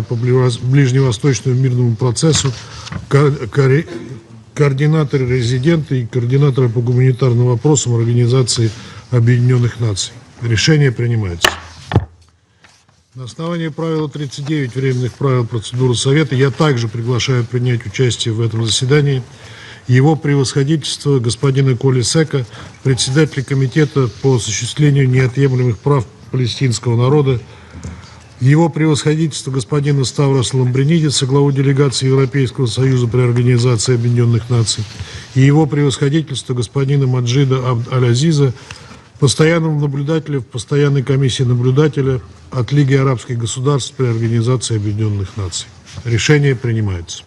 по ближневосточному мирному процессу, координаторы резидента и координаторы по гуманитарным вопросам Организации Объединенных Наций. Решение принимается. На основании правила 39 временных правил процедуры Совета я также приглашаю принять участие в этом заседании его превосходительство господина Коли Сека, председателя комитета по осуществлению неотъемлемых прав палестинского народа, его превосходительство господина Ставроса Ламбринидиса, главу делегации Европейского Союза при Организации Объединенных Наций, и его превосходительство господина Маджида Абд-Аль-Азиза, постоянного наблюдателя в постоянной комиссии наблюдателя от Лиги арабских государств при Организации Объединенных Наций. Решение принимается.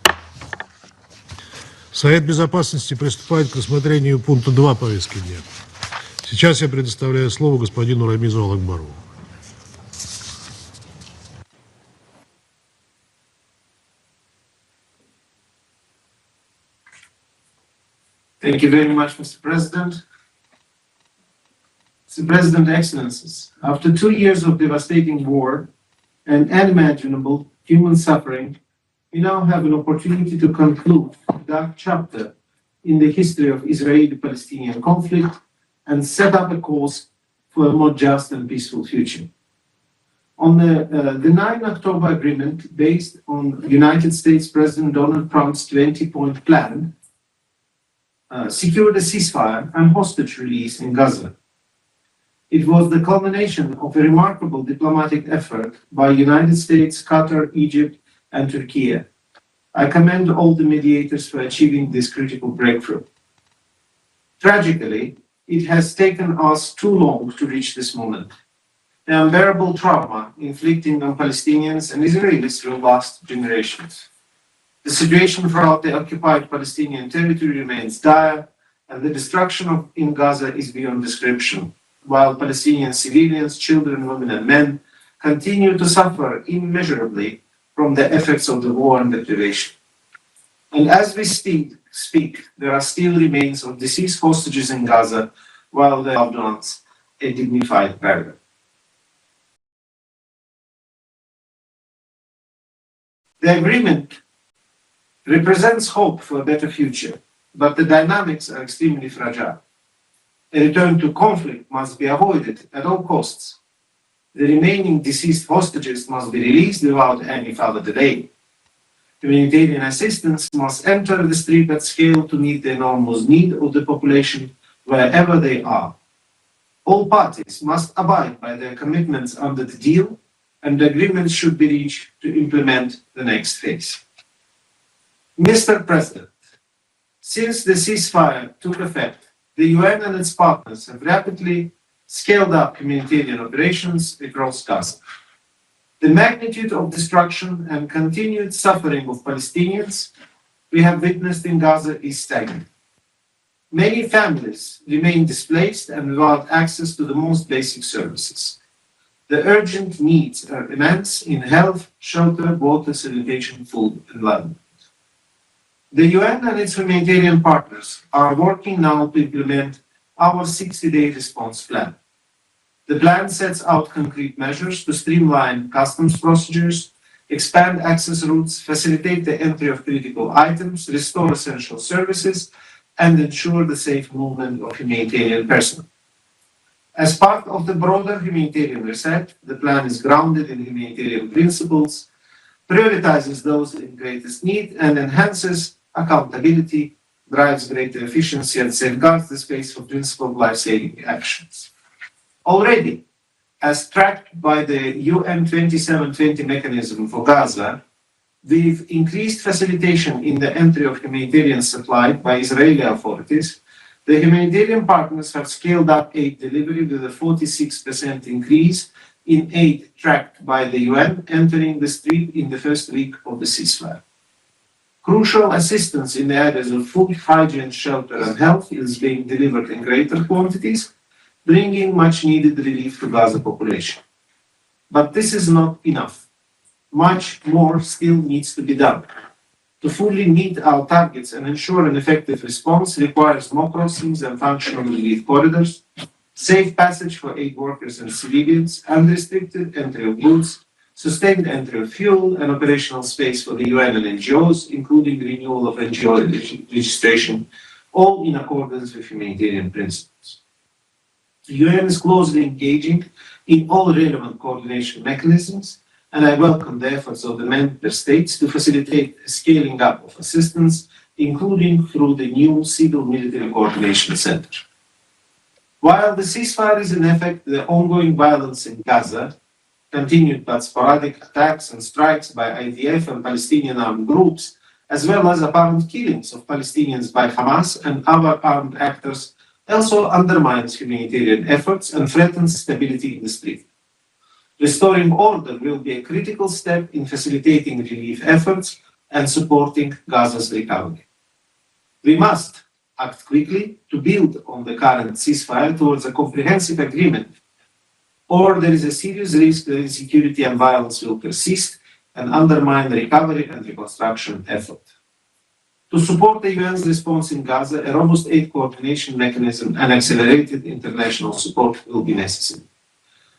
Совет Безопасности приступает к рассмотрению пункта 2 повестки дня. Сейчас я предоставляю слово господину Рамизу Алакбарову. Thank you very much, Mr. President. Mr. President, Excellencies, after 2 years of devastating war and unimaginable human suffering, we now have an opportunity to conclude a dark chapter in the history of Israeli-Palestinian conflict and set up a course for a more just and peaceful future. On the 9 October agreement, based on United States President Donald Trump's 20-point plan, secured a ceasefire and hostage release in Gaza. It was the culmination of a remarkable diplomatic effort by United States, Qatar, Egypt, and Turkey. I commend all the mediators for achieving this critical breakthrough. Tragically, it has taken us too long to reach this moment. The unbearable trauma inflicting on Palestinians and Israelis will last generations. The situation throughout the occupied Palestinian territory remains dire, and the destruction in Gaza is beyond description, while Palestinian civilians, children, women, and men continue to suffer immeasurably from the effects of the war and deprivation. And as we speak, there are still remains of deceased hostages in Gaza, while their loved ones a dignified burial. The agreement represents hope for a better future, but the dynamics are extremely fragile. A return to conflict must be avoided at all costs. The remaining deceased hostages must be released without any further delay. Humanitarian assistance must enter the street at scale to meet the enormous need of the population wherever they are. All parties must abide by their commitments under the deal, and agreements should be reached to implement the next phase. Mr. President, since the ceasefire took effect, the UN and its partners have rapidly scaled up humanitarian operations across Gaza. The magnitude of destruction and continued suffering of Palestinians we have witnessed in Gaza is staggering. Many families remain displaced and without access to the most basic services. The urgent needs are immense in health, shelter, water, sanitation, food, and environment. The UN and its humanitarian partners are working now to implement our 60-day response plan. The plan sets out concrete measures to streamline customs procedures, expand access routes, facilitate the entry of critical items, restore essential services, and ensure the safe movement of humanitarian personnel. As part of the broader humanitarian reset, the plan is grounded in humanitarian principles, prioritizes those in greatest need, and enhances accountability, drives greater efficiency, and safeguards the space for principled life-saving actions. Already, as tracked by the UN 2720 mechanism for Gaza, we've increased facilitation in the entry of humanitarian supply by Israeli authorities. The humanitarian partners have scaled up aid delivery with a 46% increase in aid tracked by the UN entering the street in the first week of the ceasefire. Crucial assistance in the areas of food, hygiene, shelter, and health is being delivered in greater quantities, bringing much-needed relief to Gaza population. But this is not enough. Much more still needs to be done. To fully meet our targets and ensure an effective response requires more crossings and functional relief corridors, safe passage for aid workers and civilians, unrestricted entry of goods, sustained entry of fuel and operational space for the UN and NGOs, including renewal of NGO registration, all in accordance with humanitarian principles. The UN is closely engaging in all relevant coordination mechanisms, and I welcome the efforts of the member states to facilitate the scaling up of assistance, including through the new Civil-Military Coordination Center. While the ceasefire is in effect, the ongoing violence in Gaza, continued but sporadic attacks and strikes by IDF and Palestinian armed groups, as well as apparent killings of Palestinians by Hamas and other armed actors, also undermines humanitarian efforts and threatens stability in the street. Restoring order will be a critical step in facilitating relief efforts and supporting Gaza's recovery. We must act quickly to build on the current ceasefire towards a comprehensive agreement, or there is a serious risk that insecurity and violence will persist and undermine the recovery and reconstruction effort. To support the UN's response in Gaza, a robust aid coordination mechanism and accelerated international support will be necessary.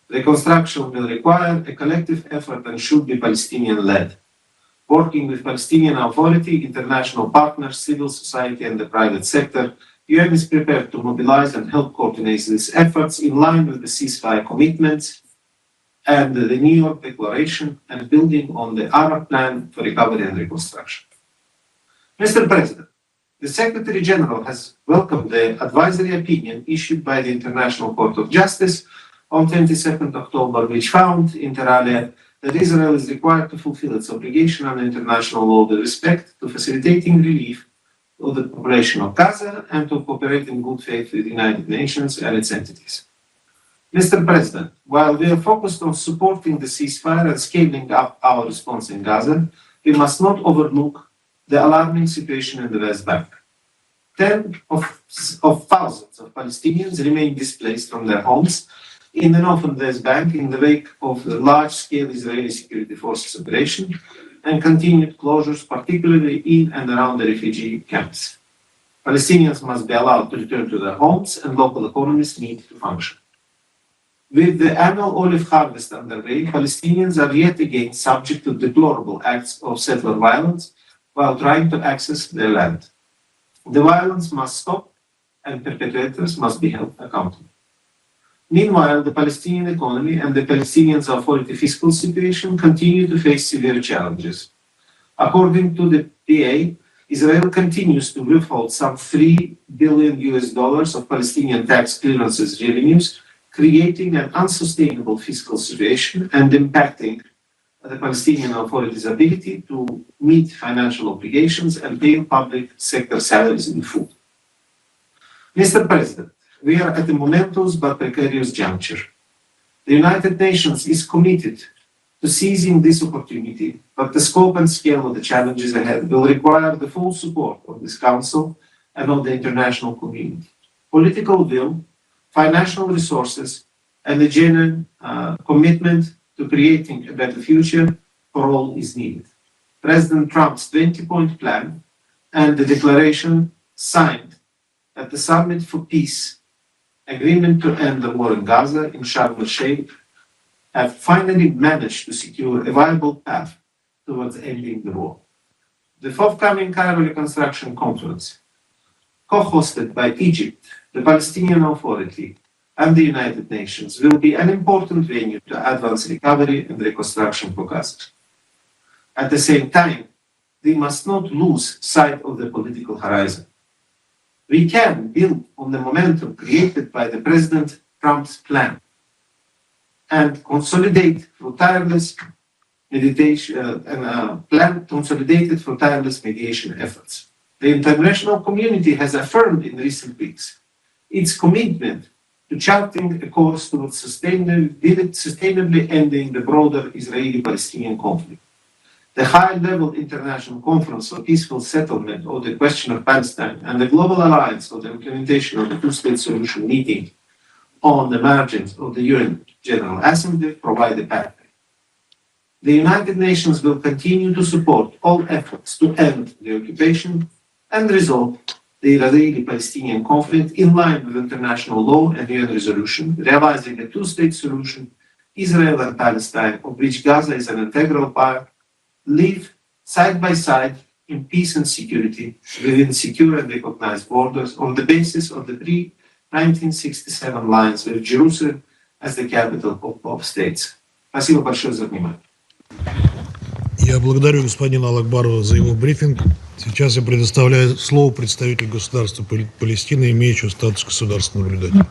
Reconstruction will require a collective effort and should be Palestinian-led. Working with Palestinian Authority, international partners, civil society, and the private sector, UN is prepared to mobilize and help coordinate these efforts in line with the ceasefire commitments and the New York Declaration and building on the Arab Plan for Recovery and Reconstruction. Mr. President, the Secretary General has welcomed the advisory opinion issued by the International Court of Justice on 22nd October, which found, inter alia, that Israel is required to fulfill its obligation under international law with respect to facilitating relief of the population of Gaza and to cooperate in good faith with the United Nations and its entities. Mr. President, while we are focused on supporting the ceasefire and scaling up our response in Gaza, we must not overlook the alarming situation in the West Bank. Tens of thousands of Palestinians remain displaced from their homes in the northern West Bank in the wake of the large-scale Israeli security forces operation and continued closures, particularly in and around the refugee camps. Palestinians must be allowed to return to their homes and local economies need to function. With the annual olive harvest underway, Palestinians are yet again subject to deplorable acts of settler violence while trying to access their land. The violence must stop and perpetrators must be held accountable. Meanwhile, the Palestinian economy and the Palestinian Authority fiscal situation continue to face severe challenges. According to the PA, Israel continues to withhold some $3 billion of Palestinian tax clearances revenues, creating an unsustainable fiscal situation and impacting the Palestinian Authority's ability to meet financial obligations and pay public sector salaries in full. Mr. President, we are at a momentous but precarious juncture. The United Nations is committed to seizing this opportunity, but the scope and scale of the challenges ahead will require the full support of this Council and of the international community. Political will, financial resources, and a genuine commitment to creating a better future for all is needed. President Trump's 20-point plan and the declaration signed at the Summit for Peace, agreement to end the war in Gaza in Sharm el-Sheikh, have finally managed to secure a viable path towards ending the war. The forthcoming Cairo Reconstruction Conference, co-hosted by Egypt, the Palestinian Authority, and the United Nations, will be an important venue to advance recovery and reconstruction for Gaza. At the same time, we must not lose sight of the political horizon. We can build on the momentum created by the President Trump's plan and consolidate through tireless mediation efforts. The international community has affirmed in recent weeks its commitment to charting a course towards sustainably ending the broader Israeli-Palestinian conflict. The high-level international conference for peaceful settlement of the question of Palestine and the Global Alliance for the implementation of the two-state solution meeting on the margins of the UN General Assembly provide a pathway. The United Nations will continue to support all efforts to end the occupation and resolve the Israeli-Palestinian conflict in line with international law and UN resolution, realizing a two-state solution Israel and Palestine, of which Gaza is an integral part, live side by side in peace and security within secure and recognized borders on the basis of the pre-1967 lines with Jerusalem as the capital of both states. Спасибо большое за внимание. Я благодарю господина Алакбарова за его брифинг. Сейчас я предоставляю слово представителю государства Палестины, имеющего статус государственного наблюдателя.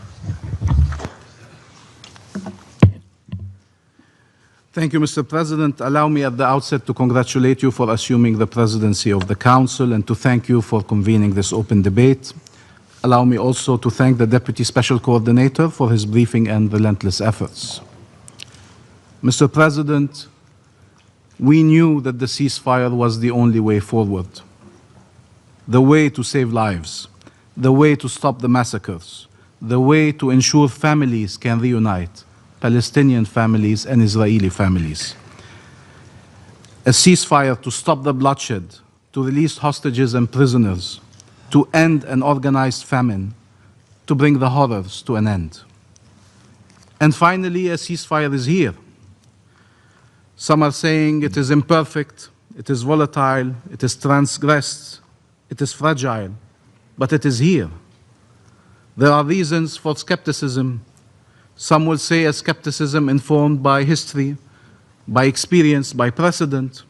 Thank you, Mr. President. Allow me at the outset to congratulate you for assuming the presidency of the Council and to thank you for convening this open debate. Allow me also to thank the Deputy Special Coordinator for his briefing and relentless efforts. Mr. President, we knew that the ceasefire was the only way forward, the way to save lives, the way to stop the massacres, the way to ensure families can reunite, Palestinian families and Israeli families. A ceasefire to stop the bloodshed, to release hostages and prisoners, to end an organized famine, to bring the horrors to an end. And finally, a ceasefire is here. Some are saying it is imperfect, it is volatile, it is transgressed, it is fragile, but it is here. There are reasons for skepticism. Some will say a skepticism informed by history, by experience, by precedent,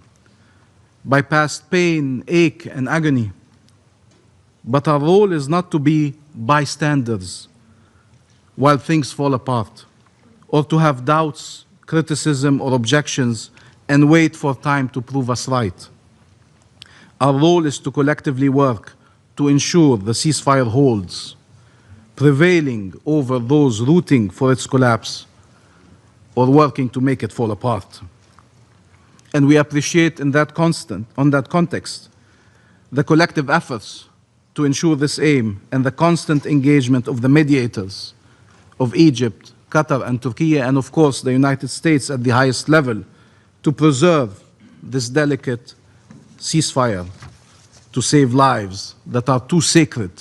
by past pain, ache, and agony. But our role is not to be bystanders while things fall apart, or to have doubts, criticism, or objections and wait for time to prove us right. Our role is to collectively work to ensure the ceasefire holds, prevailing over those rooting for its collapse or working to make it fall apart. And we appreciate on that context, the collective efforts to ensure this aim and the constant engagement of the mediators of Egypt, Qatar, and Turkey, and of course the United States at the highest level, to preserve this delicate ceasefire, to save lives that are too sacred.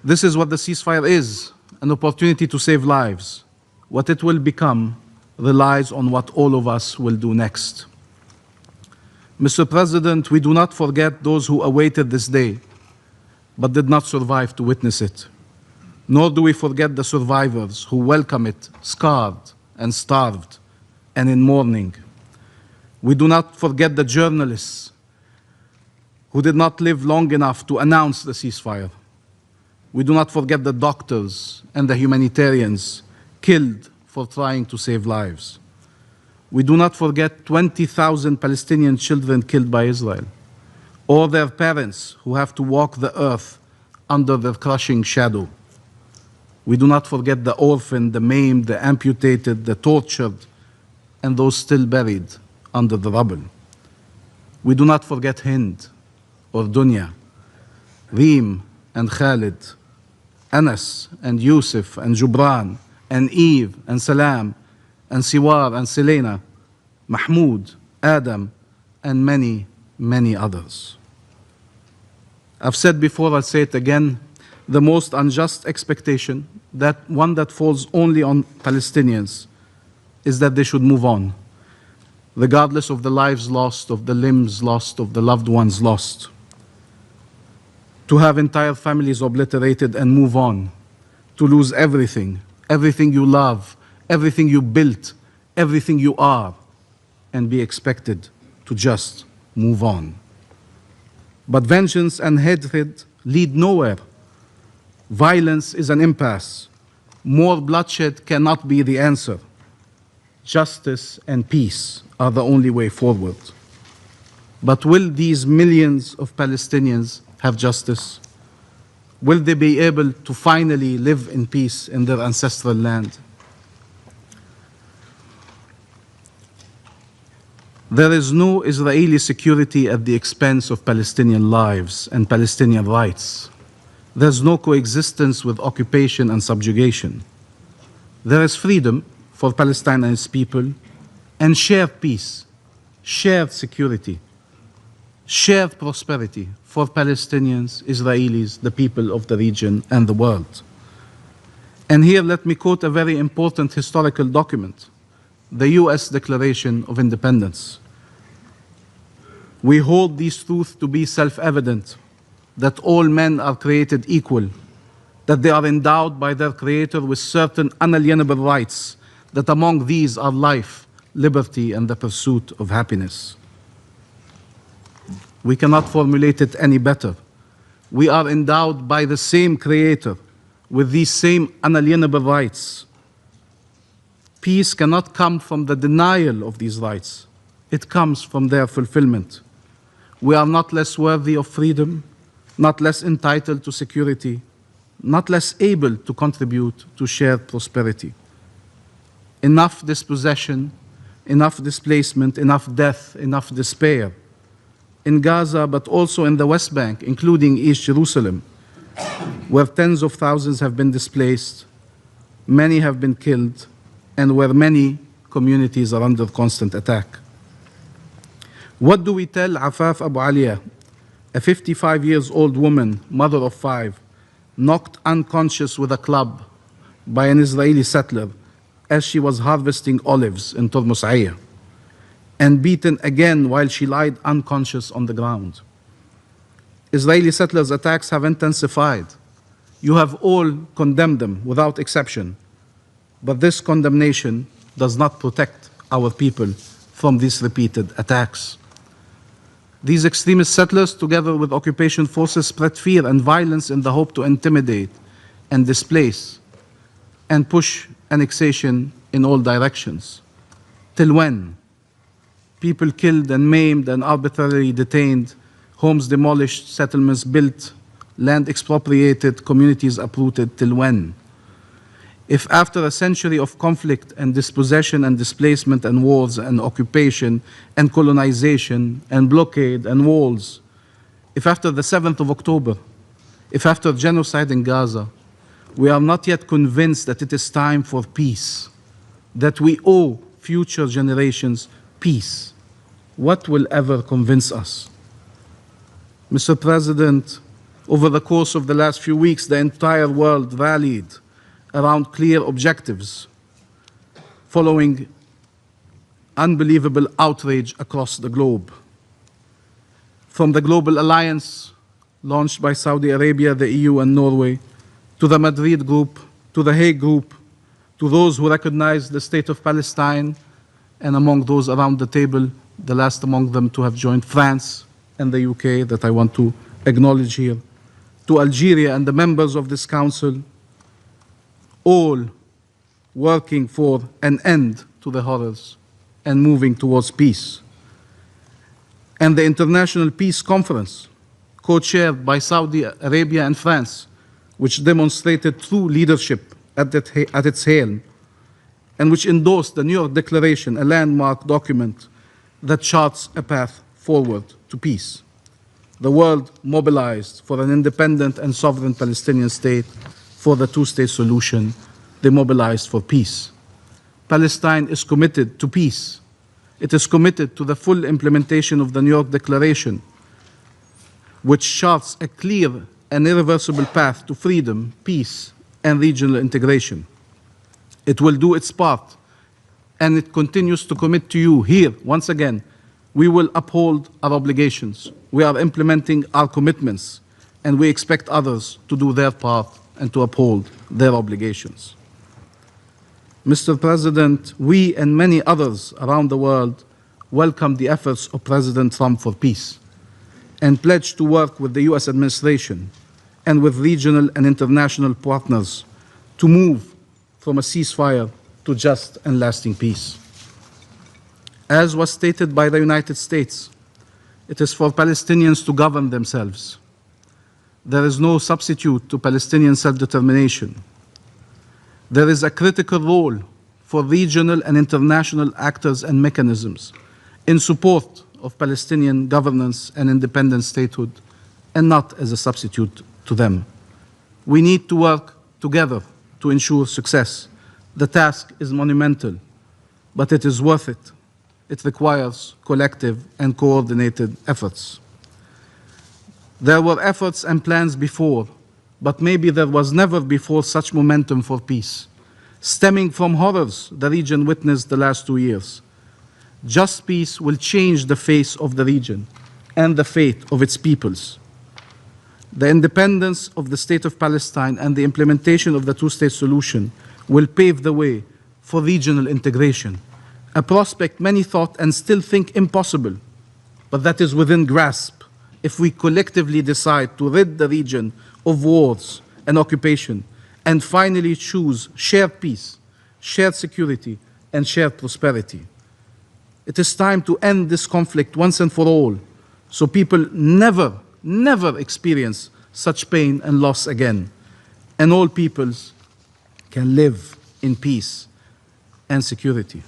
This is what the ceasefire is, an opportunity to save lives. What it will become relies on what all of us will do next. Mr. President, we do not forget those who awaited this day, but did not survive to witness it. Nor do we forget the survivors who welcome it scarred and starved and in mourning. We do not forget the journalists who did not live long enough to announce the ceasefire. We do not forget the doctors and the humanitarians killed for trying to save lives. We do not forget 20,000 Palestinian children killed by Israel, or their parents who have to walk the earth under their crushing shadow. We do not forget the orphaned, the maimed, the amputated, the tortured, and those still buried under the rubble. We do not forget Hind or Dunya, Reem and Khalid, Anas and Yusuf and Jubran and Eve and Salam and Siwar and Selena, Mahmoud, Adam, and many, many others. I've said before, I'll say it again, the most unjust expectation, that one that falls only on Palestinians, is that they should move on, regardless of the lives lost, of the limbs lost, of the loved ones lost. To have entire families obliterated and move on, to lose everything, everything you love, everything you built, everything you are, and be expected to just move on. But vengeance and hatred lead nowhere. Violence is an impasse. More bloodshed cannot be the answer. Justice and peace are the only way forward. But will these millions of Palestinians have justice? Will they be able to finally live in peace in their ancestral land? There is no Israeli security at the expense of Palestinian lives and Palestinian rights. There's no coexistence with occupation and subjugation. There is freedom for Palestine and its people, and shared peace, shared security, shared prosperity for Palestinians, Israelis, the people of the region, and the world. And here let me quote a very important historical document, the US Declaration of Independence. We hold these truths to be self-evident, that all men are created equal, that they are endowed by their Creator with certain unalienable rights, that among these are life, liberty, and the pursuit of happiness. We cannot formulate it any better. We are endowed by the same Creator with these same unalienable rights. Peace cannot come from the denial of these rights. It comes from their fulfillment. We are not less worthy of freedom, not less entitled to security, not less able to contribute to shared prosperity. Enough dispossession, enough displacement, enough death, enough despair. In Gaza, but also in the West Bank, including East Jerusalem, where tens of thousands have been displaced, many have been killed, and where many communities are under constant attack. What do we tell Afaf Abu Aliya, a 55-year-old woman, mother of 5, knocked unconscious with a club by an Israeli settler as she was harvesting olives in Tormos Aya, and beaten again while she lied unconscious on the ground? Israeli settlers' attacks have intensified. You have all condemned them without exception, but this condemnation does not protect our people from these repeated attacks. These extremist settlers, together with occupation forces, spread fear and violence in the hope to intimidate and displace and push annexation in all directions. Till when? People killed and maimed and arbitrarily detained, homes demolished, settlements built, land expropriated, communities uprooted. Till when? If after a century of conflict and dispossession and displacement and wars and occupation and colonization and blockade and walls, if after the 7th of October, if after genocide in Gaza, we are not yet convinced that it is time for peace, that we owe future generations peace, what will ever convince us? Mr. President, over the course of the last few weeks, the entire world rallied around clear objectives, following unbelievable outrage across the globe. From the Global Alliance, launched by Saudi Arabia, the EU, and Norway, to the Madrid Group, to the Hague Group, to those who recognize the State of Palestine, and among those around the table, the last among them to have joined France and the UK, that I want to acknowledge here, to Algeria and the members of this Council, all working for an end to the horrors and moving towards peace. And the International Peace Conference, co-chaired by Saudi Arabia and France, which demonstrated true leadership at its helm, and which endorsed the New York Declaration, a landmark document that charts a path forward to peace. The world mobilized for an independent and sovereign Palestinian state, for the two-state solution. They mobilized for peace. Palestine is committed to peace. It is committed to the full implementation of the New York Declaration, which charts a clear and irreversible path to freedom, peace, and regional integration. It will do its part, and it continues to commit to you here, once again, we will uphold our obligations. We are implementing our commitments, and we expect others to do their part and to uphold their obligations. Mr. President, we and many others around the world welcome the efforts of President Trump for peace and pledge to work with the US administration and with regional and international partners to move from a ceasefire to just and lasting peace. As was stated by the United States, it is for Palestinians to govern themselves. There is no substitute to Palestinian self-determination. There is a critical role for regional and international actors and mechanisms in support of Palestinian governance and independent statehood, and not as a substitute to them. We need to work together to ensure success. The task is monumental, but it is worth it. It requires collective and coordinated efforts. There were efforts and plans before, but maybe there was never before such momentum for peace, stemming from horrors the region witnessed the last 2 years. Just peace will change the face of the region and the fate of its peoples. The independence of the State of Palestine and the implementation of the two-state solution will pave the way for regional integration, a prospect many thought and still think impossible, but that is within grasp if we collectively decide to rid the region of wars and occupation and finally choose shared peace, shared security, and shared prosperity. It is time to end this conflict once and for all, so people never experience such pain and loss again, and all peoples can live in peace and security.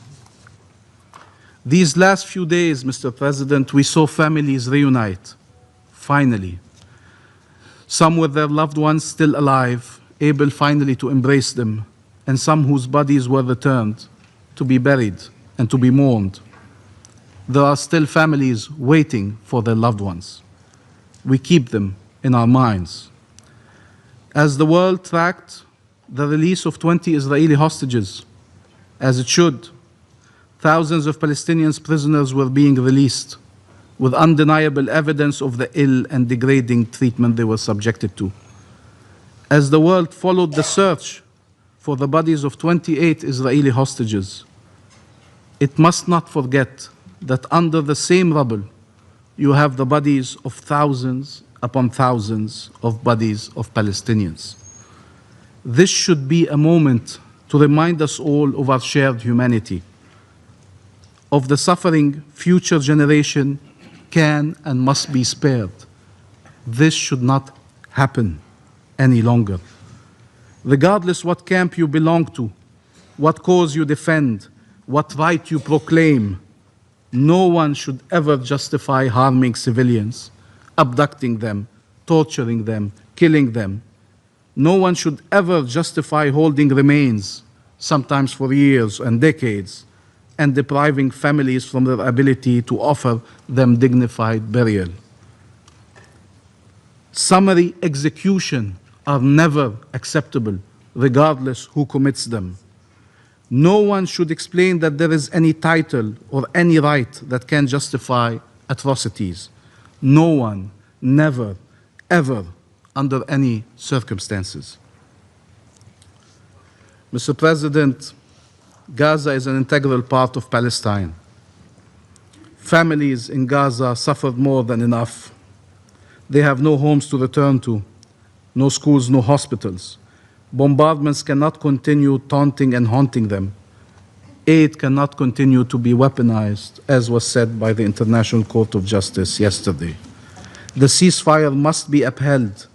These last few days, Mr. President, we saw families reunite, finally. Some with their loved ones still alive, able finally to embrace them, and some whose bodies were returned to be buried and to be mourned. There are still families waiting for their loved ones. We keep them in our minds. As the world tracked the release of 20 Israeli hostages, as it should, thousands of Palestinian prisoners were being released with undeniable evidence of the ill and degrading treatment they were subjected to. As the world followed the search for the bodies of 28 Israeli hostages, it must not forget that under the same rubble, you have the bodies of thousands upon thousands of bodies of Palestinians. This should be a moment to remind us all of our shared humanity, of the suffering future generation can and must be spared. This should not happen any longer. Regardless what camp you belong to, what cause you defend, what right you proclaim, no one should ever justify harming civilians, abducting them, torturing them, killing them. No one should ever justify holding remains, sometimes for years and decades, and depriving families from their ability to offer them dignified burial. Summary execution are never acceptable, regardless who commits them. No one should explain that there is any title or any right that can justify atrocities. No one, never, ever, under any circumstances. Mr. President, Gaza is an integral part of Palestine. Families in Gaza suffered more than enough. They have no homes to return to, no schools, no hospitals. Bombardments cannot continue taunting and haunting them. Aid cannot continue to be weaponized, as was said by the International Court of Justice yesterday. The ceasefire must be upheld.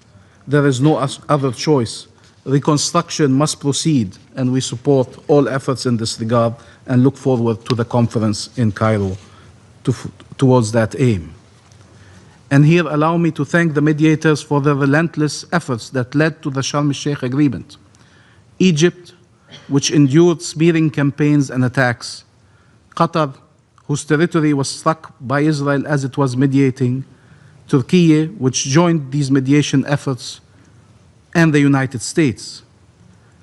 There is no other choice. Reconstruction must proceed, and we support all efforts in this regard and look forward to the conference in Cairo towards that aim. And here, allow me to thank the mediators for their relentless efforts that led to the Sharm el-Sheikh agreement. Egypt, which endured smearing campaigns and attacks. Qatar, whose territory was struck by Israel as it was mediating. Turkey, which joined these mediation efforts, and the United States.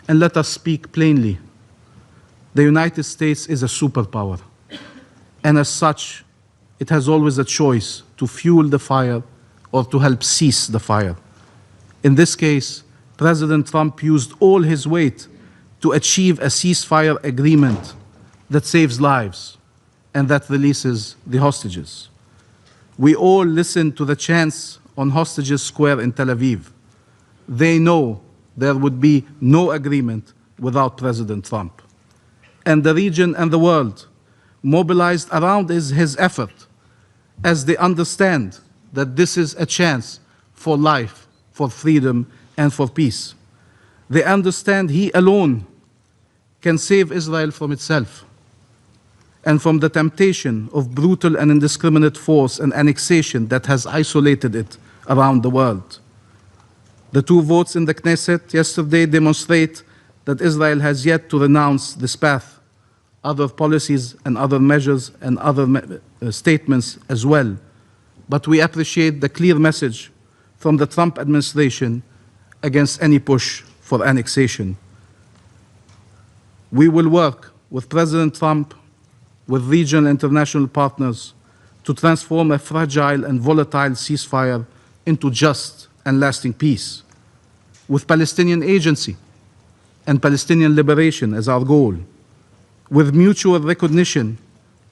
And let us speak plainly. The United States is a superpower, and as such, it has always a choice to fuel the fire or to help cease the fire. In this case, President Trump used all his weight to achieve a ceasefire agreement that saves lives and that releases the hostages. We all listened to the chants on Hostages Square in Tel Aviv. They know there would be no agreement without President Trump. And the region and the world mobilized around his effort, as they understand that this is a chance for life, for freedom, and for peace. They understand he alone can save Israel from itself and from the temptation of brutal and indiscriminate force and annexation that has isolated it around the world. The 2 votes in the Knesset yesterday demonstrate that Israel has yet to renounce this path. Other policies and other measures and other statements as well. But we appreciate the clear message from the Trump administration against any push for annexation. We will work with President Trump, with regional and international partners, to transform a fragile and volatile ceasefire into just and lasting peace, with Palestinian agency and Palestinian liberation as our goal, with mutual recognition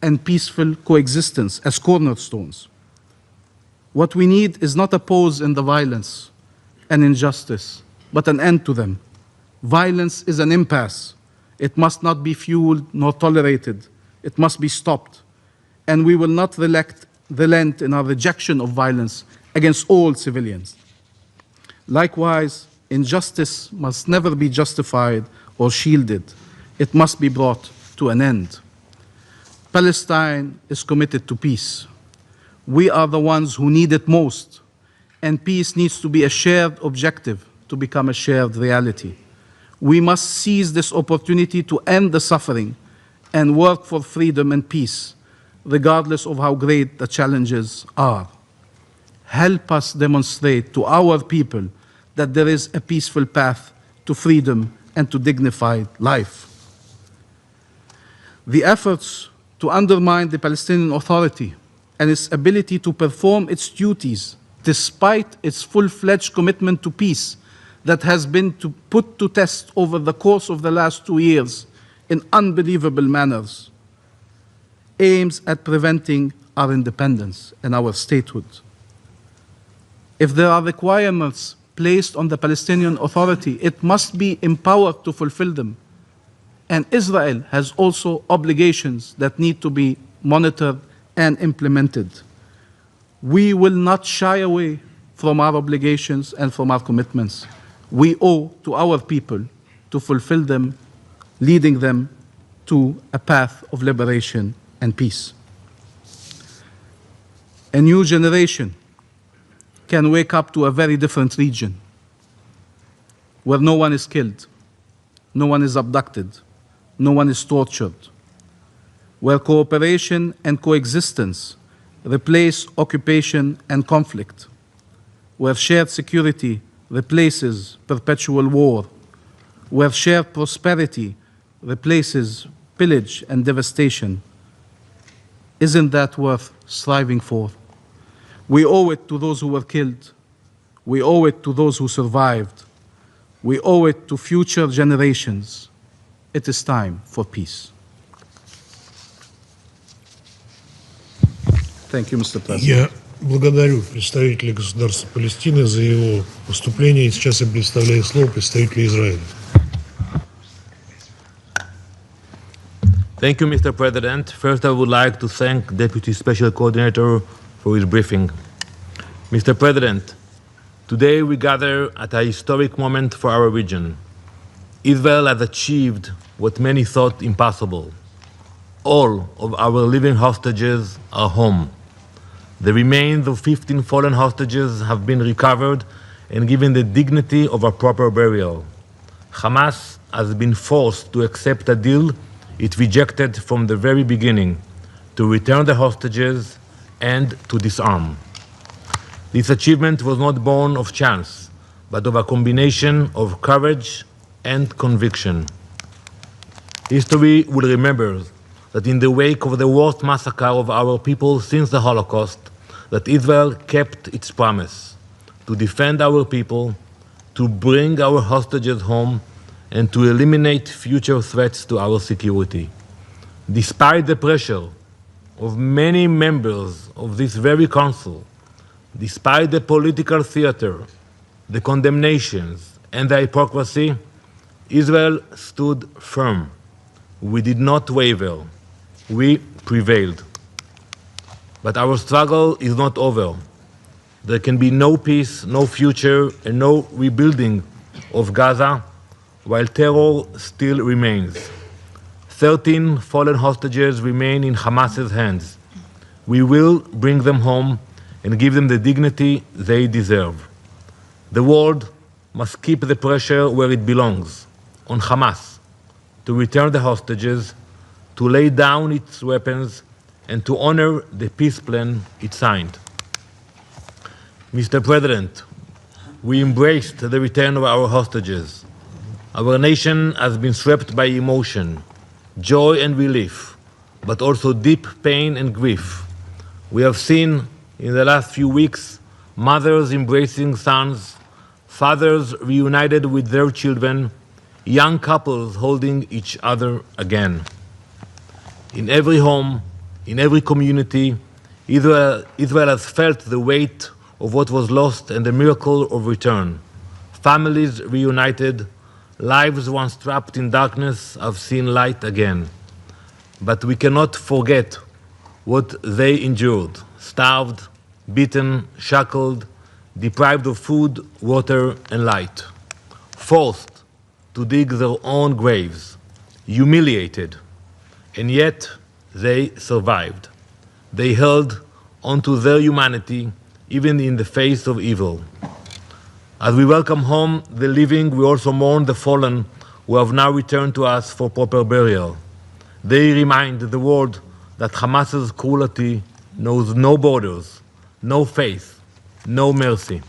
and peaceful coexistence as cornerstones. What we need is not a pause in the violence and injustice, but an end to them. Violence is an impasse. It must not be fueled nor tolerated. It must be stopped. And we will not relent in our rejection of violence against all civilians. Likewise, injustice must never be justified or shielded. It must be brought to an end. Palestine is committed to peace. We are the ones who need it most, and peace needs to be a shared objective to become a shared reality. We must seize this opportunity to end the suffering and work for freedom and peace, regardless of how great the challenges are. Help us demonstrate to our people that there is a peaceful path to freedom and to dignified life. The efforts to undermine the Palestinian Authority and its ability to perform its duties despite its full-fledged commitment to peace that has been put to test over the course of the last 2 years in unbelievable manners, aims at preventing our independence and our statehood. If there are requirements placed on the Palestinian Authority, it must be empowered to fulfill them. And Israel has also obligations that need to be monitored and implemented. We will not shy away from our obligations and from our commitments. We owe to our people to fulfill them, leading them to a path of liberation and peace. A new generation can wake up to a very different region where no one is killed, no one is abducted, no one is tortured, where cooperation and coexistence replace occupation and conflict, where shared security replaces perpetual war, where shared prosperity replaces pillage and devastation. Isn't that worth striving for? We owe it to those who were killed. We owe it to those who survived. We owe it to future generations. It is time for peace. Thank you, Mr. President. Я благодарю представителя государства Палестины за его выступление. И сейчас я предоставляю слово представителю Израиля. Thank you, Mr. President. First, I would like to thank Deputy Special Coordinator for his briefing. Mr. President, today we gather at a historic moment for our region. Israel has achieved what many thought impossible. All of our living hostages are home. The remains of 15 fallen hostages have been recovered and given the dignity of a proper burial. Hamas has been forced to accept a deal it rejected from the very beginning, to return the hostages and to disarm. This achievement was not born of chance, but of a combination of courage and conviction. History will remember that in the wake of the worst massacre of our people since the Holocaust, that Israel kept its promise to defend our people, to bring our hostages home, and to eliminate future threats to our security. Despite the pressure of many members of this very council, despite the political theater, the condemnations, and the hypocrisy, Israel stood firm. We did not waver. We prevailed. But our struggle is not over. There can be no peace, no future, and no rebuilding of Gaza while terror still remains. 13 fallen hostages remain in Hamas's hands. We will bring them home and give them the dignity they deserve. The world must keep the pressure where it belongs, on Hamas, to return the hostages, to lay down its weapons, and to honor the peace plan it signed. Mr. President, we embraced the return of our hostages. Our nation has been swept by emotion, joy and relief, but also deep pain and grief. We have seen in the last few weeks mothers embracing sons, fathers reunited with their children, young couples holding each other again. In every home, in every community, Israel has felt the weight of what was lost and the miracle of return. Families reunited, lives once trapped in darkness have seen light again. But we cannot forget what they endured: starved, beaten, shackled, deprived of food, water, and light, forced to dig their own graves, humiliated, and yet they survived. They held onto their humanity even in the face of evil. As we welcome home the living, we also mourn the fallen who have now returned to us for proper burial. They remind the world that Hamas's cruelty knows no borders, no faith, no mercy.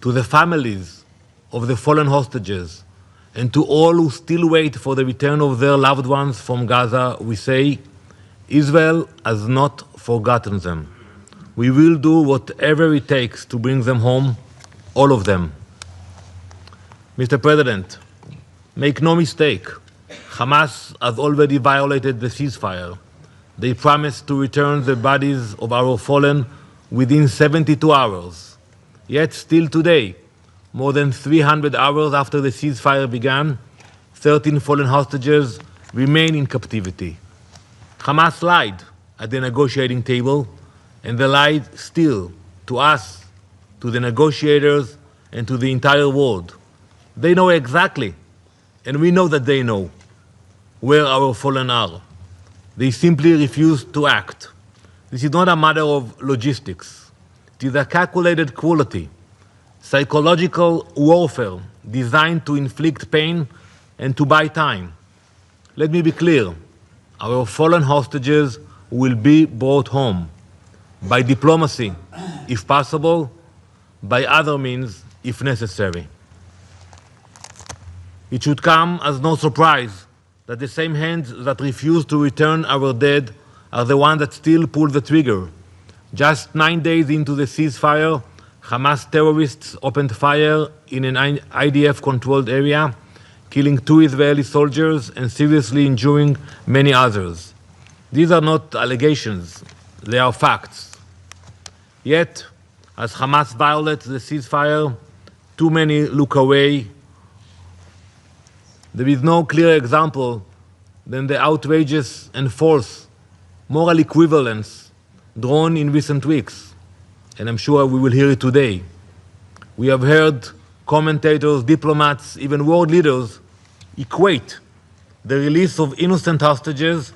To the families of the fallen hostages and to all who still wait for the return of their loved ones from Gaza, we say, Israel has not forgotten them. We will do whatever it takes to bring them home, all of them. Mr. President, make no mistake, Hamas has already violated the ceasefire. They promised to return the bodies of our fallen within 72 hours. Yet still today, more than 300 hours after the ceasefire began, 13 fallen hostages remain in captivity. Hamas lied at the negotiating table, and they lied still to us, to the negotiators, and to the entire world. They know exactly, and we know that they know, where our fallen are. They simply refuse to act. This is not a matter of logistics. It is a calculated cruelty, psychological warfare designed to inflict pain and to buy time. Let me be clear. Our fallen hostages will be brought home by diplomacy, if possible, by other means, if necessary. It should come as no surprise that the same hands that refuse to return our dead are the ones that still pull the trigger. Just 9 days into the ceasefire, Hamas terrorists opened fire in an IDF-controlled area, killing 2 Israeli soldiers and seriously injuring many others. These are not allegations, they are facts. Yet, as Hamas violates the ceasefire, too many look away. There is no clearer example than the outrageous and false moral equivalence drawn in recent weeks, and I'm sure we will hear it today. We have heard commentators, diplomats, even world leaders equate the release of innocent hostages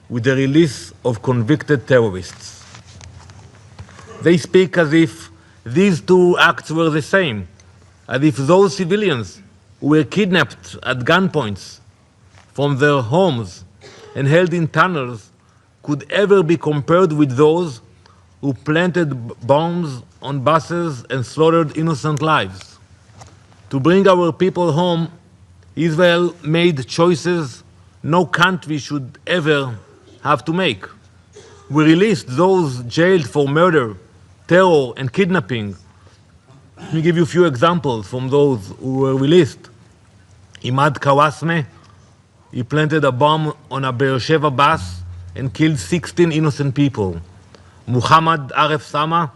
with the release of convicted terrorists. They speak as if these two acts were the same, as if those civilians who were kidnapped at gunpoint from their homes and held in tunnels could ever be compared with those who planted bombs on buses and slaughtered innocent lives. To bring our people home, Israel made choices no country should ever have to make. We released those jailed for murder, terror, and kidnapping. Let me give you a few examples from those who were released. Imad Kawasme, he planted a bomb on a Beersheba bus and killed 16 innocent people. Muhammad Aref Sama,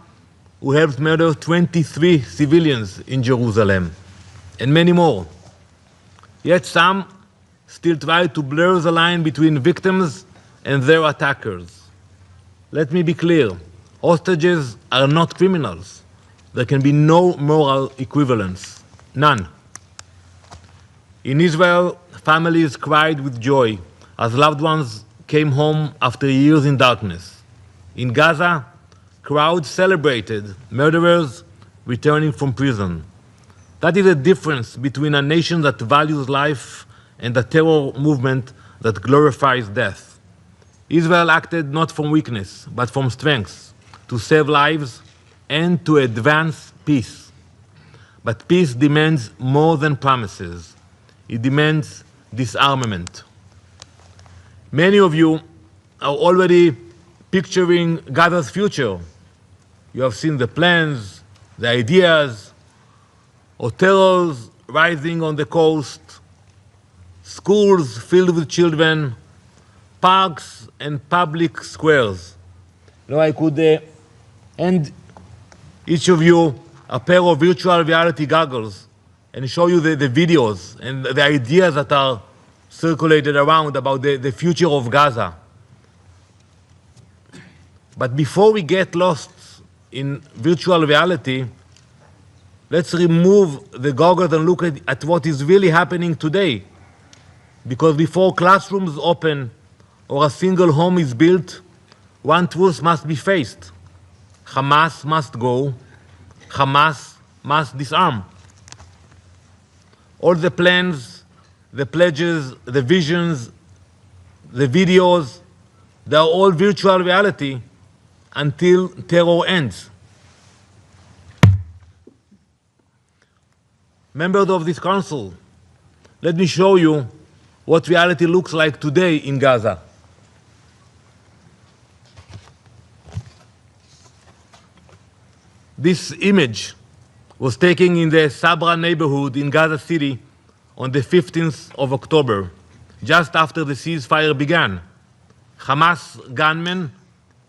who helped murder 23 civilians in Jerusalem, and many more. Yet some still try to blur the line between victims and their attackers. Let me be clear, hostages are not criminals. There can be no moral equivalence, none. In Israel, families cried with joy as loved ones came home after years in darkness. In Gaza, crowds celebrated murderers returning from prison. That is the difference between a nation that values life and a terror movement that glorifies death. Israel acted not from weakness, but from strength, to save lives and to advance peace. But peace demands more than promises. It demands disarmament. Many of you are already picturing Gaza's future. You have seen the plans, the ideas, hotels rising on the coast, schools filled with children, parks and public squares. Now I could hand each of you a pair of virtual reality goggles and show you the videos and the ideas that are circulated around about the future of Gaza. But before we get lost in virtual reality, let's remove the goggles and look at what is really happening today. Because before classrooms open or a single home is built, one truth must be faced. Hamas must go. Hamas must disarm. All the plans, the pledges, the visions, the videos, they are all virtual reality until terror ends. Members of this council, let me show you what reality looks like today in Gaza. This image was taken in the Sabra neighborhood in Gaza City on the 15th of October, just after the ceasefire began. Hamas gunmen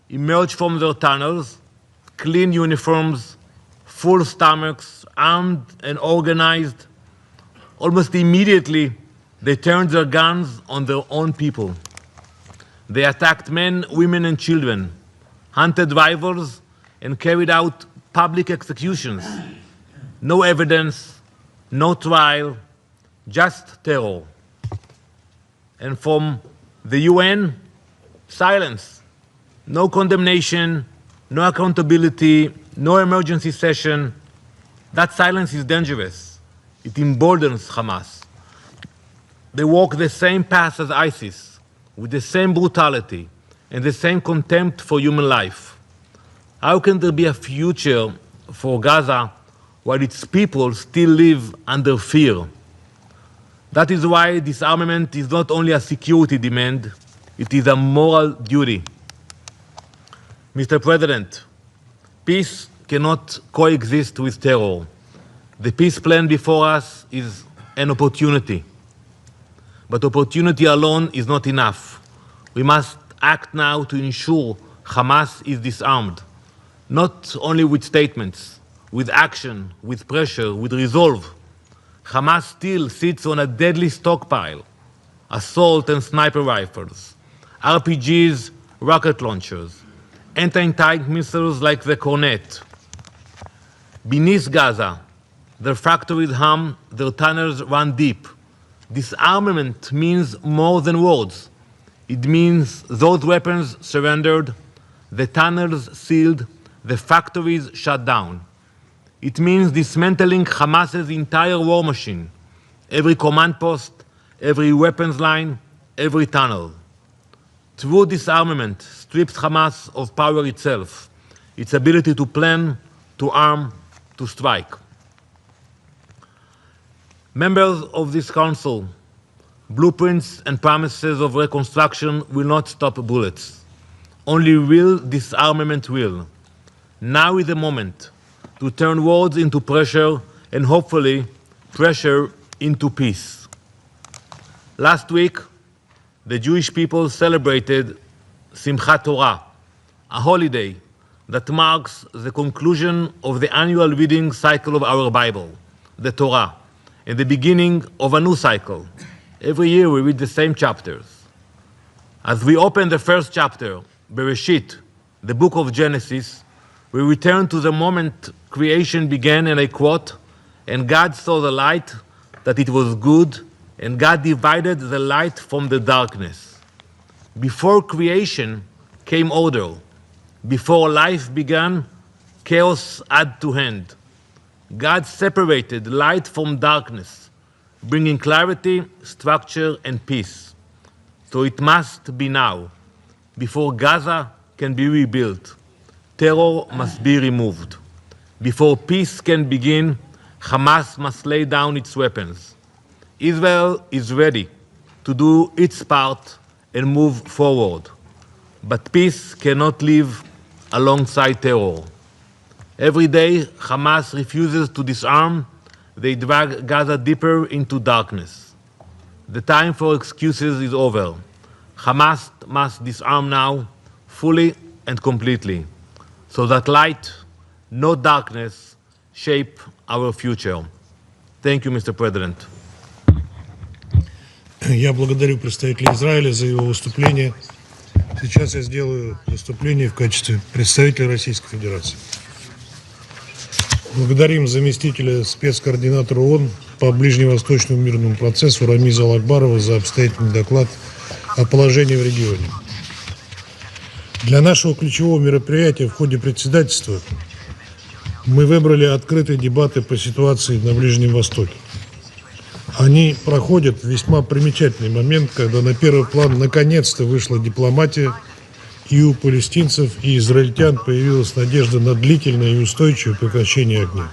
emerged from their tunnels, clean uniforms, full stomachs, armed and organized. Almost immediately, they turned their guns on their own people. They attacked men, women, and children, hunted rivals, and carried out public executions. No evidence, no trial, just terror. And from the UN, silence. No condemnation, no accountability, no emergency session. That silence is dangerous. It emboldens Hamas. They walk the same path as ISIS, with the same brutality and the same contempt for human life. How can there be a future for Gaza while its people still live under fear? That is why disarmament is not only a security demand, it is a moral duty. Mr. President, peace cannot coexist with terror. The peace plan before us is an opportunity. But opportunity alone is not enough. We must act now to ensure Hamas is disarmed, not only with statements, with action, with pressure, with resolve. Hamas still sits on a deadly stockpile: assault and sniper rifles, RPGs, rocket launchers, anti-tank missiles like the Cornet. Beneath Gaza, their factories hum, their tunnels run deep. Disarmament means more than words. It means those weapons surrendered, the tunnels sealed, the factories shut down. It means dismantling Hamas's entire war machine, every command post, every weapons line, every tunnel. True disarmament strips Hamas of power itself, its ability to plan, to arm, to strike. Members of this council, blueprints and promises of reconstruction will not stop bullets. Only real disarmament will. Now is the moment to turn words into pressure and hopefully pressure into peace. Last week, the Jewish people celebrated Simchat Torah, a holiday that marks the conclusion of the annual reading cycle of our Bible, the Torah, and the beginning of a new cycle. Every year we read the same chapters. As we open the first chapter, Bereshit, the book of Genesis, we return to the moment creation began, and I quote, "And God saw the light, that it was good, and God divided the light from the darkness." Before creation came order. Before life began, chaos had to end. God separated light from darkness, bringing clarity, structure, and peace. So it must be now. Before Gaza can be rebuilt, terror must be removed. Before peace can begin, Hamas must lay down its weapons. Israel is ready to do its part and move forward. But peace cannot live alongside terror. Every day, Hamas refuses to disarm. They drag Gaza deeper into darkness. The time for excuses is over. Hamas must disarm now, fully and completely, so that light, not darkness, shape our future. Thank you, Mr. President. Я благодарю представителя Израиля за его выступление. Сейчас я сделаю выступление в качестве представителя Российской Федерации. Благодарим заместителя спецкоординатора ООН по Ближневосточному мирному процессу Рамиза Алакбарова за обстоятельный доклад о положении в регионе. Для нашего ключевого мероприятия в ходе председательства мы выбрали открытые дебаты по ситуации на Ближнем Востоке. Они проходят в весьма примечательный момент, когда на первый план наконец-то вышла дипломатия, и у палестинцев и израильтян появилась надежда на длительное и устойчивое прекращение огня.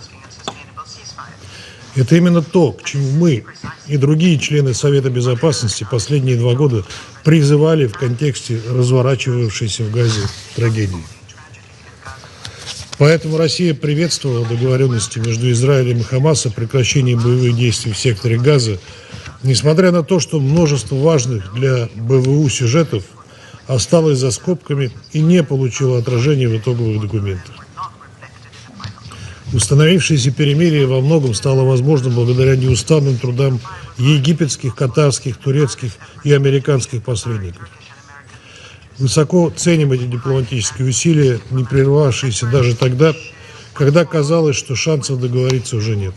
Это именно то, к чему мы и другие члены Совета Безопасности последние 2 года призывали в контексте разворачивавшейся в Газе трагедии. Поэтому Россия приветствовала договоренности между Израилем и Хамас о прекращении боевых действий в секторе Газа, несмотря на то, что множество важных для БВУ сюжетов осталось за скобками и не получило отражения в итоговых документах. Установившееся перемирие во многом стало возможным благодаря неустанным трудам египетских, катарских, турецких и американских посредников. Высоко ценим эти дипломатические усилия, не прервавшиеся даже тогда, когда казалось, что шансов договориться уже нет.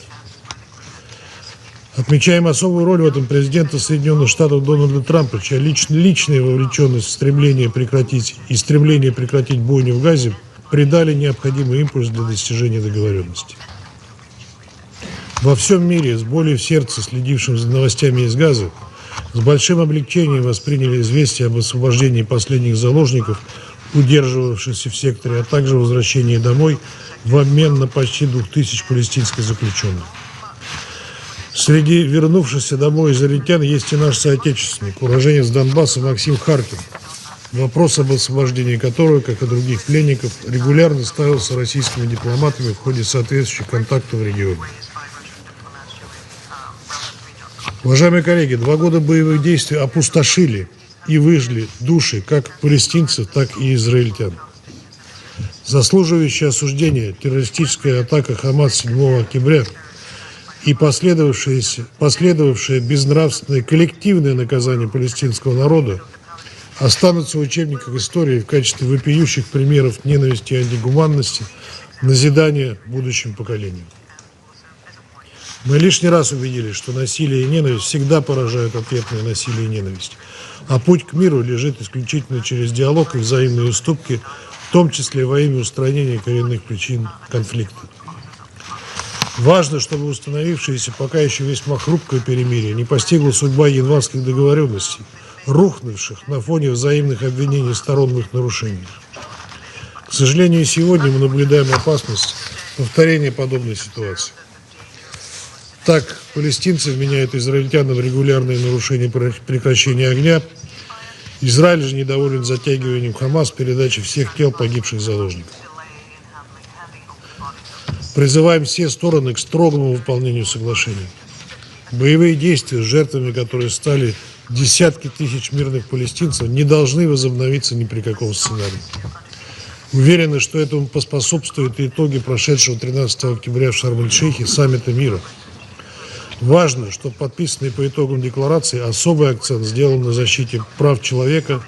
Отмечаем особую роль в этом президента Соединенных Штатов Дональда Трампа, чья личная вовлеченность в стремление прекратить бойню в Газе придали необходимый импульс для достижения договоренности. Во всем мире, с болью в сердце следившим за новостями из Газы, с большим облегчением восприняли известие об освобождении последних заложников, удерживавшихся в секторе, а также возвращении домой в обмен на почти 2000 палестинских заключенных. Среди вернувшихся домой израильтян есть и наш соотечественник, уроженец Донбасса Максим Харкин, вопрос об освобождении которого, как и других пленников, регулярно ставился российскими дипломатами в ходе соответствующих контактов в регионе. Уважаемые коллеги, 2 года боевых действий опустошили и выжгли души как палестинцев, так и израильтян. Заслуживающая осуждения террористическая атака Хамас 7 октября и последовавшее безнравственное коллективное наказание палестинского народа останутся в учебниках истории в качестве вопиющих примеров ненависти и антигуманности, назидания будущим поколениям. Мы лишний раз убедились, что насилие и ненависть всегда порождают ответное насилие и ненависть, а путь к миру лежит исключительно через диалог и взаимные уступки, в том числе во имя устранения коренных причин конфликта. Важно, чтобы установившееся пока еще весьма хрупкое перемирие не постигла судьба январских договоренностей, рухнувших на фоне взаимных обвинений сторон в их нарушениях. К сожалению, сегодня мы наблюдаем опасность повторения подобной ситуации. Так, палестинцы вменяют израильтянам регулярные нарушения прекращения огня. Израиль же недоволен затягиванием Хамас передачи всех тел погибших заложников. Призываем все стороны к строгому выполнению соглашения. Боевые действия, с жертвами которые стали десятки тысяч мирных палестинцев, не должны возобновиться ни при каком сценарии. Уверены, что этому поспособствуют и итоги прошедшего 13 октября в Шарм-эль-Шейхе саммита мира. Важно, что подписанный по итогам декларации особый акцент сделан на защите прав человека,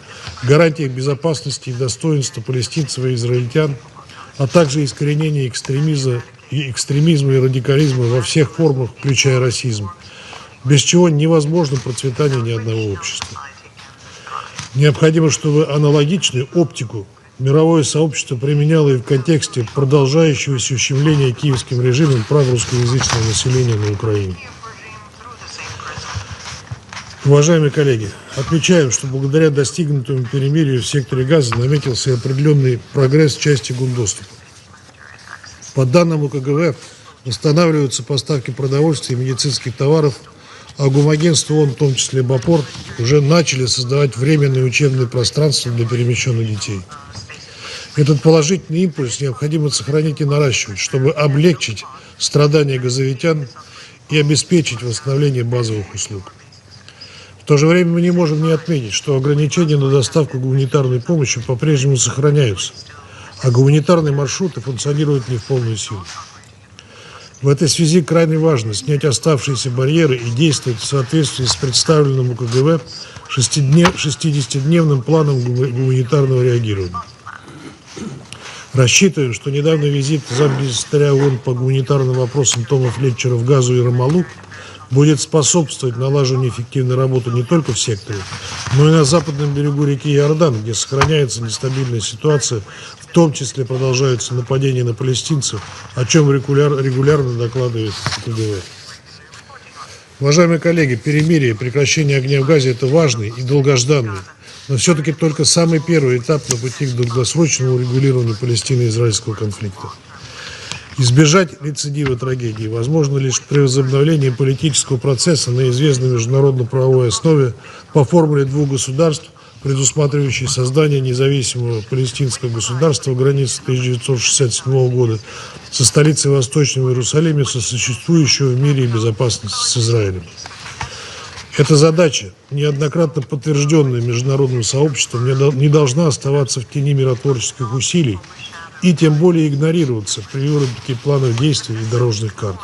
гарантиях безопасности и достоинства палестинцев и израильтян, а также искоренение экстремизма и радикализма во всех формах, включая расизм, без чего невозможно процветание ни одного общества. Необходимо, чтобы аналогичную оптику мировое сообщество применяло и в контексте продолжающегося ущемления киевским режимом прав русскоязычного населения на Украине. Уважаемые коллеги, отмечаем, что благодаря достигнутому перемирию в секторе Газа наметился определенный прогресс в части госдоступа. По данным УКГВ, Восстанавливаются поставки продовольствия и медицинских товаров, а гумагентство ООН, в том числе БОПОР, уже начали создавать временные учебные пространства для перемещенных детей. Этот положительный импульс необходимо сохранить и наращивать, чтобы облегчить страдания газовитян и обеспечить восстановление базовых услуг. В то же время мы не можем не отметить, что ограничения на доставку гуманитарной помощи по-прежнему сохраняются, а гуманитарные маршруты функционируют не в полную силу. В этой связи крайне важно снять оставшиеся барьеры и действовать в соответствии с представленным у КГВ 60-дневным планом гуманитарного реагирования. Рассчитываем, что недавний визит замсекретаря ООН по гуманитарным вопросам Тома Флетчера в Газу и Рамаллу будет способствовать налаживанию эффективной работы не только в секторе, но и на западном берегу реки Иордан, где сохраняется нестабильная ситуация, в том числе продолжаются нападения на палестинцев, о чем регулярно докладывает КГВ. Уважаемые коллеги, перемирие и прекращение огня в Газе – это важный и долгожданный, но все-таки только самый первый этап на пути к долгосрочному урегулированию палестино-израильского конфликта. Избежать рецидива трагедии возможно лишь при возобновлении политического процесса на известной международно-правовой основе по формуле двух государств, предусматривающей создание независимого палестинского государства в границах 1967 года со столицей в Восточном Иерусалиме, сосуществующего в мире и безопасности с Израилем. Эта задача, неоднократно подтвержденная международным сообществом, не должна оставаться в тени миротворческих усилий и тем более игнорироваться при выработке планов действий и дорожных карт.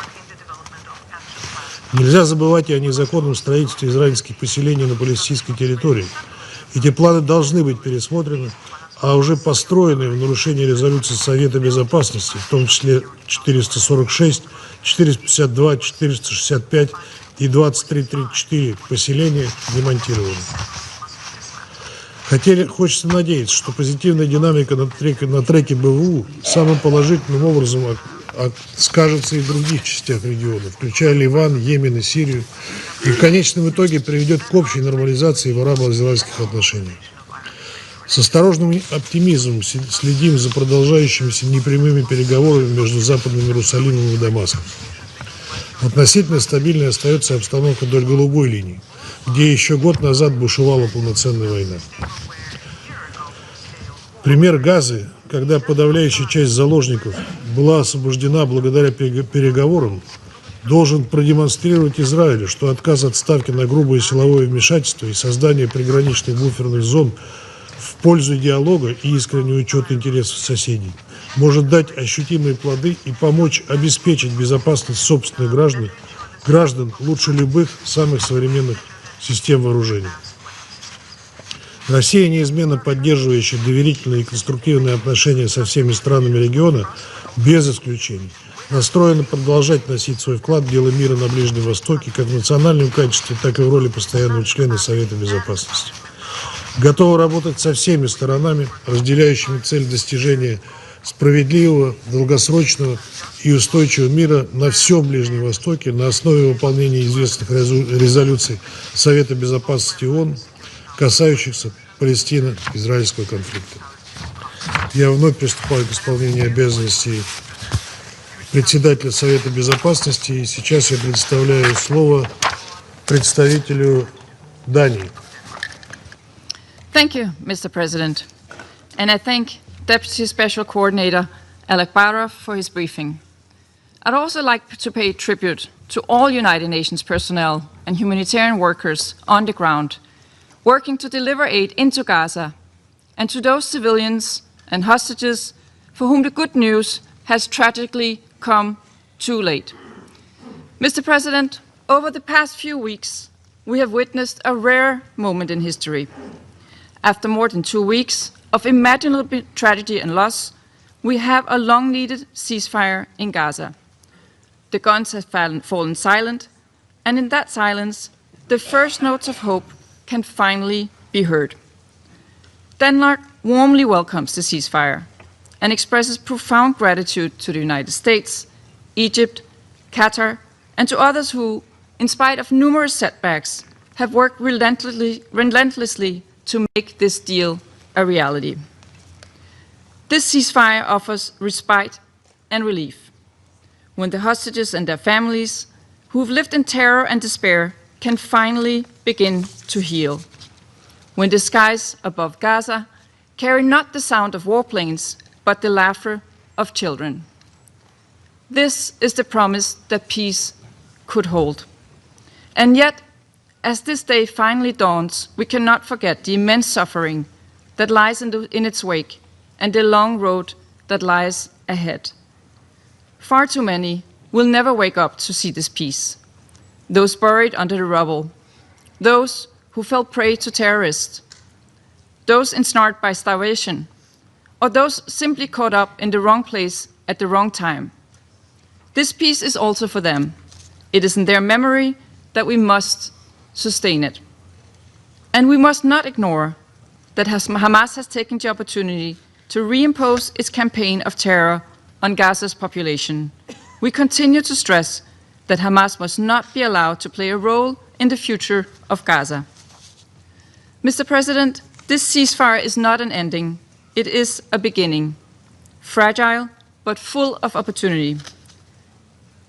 Нельзя забывать и о незаконном строительстве израильских поселений на палестинской территории. Эти планы должны быть пересмотрены, а уже построенные в нарушении резолюции Совета Безопасности, в том числе 446, 452, 465 и 2334 поселения демонтированы. Хочется надеяться, что позитивная динамика на треке БВУ самым положительным образом скажется и в других частях региона, включая Ливан, Йемен и Сирию, и в конечном итоге приведет к общей нормализации в арабо-израильских отношениях. С осторожным оптимизмом следим за продолжающимися непрямыми переговорами между Западным Иерусалимом и Дамаском. Относительно стабильной остается обстановка вдоль голубой линии, где еще год назад бушевала полноценная война. Пример Газы, когда подавляющая часть заложников была освобождена благодаря переговорам, должен продемонстрировать Израилю, что отказ от ставки на грубое силовое вмешательство и создание приграничных буферных зон в пользу диалога и искреннего учета интересов соседей может дать ощутимые плоды и помочь обеспечить безопасность собственных граждан лучше любых самых современных систем вооружений. Россия, неизменно поддерживающая доверительные и конструктивные отношения со всеми странами региона, без исключений, настроена продолжать вносить свой вклад в дело мира на Ближнем Востоке как в национальном качестве, так и в роли постоянного члена Совета Безопасности. Готова работать со всеми сторонами, разделяющими цель достижения справедливого, долгосрочного и устойчивого мира на всем Ближнем Востоке на основе выполнения известных резолюций Совета Безопасности ООН, касающихся палестино-израильского конфликта. Я вновь приступаю к исполнению обязанностей председателя Совета Безопасности, и сейчас я предоставляю слово представителю Дании. Thank you, Mr. President, and I thank Deputy Special Coordinator Alec Barra for his briefing. I'd also like to pay tribute to all United Nations personnel and humanitarian workers on the ground working to deliver aid into Gaza, and to those civilians and hostages for whom the good news has tragically come too late. Mr. President, over the past few weeks, we have witnessed a rare moment in history. After more than 2 weeks of imaginable tragedy and loss, we have a long-needed ceasefire in Gaza. The guns have fallen silent, and in that silence, the first notes of hope can finally be heard. Denmark warmly welcomes the ceasefire and expresses profound gratitude to the United States, Egypt, Qatar, and to others who, in spite of numerous setbacks, have worked relentlessly to make this deal a reality. This ceasefire offers respite and relief. when the hostages and their families, who've lived in terror and despair, can finally begin to heal. When the skies above Gaza carry not the sound of warplanes, but the laughter of children. This is the promise that peace could hold. And yet, as this day finally dawns, we cannot forget the immense suffering that lies in its wake and the long road that lies ahead. Far too many will never wake up to see this peace. Those buried under the rubble, those who fell prey to terrorists, those ensnared by starvation, or those simply caught up in the wrong place at the wrong time. This peace is also for them. It is in their memory that we must sustain it. And we must not ignore that Hamas has taken the opportunity to reimpose its campaign of terror on Gaza's population. We continue to stress that Hamas must not be allowed to play a role in the future of Gaza. Mr. President, this ceasefire is not an ending. It is a beginning, fragile but full of opportunity.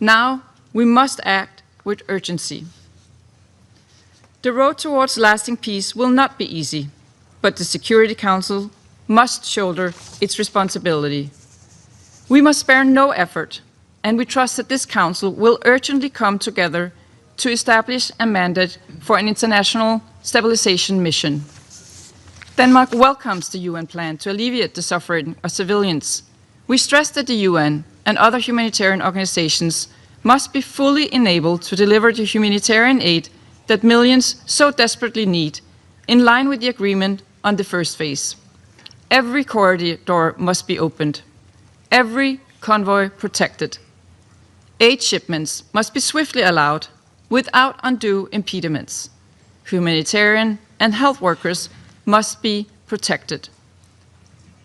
Now we must act with urgency. The road towards lasting peace will not be easy, but the Security Council must shoulder its responsibility. We must spare no effort, and we trust that this Council will urgently come together to establish a mandate for an international stabilization mission. Denmark welcomes the UN plan to alleviate the suffering of civilians. We stress that the UN and other humanitarian organizations must be fully enabled to deliver the humanitarian aid that millions so desperately need, in line with the agreement on the first phase. Every corridor must be opened, every convoy protected. Aid shipments must be swiftly allowed without undue impediments. Humanitarian and health workers must be protected.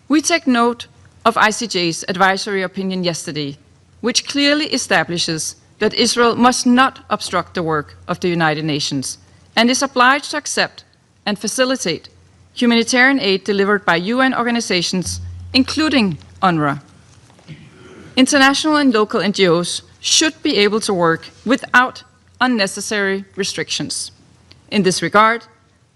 We take note of ICJ's advisory opinion yesterday, which clearly establishes that Israel must not obstruct the work of the United Nations and is obliged to accept and facilitate humanitarian aid delivered by UN organizations, including UNRWA. International and local NGOs should be able to work without unnecessary restrictions. In this regard,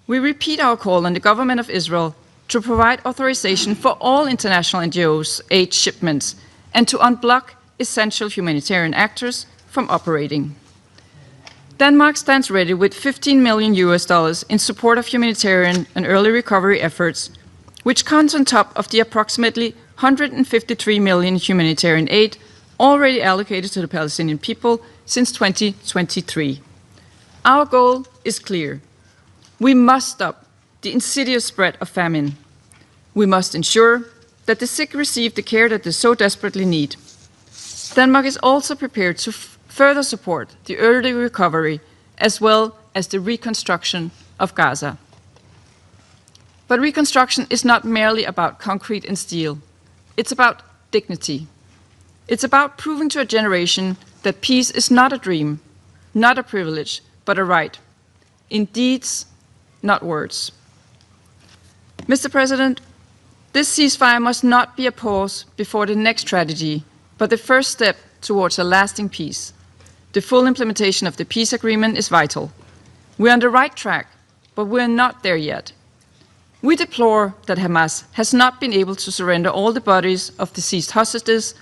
we repeat our call on the government of Israel to provide authorization for all international NGOs' aid shipments and to unblock essential humanitarian actors from operating. Denmark stands ready with $15 million in support of humanitarian and early recovery efforts, which comes on top of the approximately $153 million humanitarian aid already allocated to the Palestinian people since 2023. Our goal is clear. We must stop the insidious spread of famine. We must ensure that the sick receive the care that they so desperately need. Denmark is also prepared to further support the early recovery as well as the reconstruction of Gaza. But reconstruction is not merely about concrete and steel. It's about dignity. It's about proving to a generation that peace is not a dream, not a privilege, but a right. In deeds, not words. Mr. President, this ceasefire must not be a pause before the next tragedy, but the first step towards a lasting peace. The full implementation of the peace agreement is vital. We're on the right track, but we're not there yet. We deplore that Hamas has not been able to surrender all the bodies of deceased hostages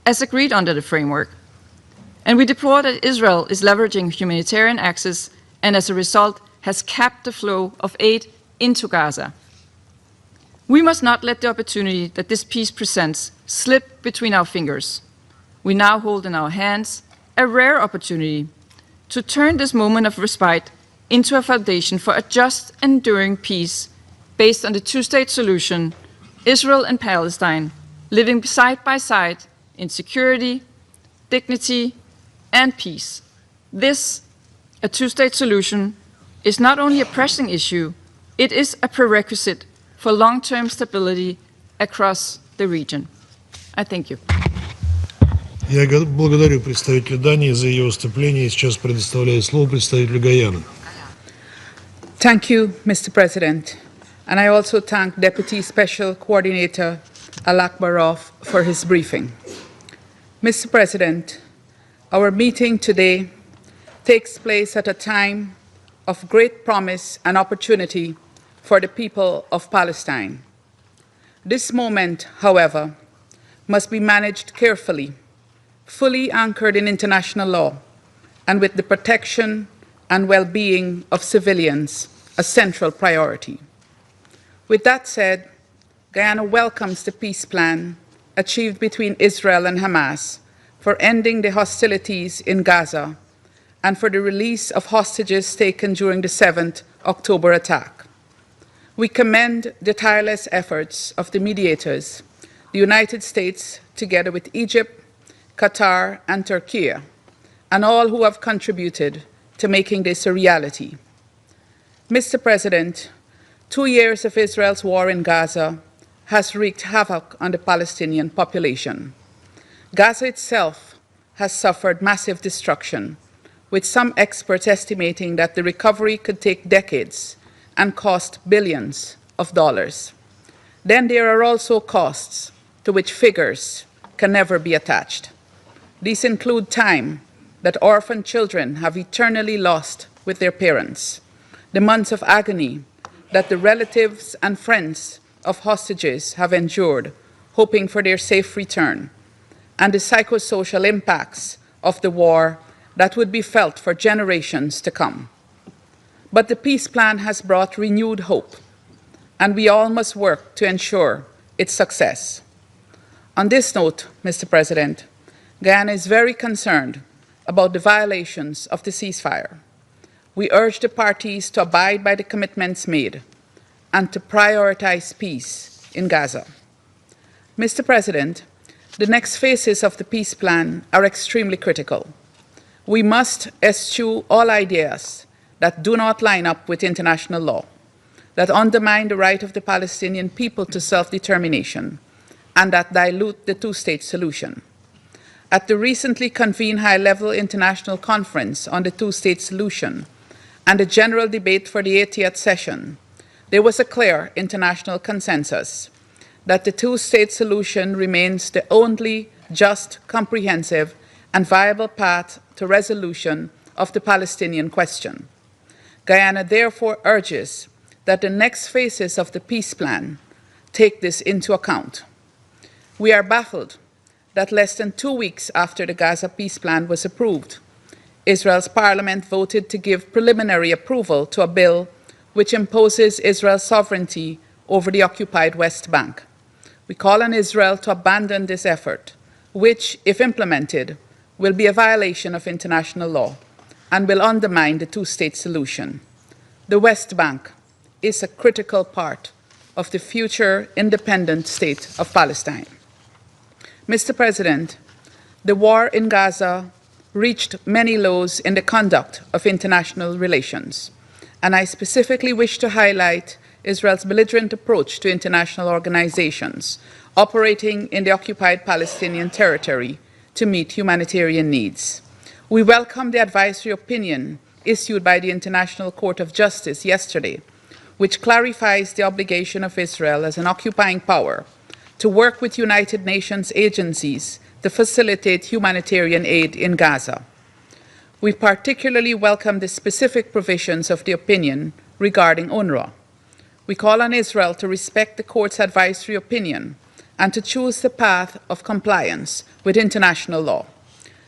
as agreed under the framework. And we deplore that Israel is leveraging humanitarian access and as a result has capped the flow of aid into Gaza. We must not let the opportunity that this peace presents slip between our fingers. We now hold in our hands a rare opportunity to turn this moment of respite into a foundation for a just and enduring peace based on the two-state solution, Israel and Palestine living side by side in security, dignity, and peace. This, a two-state solution, is not only a pressing issue, it is a prerequisite for long-term stability across the region. I thank you. Я благодарю представителя Дании за ее выступление. Сейчас предоставляю слово представителю Гаяны. Thank you, Mr. President. And I also thank Deputy Special Coordinator Alak Barov for his briefing. Mr. President, Our meeting today takes place at a time of great promise and opportunity for the people of Palestine. This moment, however, must be managed carefully, fully anchored in international law, and with the protection and well-being of civilians a central priority. With that said, Guyana welcomes the peace plan achieved between Israel and Hamas for ending the hostilities in Gaza and for the release of hostages taken during the 7th October attack. We commend the tireless efforts of the mediators, the United States, together with Egypt, Qatar, and Turkey, and all who have contributed to making this a reality. Mr. President, 2 years of Israel's war in Gaza has wreaked havoc on the Palestinian population. Gaza itself has suffered massive destruction, with some experts estimating that the recovery could take decades and cost billions of dollars. Then there are also costs to which figures can never be attached. These include time that orphan children have eternally lost with their parents, the months of agony that the relatives and friends of hostages have endured, hoping for their safe return, and the psychosocial impacts of the war that would be felt for generations to come. But the peace plan has brought renewed hope, and we all must work to ensure its success. On this note, Mr. President, Guyana is very concerned about the violations of the ceasefire. We urge the parties to abide by the commitments made and to prioritize peace in Gaza. Mr. President, the next phases of the peace plan are extremely critical. We must eschew all ideas that do not line up with international law, that undermine the right of the Palestinian people to self-determination, and that dilute the two-state solution. At the recently convened high-level international conference on the two-state solution and the general debate for the 80th session, there was a clear international consensus that the two-state solution remains the only just, comprehensive, and viable path to resolution of the Palestinian question. Guyana therefore urges that the next phases of the peace plan take this into account. We are baffled that less than 2 weeks after the Gaza peace plan was approved, Israel's parliament voted to give preliminary approval to a bill which imposes Israel's sovereignty over the occupied West Bank. We call on Israel to abandon this effort, which, if implemented, will be a violation of international law and will undermine the two-state solution. The West Bank is a critical part of the future independent state of Palestine. Mr. President, the war in Gaza reached many lows in the conduct of international relations, and I specifically wish to highlight Israel's belligerent approach to international organizations operating in the occupied Palestinian territory to meet humanitarian needs. We welcome the advisory opinion issued by the International Court of Justice yesterday, which clarifies the obligation of Israel as an occupying power to work with United Nations agencies to facilitate humanitarian aid in Gaza. We particularly welcome the specific provisions of the opinion regarding UNRWA. We call on Israel to respect the court's advisory opinion and to choose the path of compliance with international law.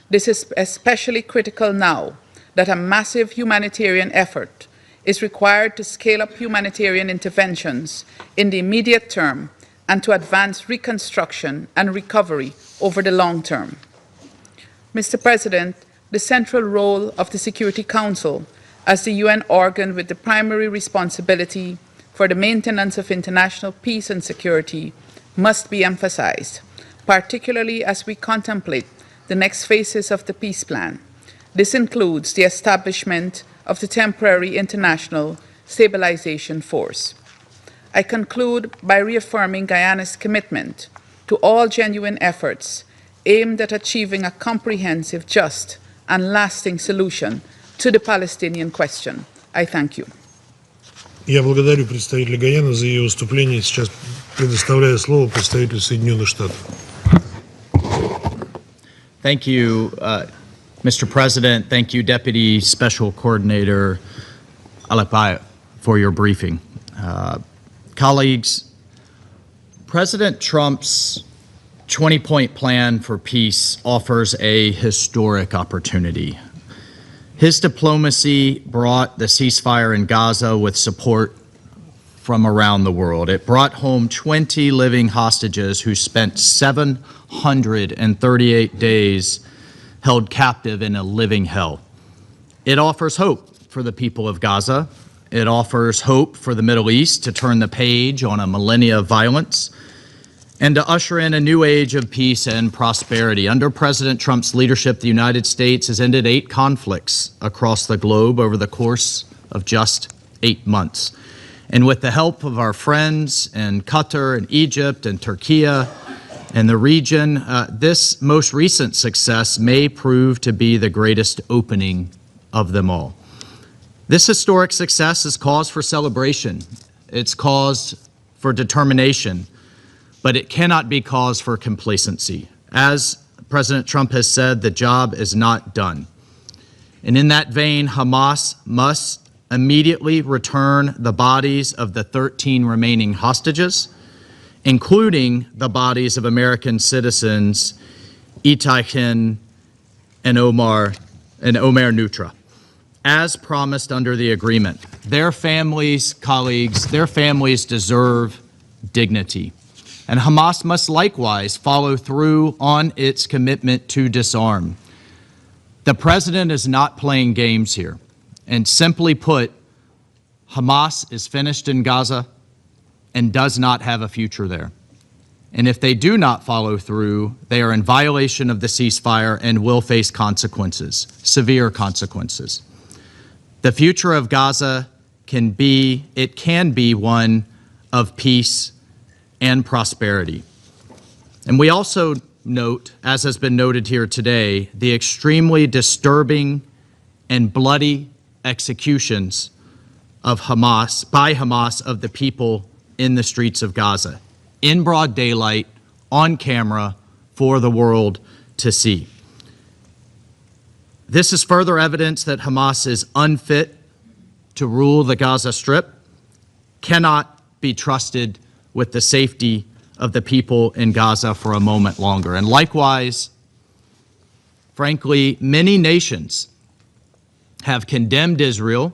This is especially critical now that a massive humanitarian effort is required to scale up humanitarian interventions in the immediate term and to advance reconstruction and recovery over the long term. Mr. President, the central role of the Security Council as the UN organ with the primary responsibility for the maintenance of international peace and security must be emphasized, particularly as we contemplate the next phases of the peace plan. This includes the establishment of the temporary international stabilization force. I conclude by reaffirming Guyana's commitment to all genuine efforts aimed at achieving a comprehensive, just, and lasting solution to the Palestinian question. I thank you. Я благодарю представителя Гайаны за ее выступление. Сейчас предоставляю слово представителю Соединенных Штатов. Thank you, Mr. President, thank you, Deputy Special Coordinator Alekpaev, for your briefing. Colleagues, President Trump's 20-point plan for peace offers a historic opportunity. His diplomacy brought the ceasefire in Gaza with support from around the world. It brought home 20 living hostages who spent 738 days held captive in a living hell. It offers hope for the people of Gaza. It offers hope for the Middle East to turn the page on a millennia of violence and to usher in a new age of peace and prosperity. Under President Trump's leadership, the United States has ended 8 conflicts across the globe over the course of just 8 months. And with the help of our friends in Qatar and Egypt and Turkey and the region, this most recent success may prove to be the greatest opening of them all. This historic success is cause for celebration. It's cause for determination, but it cannot be cause for complacency. As President Trump has said, the job is not done. And in that vein, Hamas must immediately return the bodies of the 13 remaining hostages, including the bodies of American citizens Itai Khin and Omer Nutra, as promised under the agreement. Their families, colleagues, their families deserve dignity. And Hamas must likewise follow through on its commitment to disarm. The president is not playing games here. And simply put, Hamas is finished in Gaza and does not have a future there. And if they do not follow through, they are in violation of the ceasefire and will face consequences, severe consequences. The future of Gaza can be one of peace and prosperity. And we also note, as has been noted here today, the extremely disturbing and bloody executions of by Hamas of the people in the streets of Gaza, in broad daylight, on camera, for the world to see. This is further evidence that Hamas is unfit to rule the Gaza Strip, cannot be trusted with the safety of the people in Gaza for a moment longer. And likewise, frankly, many nations have condemned Israel,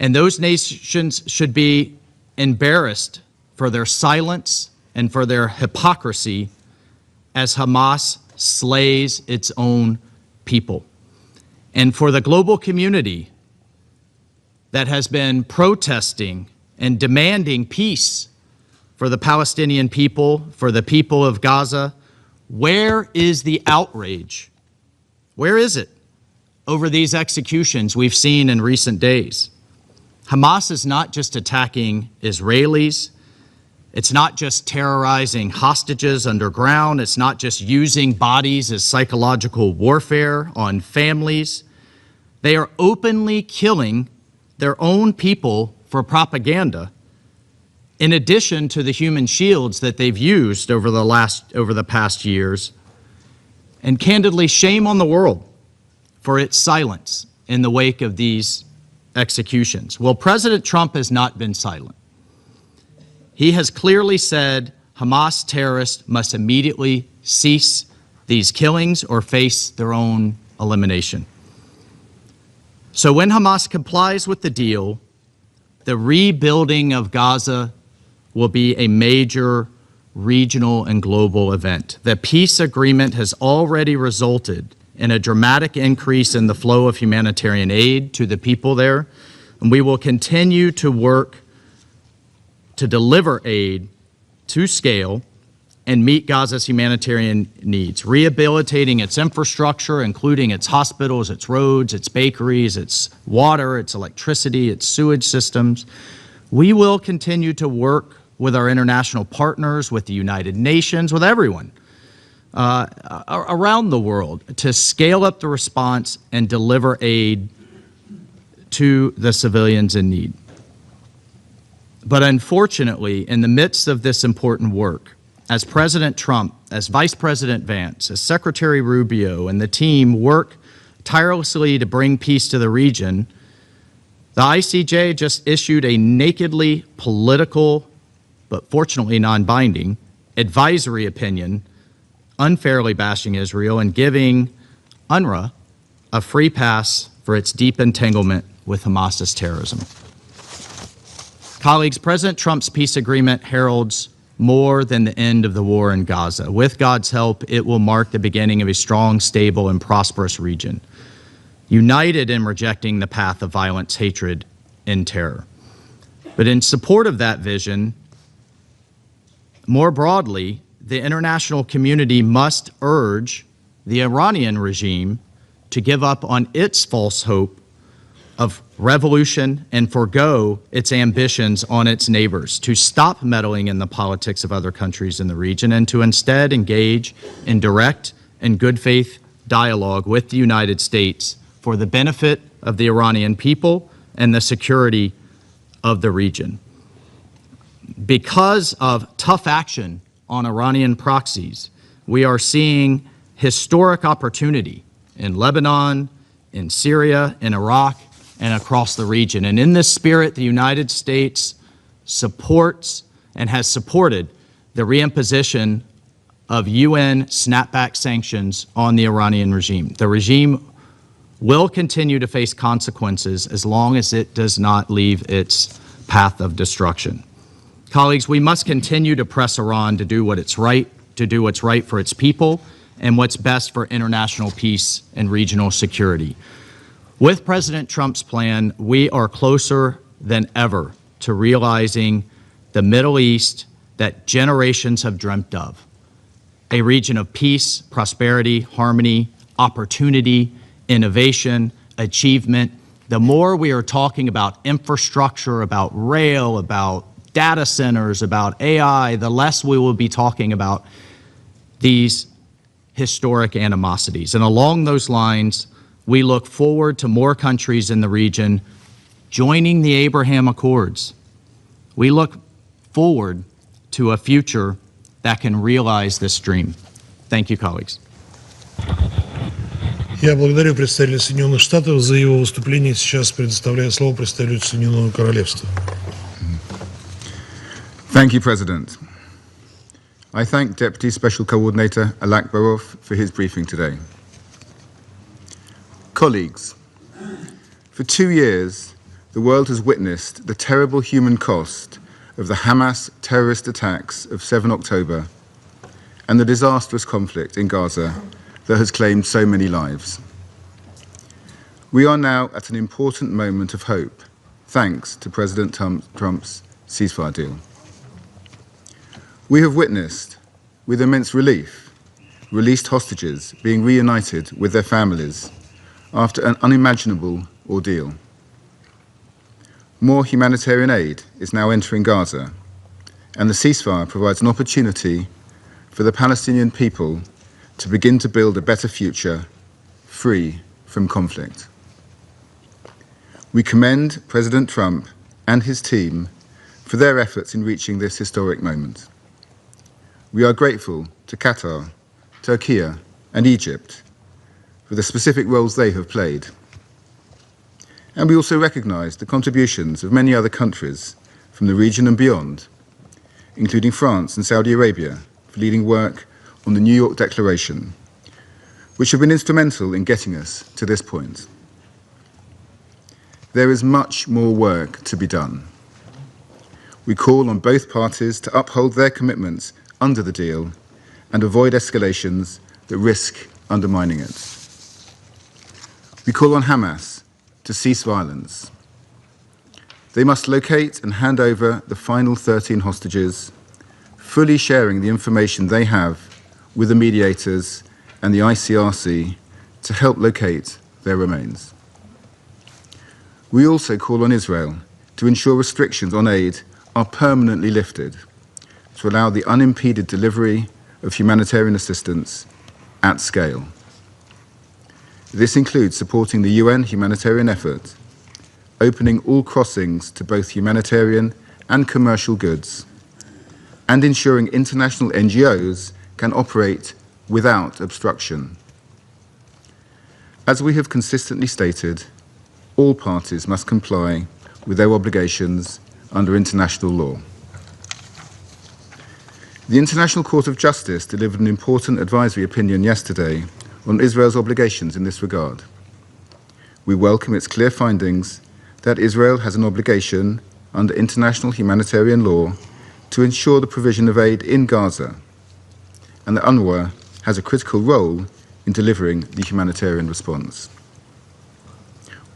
and those nations should be embarrassed for their silence and for their hypocrisy as Hamas slays its own people. And for the global community that has been protesting and demanding peace for the Palestinian people, for the people of Gaza, where is the outrage? Where is it over these executions we've seen in recent days? Hamas is not just attacking Israelis. It's not just terrorizing hostages underground. It's not just using bodies as psychological warfare on families. They are openly killing their own people for propaganda, in addition to the human shields that they've used over the past years. And candidly, shame on the world for its silence in the wake of these executions. Well, President Trump has not been silent. He has clearly said Hamas terrorists must immediately cease these killings or face their own elimination. So when Hamas complies with the deal, the rebuilding of Gaza will be a major regional and global event. The peace agreement has already resulted in a dramatic increase in the flow of humanitarian aid to the people there, and we will continue to work to deliver aid to scale and meet Gaza's humanitarian needs, rehabilitating its infrastructure, including its hospitals, its roads, its bakeries, its water, its electricity, its sewage systems. We will continue to work with our international partners, with the United Nations, with everyone around the world to scale up the response and deliver aid to the civilians in need. But unfortunately, in the midst of this important work, as President Trump, as Vice President Vance, as Secretary Rubio, and the team work tirelessly to bring peace to the region, the ICJ just issued a nakedly political, but fortunately non-binding, advisory opinion, unfairly bashing Israel and giving UNRWA a free pass for its deep entanglement with Hamas's terrorism. Colleagues, President Trump's peace agreement heralds more than the end of the war in Gaza. With God's help, it will mark the beginning of a strong, stable, and prosperous region, united in rejecting the path of violence, hatred, and terror. But in support of that vision, more broadly, the international community must urge the Iranian regime to give up on its false hope of revolution and forego its ambitions on its neighbors, to stop meddling in the politics of other countries in the region, and to instead engage in direct and good faith dialogue with the United States for the benefit of the Iranian people and the security of the region. Because of tough action on Iranian proxies, we are seeing historic opportunity in Lebanon, in Syria, in Iraq, and across the region. And in this spirit, the United States supports and has supported the reimposition of UN snapback sanctions on the Iranian regime. The regime will continue to face consequences as long as it does not leave its path of destruction. Colleagues, we must continue to press Iran to do what's right for its people and what's best for international peace and regional security. With President Trump's plan, we are closer than ever to realizing the Middle East that generations have dreamt of, a region of peace, prosperity, harmony, opportunity, innovation, achievement. The more we are talking about infrastructure, about rail, about data centers, about AI, the less we will be talking about these historic animosities. And along those lines, we look forward to more countries in the region joining the Abraham Accords. We look forward to a future that can realize this dream. Thank you, colleagues. Я благодарю представителя Соединенных Штатов за его выступление. Сейчас предоставляю слово представителю Соединенного Королевства. Thank you, President. I thank Deputy Special Coordinator Alak Barov for his briefing today. Colleagues, for 2 years, the world has witnessed the terrible human cost of the Hamas terrorist attacks of 7 October and the disastrous conflict in Gaza that has claimed so many lives. We are now at an important moment of hope, thanks to President Trump's ceasefire deal. We have witnessed, with immense relief, released hostages being reunited with their families after an unimaginable ordeal. More humanitarian aid is now entering Gaza, and the ceasefire provides an opportunity for the Palestinian people to begin to build a better future, free from conflict. We commend President Trump and his team for their efforts in reaching this historic moment. We are grateful to Qatar, Turkey, and Egypt for the specific roles they have played. And we also recognize the contributions of many other countries from the region and beyond, including France and Saudi Arabia, for leading work on the New York Declaration, which have been instrumental in getting us to this point. There is much more work to be done. We call on both parties to uphold their commitments under the deal and avoid escalations that risk undermining it. We call on Hamas to cease violence. They must locate and hand over the final 13 hostages, fully sharing the information they have with the mediators and the ICRC to help locate their remains. We also call on Israel to ensure restrictions on aid are permanently lifted to allow the unimpeded delivery of humanitarian assistance at scale. This includes supporting the UN humanitarian effort, opening all crossings to both humanitarian and commercial goods, and ensuring international NGOs can operate without obstruction. As we have consistently stated, all parties must comply with their obligations under international law. The International Court of Justice delivered an important advisory opinion yesterday on Israel's obligations in this regard. We welcome its clear findings that Israel has an obligation under international humanitarian law to ensure the provision of aid in Gaza, and that UNRWA has a critical role in delivering the humanitarian response.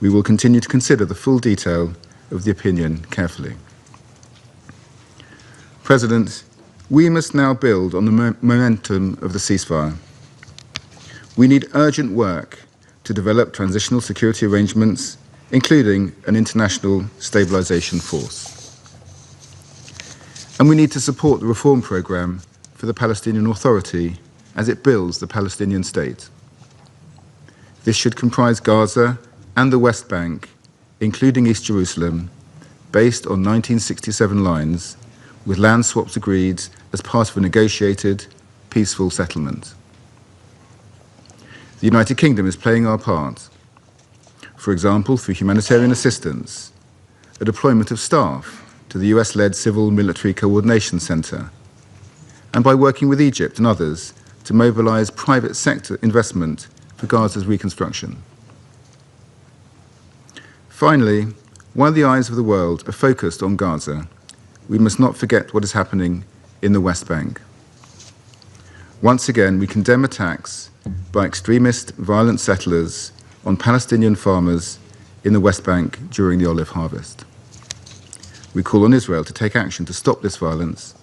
We will continue to consider the full detail of the opinion carefully. President, we must now build on the momentum of the ceasefire. We need urgent work to develop transitional security arrangements, including an international stabilization force. And we need to support the reform program for the Palestinian Authority as it builds the Palestinian state. This should comprise Gaza and the West Bank, including East Jerusalem, based on 1967 lines, with land swaps agreed as part of a negotiated, peaceful settlement. The United Kingdom is playing our part, for example, through humanitarian assistance, a deployment of staff to the US-led Civil Military Coordination Center, and by working with Egypt and others to mobilize private sector investment for Gaza's reconstruction. Finally, while the eyes of the world are focused on Gaza, we must not forget what is happening in the West Bank. Once again, we condemn attacks by extremist, violent settlers on Palestinian farmers in the West Bank during the olive harvest. We call on Israel to take action to stop this violence,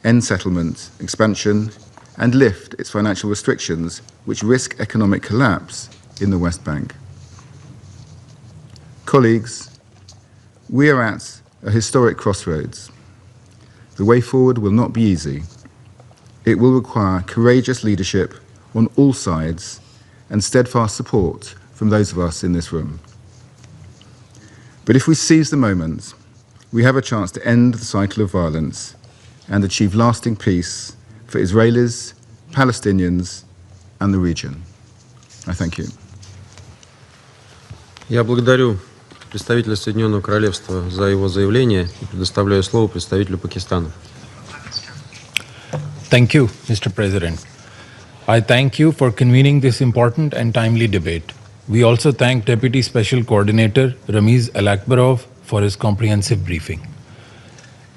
end settlement, expansion, and lift its financial restrictions which risk economic collapse in the West Bank. Colleagues, we are at a historic crossroads. The way forward will not be easy. It will require courageous leadership on all sides and steadfast support from those of us in this room. But if we seize the moment, we have a chance to end the cycle of violence and achieve lasting peace for Israelis, Palestinians, and the region. I thank you. Я благодарю представителя Соединенного Королевства за его заявление и предоставляю слово представителю Пакистана. Thank you, Mr. President. I thank you for convening this important and timely debate. We also thank Deputy Special Coordinator Ramiz Alakbarov for his comprehensive briefing.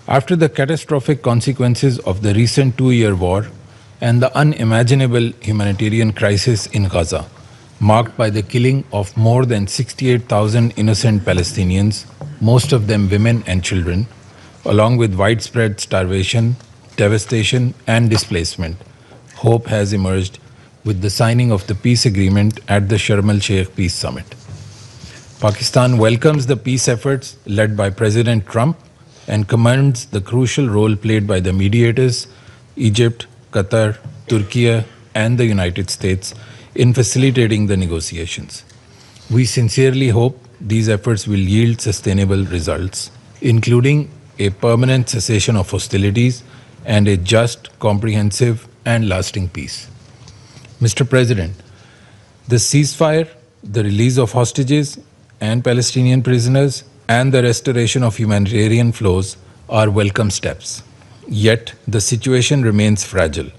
After the catastrophic consequences of the recent two-year war and the unimaginable humanitarian crisis in Gaza, marked by the killing of more than 68,000 innocent Palestinians, most of them women and children, along with widespread starvation, devastation, and displacement, hope has emerged with the signing of the peace agreement at the Sharm el-Sheikh Peace Summit. Pakistan welcomes the peace efforts led by President Trump and commends the crucial role played by the mediators, Egypt, Qatar, Turkey, and the United States in facilitating the negotiations. We sincerely hope these efforts will yield sustainable results, including a permanent cessation of hostilities and a just, comprehensive, and lasting peace. Mr. President, the ceasefire, the release of hostages and Palestinian prisoners, and the restoration of humanitarian flows are welcome steps. Yet, the situation remains fragile.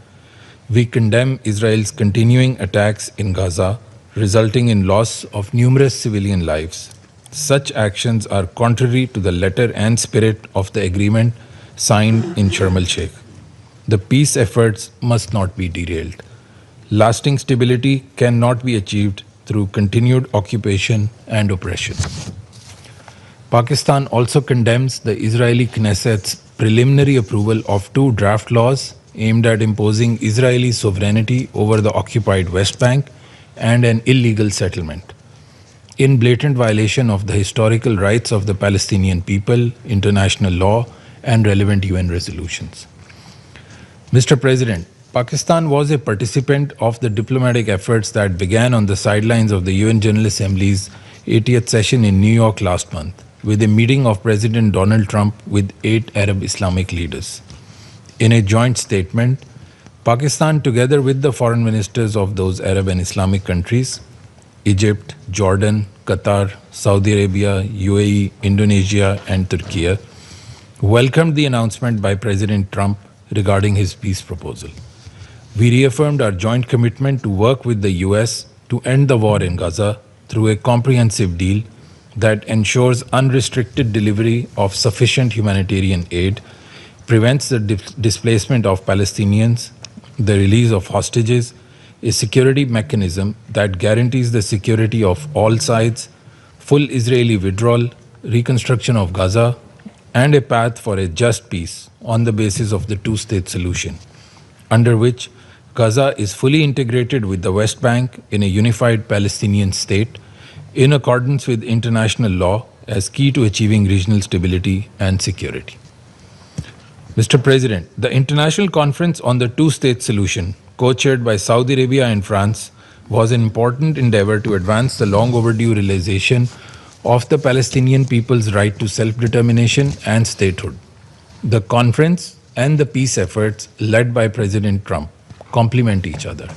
We condemn Israel's continuing attacks in Gaza, resulting in loss of numerous civilian lives. Such actions are contrary to the letter and spirit of the agreement signed in Sharm el-Sheikh. The peace efforts must not be derailed. Lasting stability cannot be achieved through continued occupation and oppression. Pakistan also condemns the Israeli Knesset's preliminary approval of two draft laws aimed at imposing Israeli sovereignty over the occupied West Bank and an illegal settlement, in blatant violation of the historical rights of the Palestinian people, international law, and relevant UN resolutions. Mr. President, Pakistan was a participant of the diplomatic efforts that began on the sidelines of the UN General Assembly's 80th session in New York last month, with a meeting of President Donald Trump with 8 Arab Islamic leaders. In a joint statement, Pakistan, together with the foreign ministers of those Arab and Islamic countries, Egypt, Jordan, Qatar, Saudi Arabia, UAE, Indonesia, and Turkey, welcomed the announcement by President Trump regarding his peace proposal. We reaffirmed our joint commitment to work with the US to end the war in Gaza through a comprehensive deal that ensures unrestricted delivery of sufficient humanitarian aid, prevents the displacement of Palestinians, the release of hostages, a security mechanism that guarantees the security of all sides, full Israeli withdrawal, reconstruction of Gaza, and a path for a just peace on the basis of the two-state solution, under which Gaza is fully integrated with the West Bank in a unified Palestinian state in accordance with international law as key to achieving regional stability and security. Mr. President, the International Conference on the Two-State Solution, co-chaired by Saudi Arabia and France, was an important endeavor to advance the long overdue realization of the Palestinian people's right to self-determination and statehood. The conference and the peace efforts led by President Trump complement each other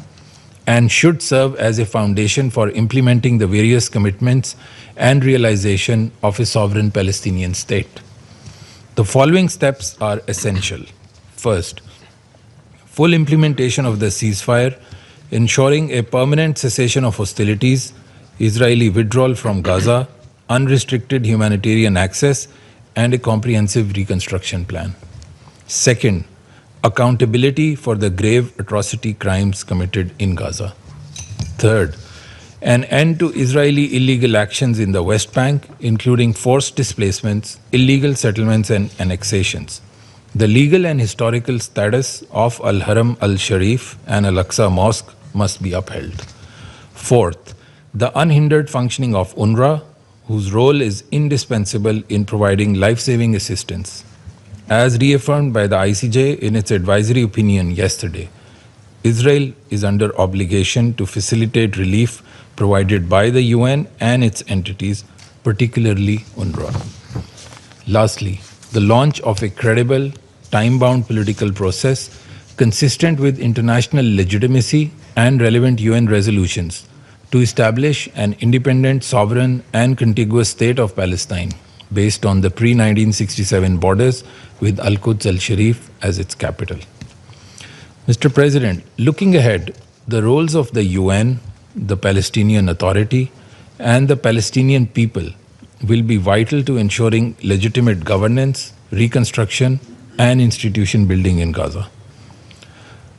and should serve as a foundation for implementing the various commitments and realization of a sovereign Palestinian state. The following steps are essential. First, full implementation of the ceasefire, ensuring a permanent cessation of hostilities, Israeli withdrawal from Gaza, unrestricted humanitarian access, and a comprehensive reconstruction plan. Second, accountability for the grave atrocity crimes committed in Gaza. Third, an end to Israeli illegal actions in the West Bank, including forced displacements, illegal settlements, and annexations. The legal and historical status of Al-Haram al-Sharif and Al-Aqsa Mosque must be upheld. Fourth, the unhindered functioning of UNRWA, whose role is indispensable in providing life-saving assistance. As reaffirmed by the ICJ in its advisory opinion yesterday, Israel is under obligation to facilitate relief provided by the UN and its entities, particularly UNRWA. Lastly, the launch of a credible, time-bound political process consistent with international legitimacy and relevant UN resolutions to establish an independent, sovereign, and contiguous state of Palestine based on the pre-1967 borders with Al-Quds al-Sharif as its capital. Mr. President, looking ahead, the roles of the UN, the Palestinian Authority, and the Palestinian people will be vital to ensuring legitimate governance, reconstruction, and institution building in Gaza.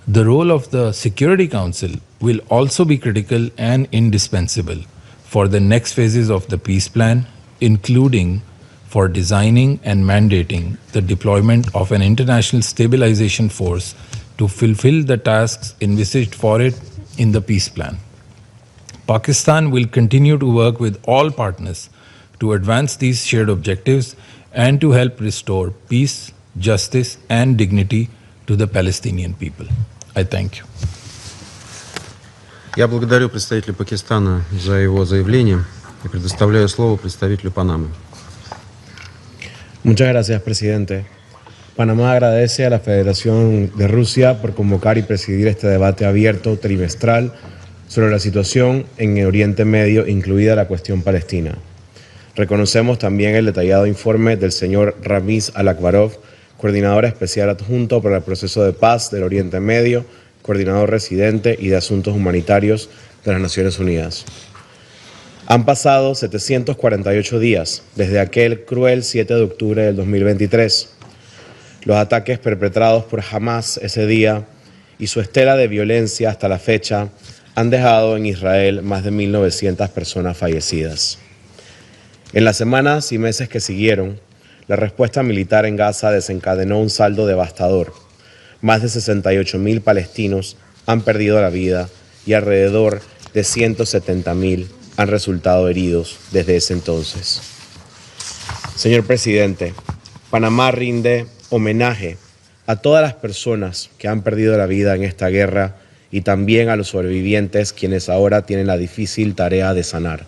The role of the Security Council will also be critical and indispensable for the next phases of the peace plan, including for designing and mandating the deployment of an international stabilization force to fulfill the tasks envisaged for it in the peace plan. Pakistan will continue to work with all partners to advance these shared objectives and to help restore peace, justice, and dignity to the Palestinian people. I thank you. Я благодарю представителя Пакистана за его заявление и предоставляю слово представителю Панамы. Muchas gracias, presidente. Panamá agradece a la Federación de Rusia por convocar y presidir este debate abierto trimestral sobre la situación en el Oriente Medio, incluida la cuestión palestina. Reconocemos también el detallado informe del señor Ramiz Al-Akbarov, coordinador especial adjunto para el proceso de paz del Oriente Medio, coordinador residente y de asuntos humanitarios de las Naciones Unidas. Han pasado 748 días desde aquel cruel 7 de octubre del 2023. Los ataques perpetrados por Hamas ese día y su estela de violencia hasta la fecha han dejado en Israel más de 1.900 personas fallecidas. En las semanas y meses que siguieron, la respuesta militar en Gaza desencadenó un saldo devastador. Más de 68.000 palestinos han perdido la vida y alrededor de 170.000 han resultado heridos desde ese entonces. Señor presidente, Panamá rinde homenaje a todas las personas que han perdido la vida en esta guerra y también a los sobrevivientes quienes ahora tienen la difícil tarea de sanar.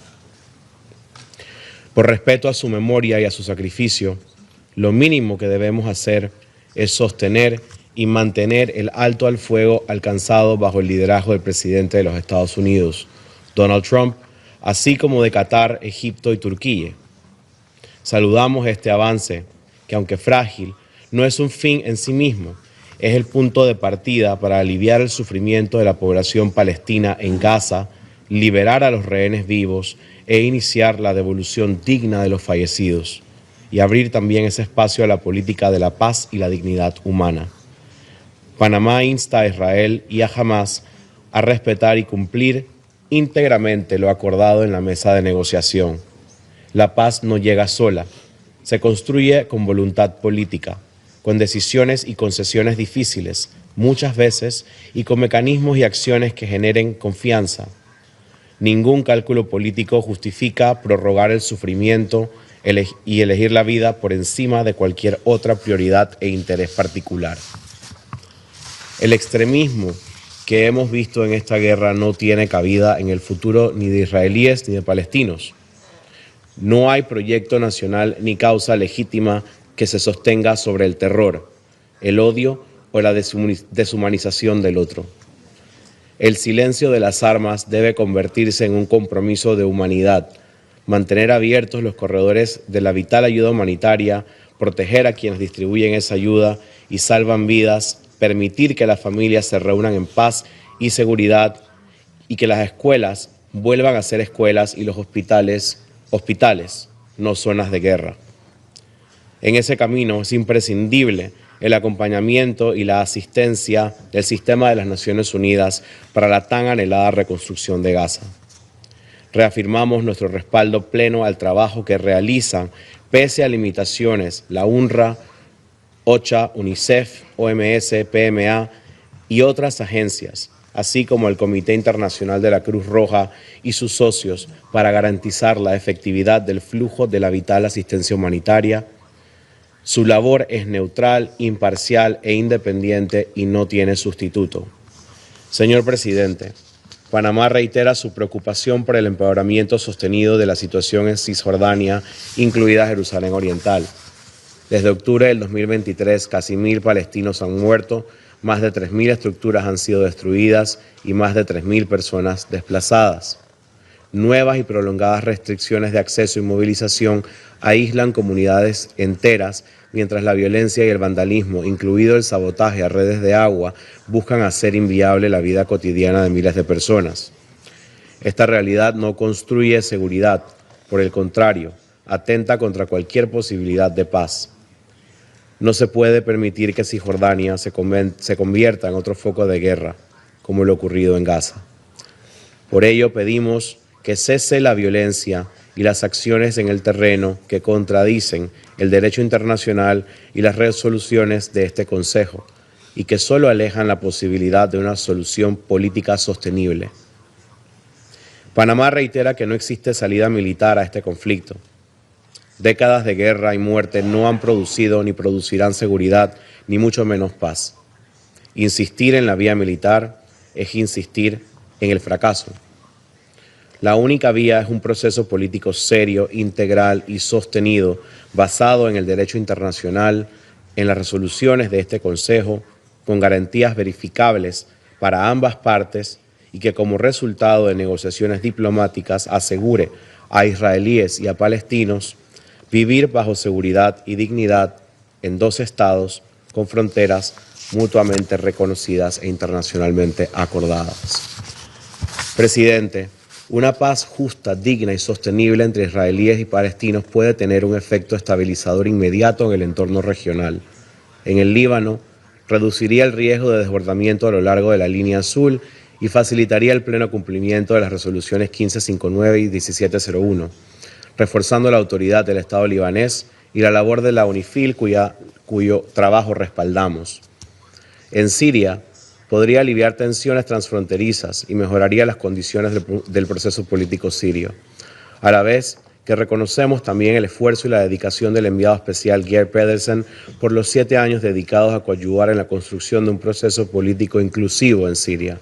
Por respeto a su memoria y a su sacrificio, lo mínimo que debemos hacer es sostener y mantener el alto al fuego alcanzado bajo el liderazgo del presidente de los Estados Unidos, Donald Trump, así como de Qatar, Egipto y Turquía. Saludamos este avance, que aunque frágil, no es un fin en sí mismo, es el punto de partida para aliviar el sufrimiento de la población palestina en Gaza, liberar a los rehenes vivos e iniciar la devolución digna de los fallecidos, y abrir también ese espacio a la política de la paz y la dignidad humana. Panamá insta a Israel y a Hamás a respetar y cumplir íntegramente lo acordado en la mesa de negociación. La paz no llega sola, se construye con voluntad política, con decisiones y concesiones difíciles, muchas veces, y con mecanismos y acciones que generen confianza. Ningún cálculo político justifica prorrogar el sufrimiento y elegir la vida por encima de cualquier otra prioridad e interés particular. El extremismo que hemos visto en esta guerra no tiene cabida en el futuro ni de israelíes ni de palestinos. No hay proyecto nacional ni causa legítima que se sostenga sobre el terror, el odio o la deshumanización del otro. El silencio de las armas debe convertirse en un compromiso de humanidad, mantener abiertos los corredores de la vital ayuda humanitaria, proteger a quienes distribuyen esa ayuda y salvan vidas, permitir que las familias se reúnan en paz y seguridad y que las escuelas vuelvan a ser escuelas y los hospitales, no zonas de guerra. En ese camino es imprescindible el acompañamiento y la asistencia del sistema de las Naciones Unidas para la tan anhelada reconstrucción de Gaza. Reafirmamos nuestro respaldo pleno al trabajo que realizan, pese a limitaciones, la UNRWA, OCHA, UNICEF, OMS, PMA y otras agencias, así como el Comité Internacional de la Cruz Roja y sus socios, para garantizar la efectividad del flujo de la vital asistencia humanitaria. Su labor es neutral, imparcial e independiente y no tiene sustituto. Señor presidente, Panamá reitera su preocupación por el empeoramiento sostenido de la situación en Cisjordania, incluida Jerusalén Oriental. Desde octubre del 2023, casi 1.000 palestinos han muerto, más de 3.000 estructuras han sido destruidas y más de 3.000 personas desplazadas. Nuevas y prolongadas restricciones de acceso y movilización aíslan comunidades enteras, mientras la violencia y el vandalismo, incluido el sabotaje a redes de agua, buscan hacer inviable la vida cotidiana de miles de personas. Esta realidad no construye seguridad, por el contrario, atenta contra cualquier posibilidad de paz. No se puede permitir que Cisjordania se convierta en otro foco de guerra, como lo ocurrido en Gaza. Por ello pedimos que cese la violencia y las acciones en el terreno que contradicen el derecho internacional y las resoluciones de este Consejo, y que solo alejan la posibilidad de una solución política sostenible. Panamá reitera que no existe salida militar a este conflicto. Décadas de guerra y muerte no han producido ni producirán seguridad, ni mucho menos paz. Insistir en la vía militar es insistir en el fracaso. La única vía es un proceso político serio, integral y sostenido, basado en el derecho internacional, en las resoluciones de este Consejo, con garantías verificables para ambas partes y que como resultado de negociaciones diplomáticas asegure a israelíes y a palestinos vivir bajo seguridad y dignidad en dos estados con fronteras mutuamente reconocidas e internacionalmente acordadas. Presidente, una paz justa, digna y sostenible entre israelíes y palestinos puede tener un efecto estabilizador inmediato en el entorno regional. En el Líbano, reduciría el riesgo de desbordamiento a lo largo de la línea azul y facilitaría el pleno cumplimiento de las resoluciones 1559 y 1701, reforzando la autoridad del Estado libanés y la labor de la UNIFIL, cuyo trabajo respaldamos. En Siria, podría aliviar tensiones transfronterizas y mejoraría las condiciones del proceso político sirio, a la vez que reconocemos también el esfuerzo y la dedicación del enviado especial Geir Pedersen por los 7 años dedicados a coadyuvar en la construcción de un proceso político inclusivo en Siria.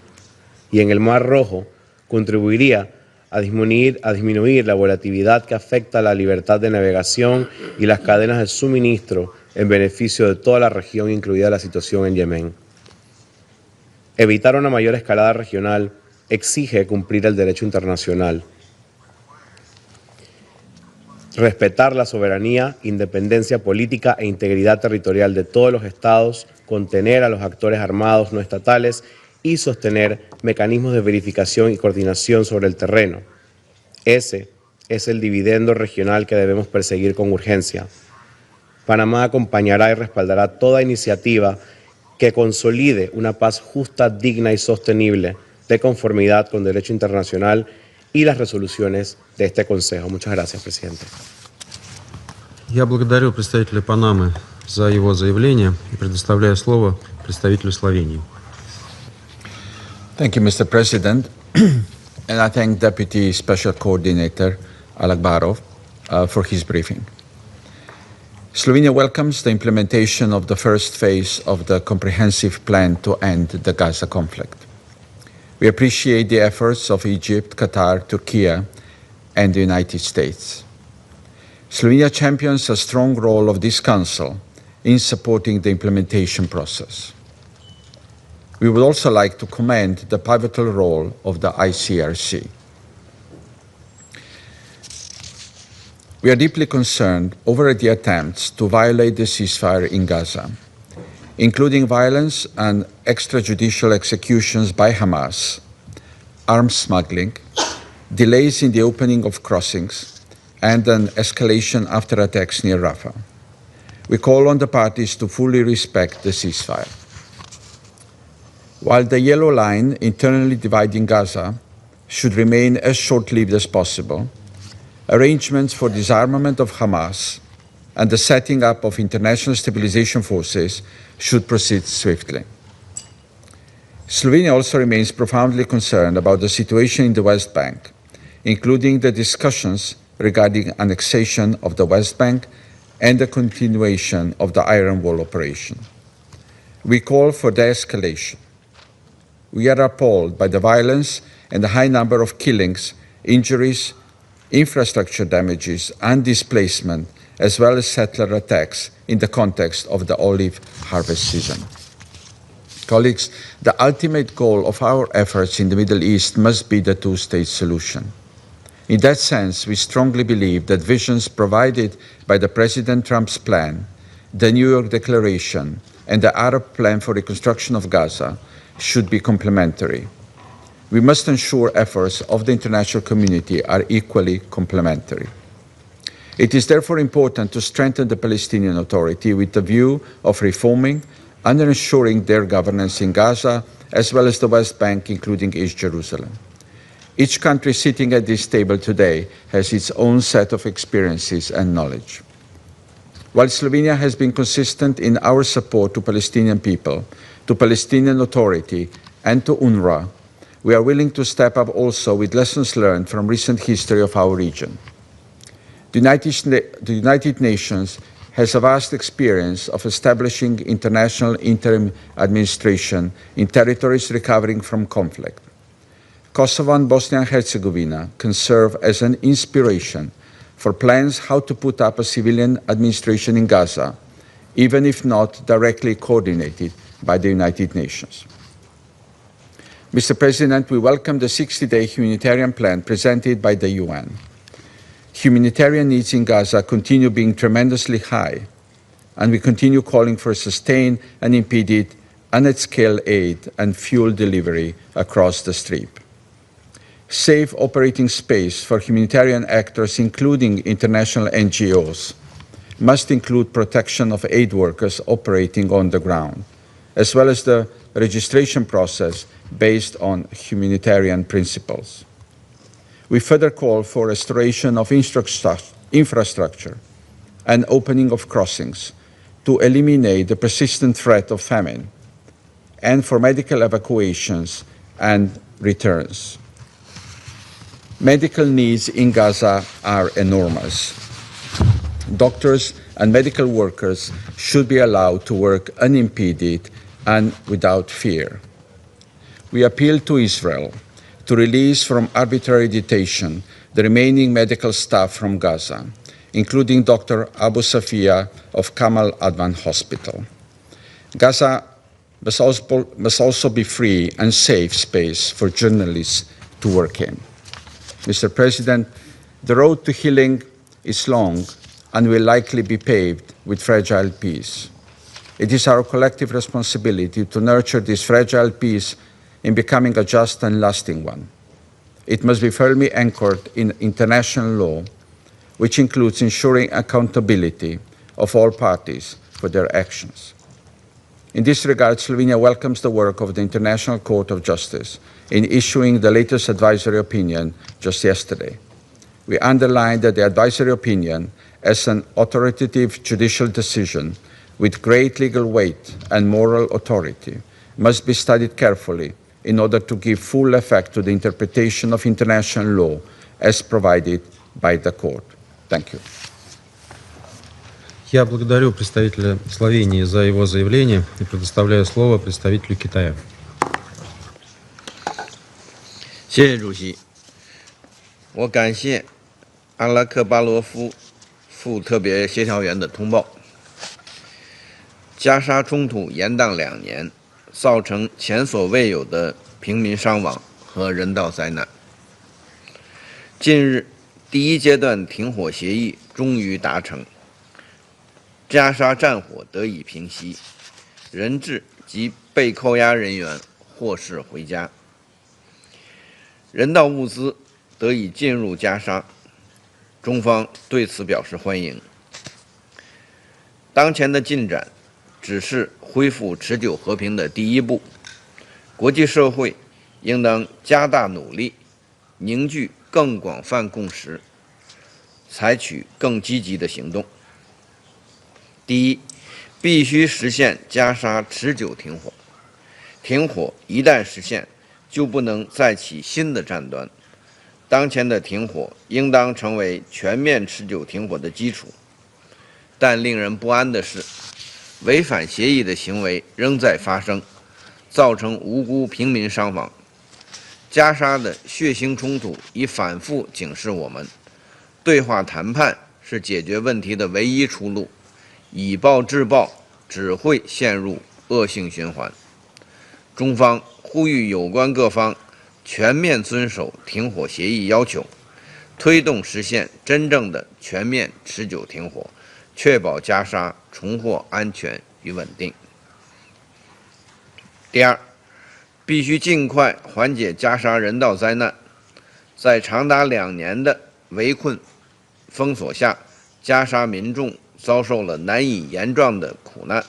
Y en el Mar Rojo contribuiría a disminuir la volatilidad que afecta a la libertad de navegación y las cadenas de suministro en beneficio de toda la región, incluida la situación en Yemen. Evitar una mayor escalada regional exige cumplir el derecho internacional, respetar la soberanía, independencia política e integridad territorial de todos los estados, contener a los actores armados no estatales y sostener mecanismos de verificación y coordinación sobre el terreno. Ese es el dividendo regional que debemos perseguir con urgencia. Panamá acompañará y respaldará toda iniciativa que consolide una paz justa, digna y sostenible de conformidad con derecho internacional y las resoluciones de este Consejo. Muchas gracias, presidente. Я благодарю представителя Панамы за его заявление и предоставляю слово представителю Словении. Thank you, Mr. President. And I thank Deputy Special Coordinator Alekbarov for his briefing. Slovenia welcomes the implementation of the first phase of the comprehensive plan to end the Gaza conflict. We appreciate the efforts of Egypt, Qatar, Turkey, and the United States. Slovenia champions a strong role of this Council in supporting the implementation process. We would also like to commend the pivotal role of the ICRC. We are deeply concerned over the attempts to violate the ceasefire in Gaza, including violence and extrajudicial executions by Hamas, arms smuggling, delays in the opening of crossings, and an escalation after attacks near Rafah. We call on the parties to fully respect the ceasefire. While the yellow line internally dividing Gaza should remain as short-lived as possible, arrangements for disarmament of Hamas and the setting up of international stabilization forces should proceed swiftly. Slovenia also remains profoundly concerned about the situation in the West Bank, including the discussions regarding annexation of the West Bank and the continuation of the Iron Wall operation. We call for de-escalation. We are appalled by the violence and the high number of killings, injuries, infrastructure damages, and displacement, as well as settler attacks in the context of the olive harvest season. Colleagues, the ultimate goal of our efforts in the Middle East must be the two-state solution. In that sense, we strongly believe that visions provided by the President Trump's plan, the New York Declaration, and the Arab Plan for Reconstruction of Gaza should be complementary. We must ensure efforts of the international community are equally complementary. It is therefore important to strengthen the Palestinian Authority with the view of reforming and ensuring their governance in Gaza, as well as the West Bank, including East Jerusalem. Each country sitting at this table today has its own set of experiences and knowledge. While Slovenia has been consistent in our support to Palestinian people, to Palestinian Authority, and to UNRWA, we are willing to step up also with lessons learned from recent history of our region. The United Nations has a vast experience of establishing international interim administration in territories recovering from conflict. Kosovo and Bosnia and Herzegovina can serve as an inspiration for plans how to put up a civilian administration in Gaza, even if not directly coordinated by the United Nations. Mr. President, we welcome the 60-day humanitarian plan presented by the UN. Humanitarian needs in Gaza continue being tremendously high, and we continue calling for sustained, unimpeded, and at-scale aid and fuel delivery across the Strip. Safe operating space for humanitarian actors, including international NGOs, must include protection of aid workers operating on the ground, as well as the registration process based on humanitarian principles. We further call for restoration of infrastructure and opening of crossings to eliminate the persistent threat of famine, and for medical evacuations and returns. Medical needs in Gaza are enormous. Doctors and medical workers should be allowed to work unimpeded and without fear. We appeal to Israel to release from arbitrary detention the remaining medical staff from Gaza, including Dr. Abu Safia of Kamal Adwan Hospital. Gaza must also be free and safe space for journalists to work in. Mr. President, the road to healing is long and will likely be paved with fragile peace. It is our collective responsibility to nurture this fragile peace in becoming a just and lasting one. It must be firmly anchored in international law, which includes ensuring accountability of all parties for their actions. In this regard, Slovenia welcomes the work of the International Court of Justice in issuing the latest advisory opinion just yesterday. We underline that the advisory opinion, as an authoritative judicial decision with great legal weight and moral authority, must be studied carefully in order to give full effect to the interpretation of international law as provided by the Court. Thank you. Я благодарю представителя Словении за его заявление и предоставляю слово представителю Китая. 谢谢主席。我感谢阿拉克巴罗夫副特别协调员的通报。加沙冲突延宕2年，造成前所未有的平民伤亡和人道灾难。近日，第1阶段停火协议终于达成，加沙战火得以平息，人质及被扣押人员获释回家，人道物资得以进入加沙，中方对此表示欢迎。当前的进展只是恢复持久和平的第一步，国际社会应当加大努力，凝聚更广泛共识，采取更积极的行动。第一，必须实现加沙持久停火。停火一旦实现，就不能再起新的战端。当前的停火应当成为全面持久停火的基础。但令人不安的是，违反协议的行为仍在发生，造成无辜平民伤亡。加沙的血腥冲突已反复警示我们，对话谈判是解决问题的唯一出路，以暴制暴只会陷入恶性循环。中方呼吁有关各方全面遵守停火协议要求，推动实现真正的全面持久停火，确保加沙重获安全与稳定。第二，必须尽快缓解加沙人道灾难。在长达2年的围困封锁下，加沙民众遭受了难以言状的苦难。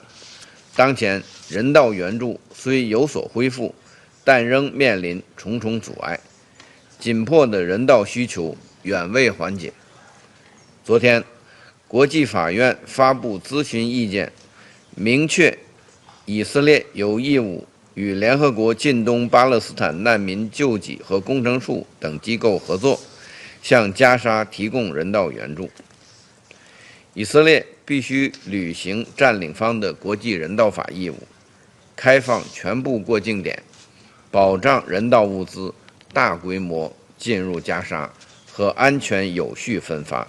当前人道援助虽有所恢复，但仍面临重重阻碍，紧迫的人道需求远未缓解。昨天，国际法院发布咨询意见，明确以色列有义务与联合国近东巴勒斯坦难民救济和工程处等机构合作，向加沙提供人道援助。以色列必须履行占领方的国际人道法义务，开放全部过境点，保障人道物资大规模进入加沙和安全有序分发，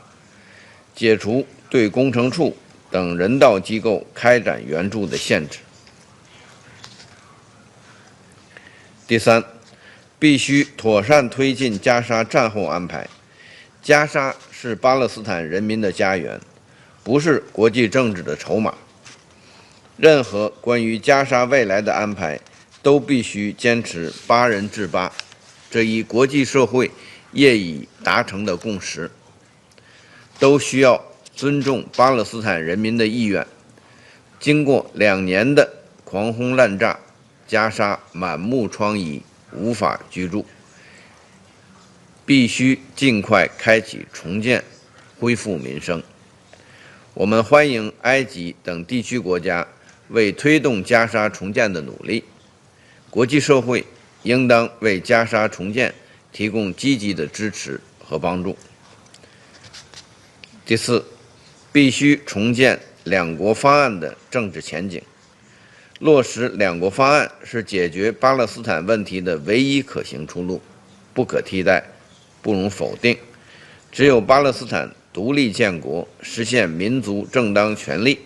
解除对工程处等人道机构开展援助的限制。第三，必须妥善推进加沙战后安排。加沙是巴勒斯坦人民的家园，不是国际政治的筹码。任何关于加沙未来的安排都必须坚持8人制8，这一国际社会业已达成的共识，都需要尊重巴勒斯坦人民的意愿。经过2年的狂轰滥炸，加沙满目疮痍，无法居住，必须尽快开启重建，恢复民生。我们欢迎埃及等地区国家为推动加沙重建的努力，国际社会应当为加沙重建提供积极的支持和帮助。第四，必须重建2国方案的政治前景。落实2国方案是解决巴勒斯坦问题的唯一可行出路，不可替代，不容否定。只有巴勒斯坦独立建国，实现民族正当权利，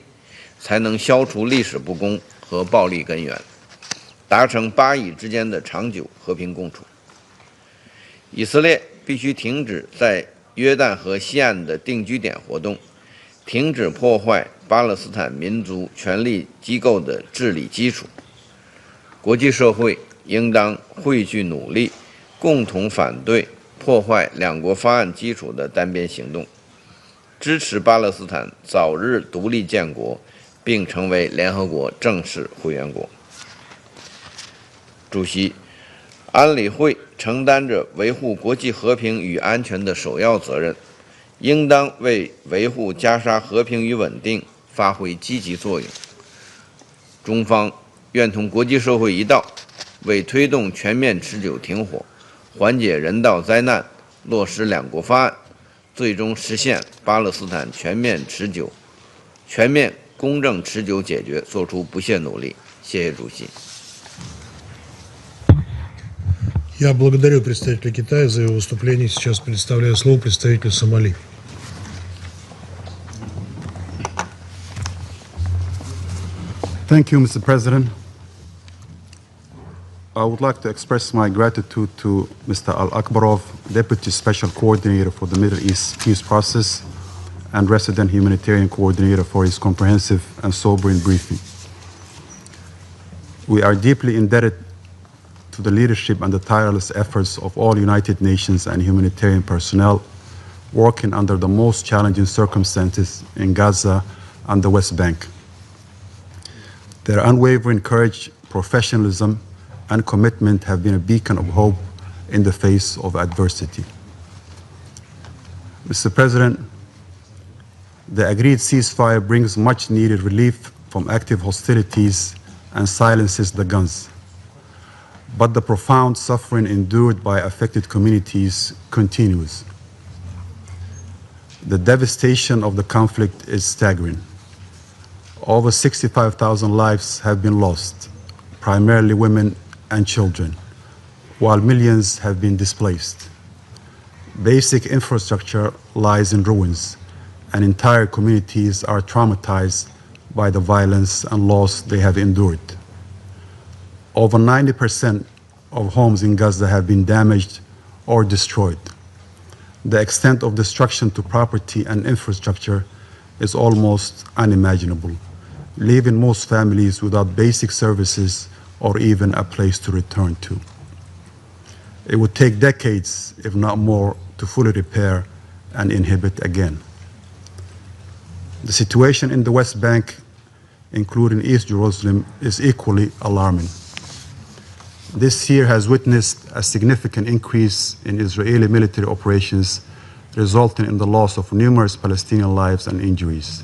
才能消除历史不公和暴力根源，达成巴以之间的长久和平共处。以色列必须停止在约旦河西岸的定居点活动，停止破坏巴勒斯坦民族权力机构的治理基础。国际社会应当汇聚努力，共同反对破坏两国方案基础的单边行动，支持巴勒斯坦早日独立建国，并成为联合国正式会员国。主席，安理会承担着维护国际和平与安全的首要责任，应当为维护加沙和平与稳定发挥积极作用。中方愿同国际社会一道，为推动全面持久停火、缓解人道灾难、落实两国方案，最终实现巴勒斯坦全面公正持久解决做出不懈努力。谢谢主席。Я благодарю представителя Китая за его выступление. Сейчас предоставляю слово представителю Сомали. Thank you, Mr. President. I would like to express my gratitude to Mr. Al-Akbarov, Deputy Special Coordinator for the Middle East Peace Process and Resident Humanitarian Coordinator for his comprehensive and sobering briefing. We are deeply indebted to the leadership and the tireless efforts of all United Nations and humanitarian personnel working under the most challenging circumstances in Gaza and the West Bank. Their unwavering courage, professionalism, and commitment have been a beacon of hope in the face of adversity. Mr. President, the agreed ceasefire brings much needed relief from active hostilities and silences the guns. But the profound suffering endured by affected communities continues. The devastation of the conflict is staggering. Over 65,000 lives have been lost, primarily women and children, while millions have been displaced. Basic infrastructure lies in ruins, and entire communities are traumatized by the violence and loss they have endured. Over 90% of homes in Gaza have been damaged or destroyed. The extent of destruction to property and infrastructure is almost unimaginable, leaving most families without basic services or even a place to return to. It would take decades, if not more, to fully repair and inhabit again. The situation in the West Bank, including East Jerusalem, is equally alarming. This year has witnessed a significant increase in Israeli military operations, resulting in the loss of numerous Palestinian lives and injuries.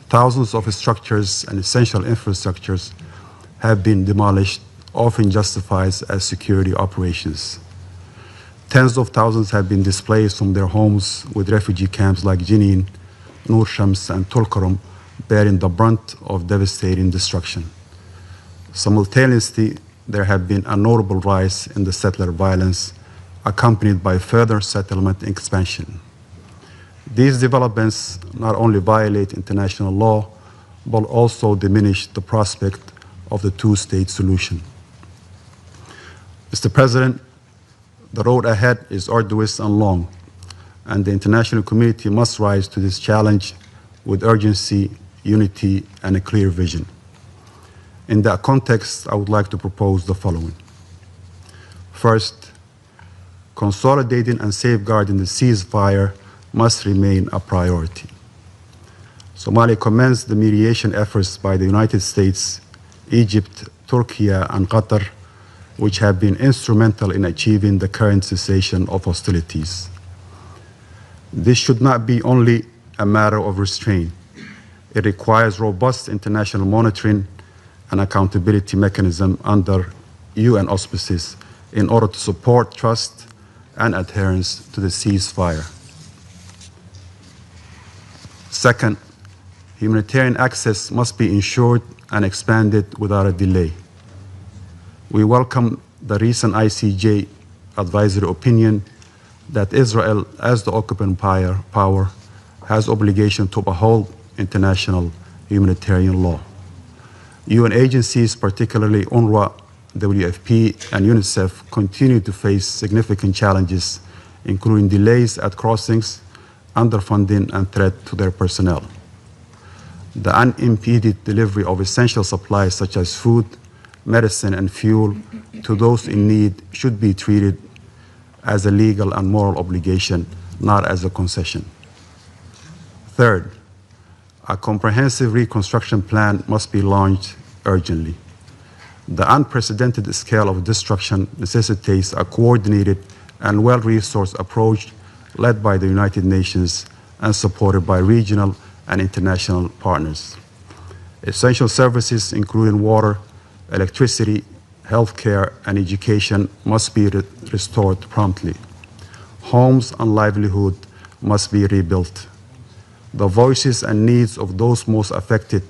Thousands of structures and essential infrastructures have been demolished, often justified as security operations. Tens of thousands have been displaced from their homes, with refugee camps like Jenin, Nur Shams, and Tulkarm bearing the brunt of devastating destruction. Simultaneously, there have been a notable rise in the settler violence, accompanied by further settlement expansion. These developments not only violate international law, but also diminish the prospect of the two-state solution. Mr. President, the road ahead is arduous and long, and the international community must rise to this challenge with urgency, unity, and a clear vision. In that context, I would like to propose the following. First, consolidating and safeguarding the ceasefire must remain a priority. Somalia commends the mediation efforts by the United States, Egypt, Turkey, and Qatar, which have been instrumental in achieving the current cessation of hostilities. This should not be only a matter of restraint. It requires robust international monitoring and accountability mechanism under UN auspices in order to support trust and adherence to the ceasefire. Second, humanitarian access must be ensured and expanded without a delay. We welcome the recent ICJ advisory opinion that Israel, as the occupying power, has obligation to uphold international humanitarian law. UN agencies, particularly UNRWA, WFP, and UNICEF, continue to face significant challenges, including delays at crossings, underfunding, and threat to their personnel. The unimpeded delivery of essential supplies such as food, medicine, and fuel to those in need should be treated as a legal and moral obligation, not as a concession. Third, a comprehensive reconstruction plan must be launched urgently. The unprecedented scale of destruction necessitates a coordinated and well-resourced approach led by the United Nations and supported by regional and international partners. Essential services, including water, electricity, healthcare, and education, must be restored promptly. Homes and livelihood must be rebuilt. The voices and needs of those most affected,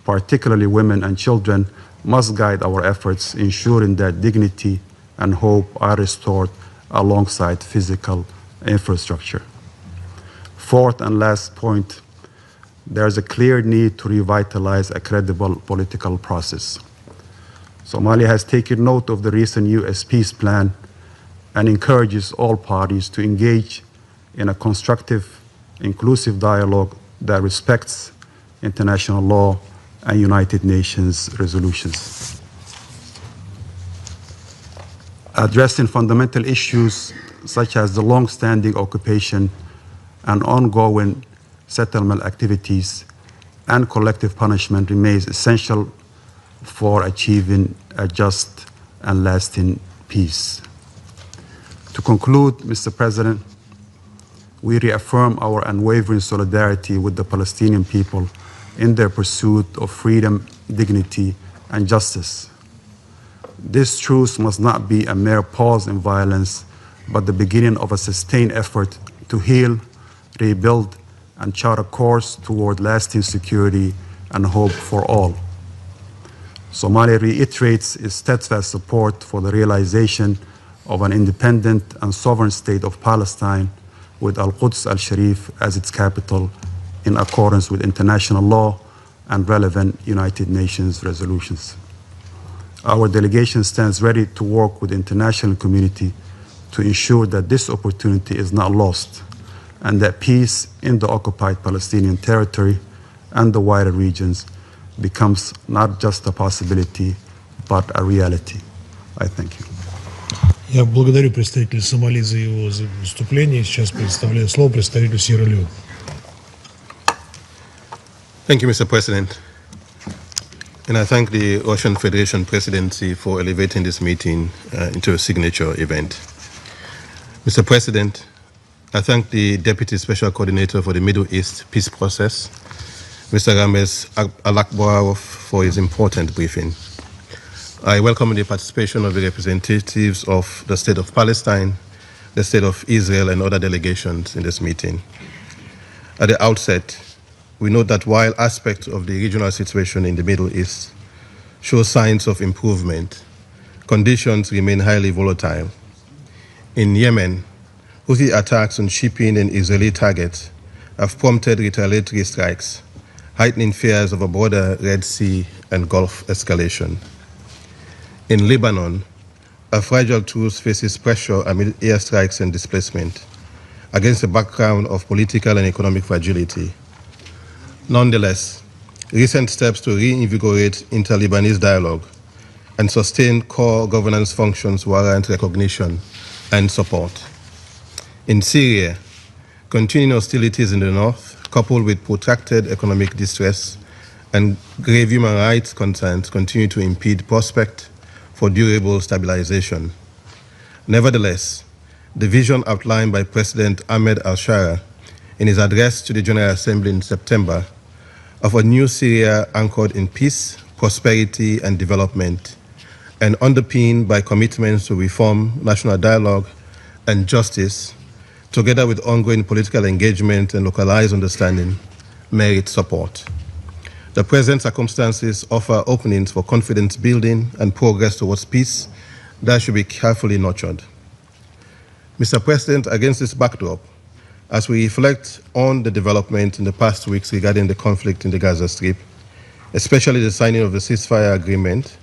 particularly women and children, must guide our efforts, ensuring that dignity and hope are restored alongside physical infrastructure. Fourth and last point, there is a clear need to revitalize a credible political process. Somalia has taken note of the recent U.S. peace plan and encourages all parties to engage in a constructive, inclusive dialogue that respects international law and United Nations resolutions. Addressing fundamental issues such as the long-standing occupation and ongoing settlement activities and collective punishment remains essential for achieving a just and lasting peace. To conclude, Mr. President, we reaffirm our unwavering solidarity with the Palestinian people in their pursuit of freedom, dignity, and justice. This truce must not be a mere pause in violence, but the beginning of a sustained effort to heal, rebuild, and chart a course toward lasting security and hope for all. Somalia reiterates its steadfast support for the realization of an independent and sovereign state of Palestine with Al-Quds al-Sharif as its capital in accordance with international law and relevant United Nations resolutions. Our delegation stands ready to work with the international community to ensure that this opportunity is not lost and that peace in the occupied Palestinian territory and the wider regions becomes not just a possibility, but a reality. I thank you. Я благодарю представителя Сомали за его выступление. Сейчас предоставляю слово представителю Сьерра-Леоне. Thank you, Mr. President. And I thank the Russian Federation Presidency for elevating this meeting into a signature event. Mr. President, I thank the Deputy Special Coordinator for the Middle East Peace Process, Mr. Rames Alakbarov, for his important briefing. I welcome the participation of the representatives of the State of Palestine, the State of Israel, and other delegations in this meeting. At the outset, we note that while aspects of the regional situation in the Middle East show signs of improvement, conditions remain highly volatile. In Yemen, Houthi attacks on shipping and Israeli targets have prompted retaliatory strikes, heightening fears of a broader Red Sea and Gulf escalation. In Lebanon, a fragile truce faces pressure amid airstrikes and displacement, against a background of political and economic fragility. Nonetheless, recent steps to reinvigorate inter-Lebanese dialogue and sustain core governance functions warrant recognition and support. In Syria, continuing hostilities in the north, coupled with protracted economic distress and grave human rights concerns, continue to impede prospect for durable stabilization. Nevertheless, the vision outlined by President Ahmed al-Shara in his address to the General Assembly in September of a new Syria anchored in peace, prosperity, and development, and underpinned by commitments to reform, national dialogue, and justice, together with ongoing political engagement and localized understanding, merit support. The present circumstances offer openings for confidence building and progress towards peace that should be carefully nurtured. Mr. President, against this backdrop, As we reflect on the development in the past weeks regarding the conflict in the Gaza Strip, especially the signing of the ceasefire agreement,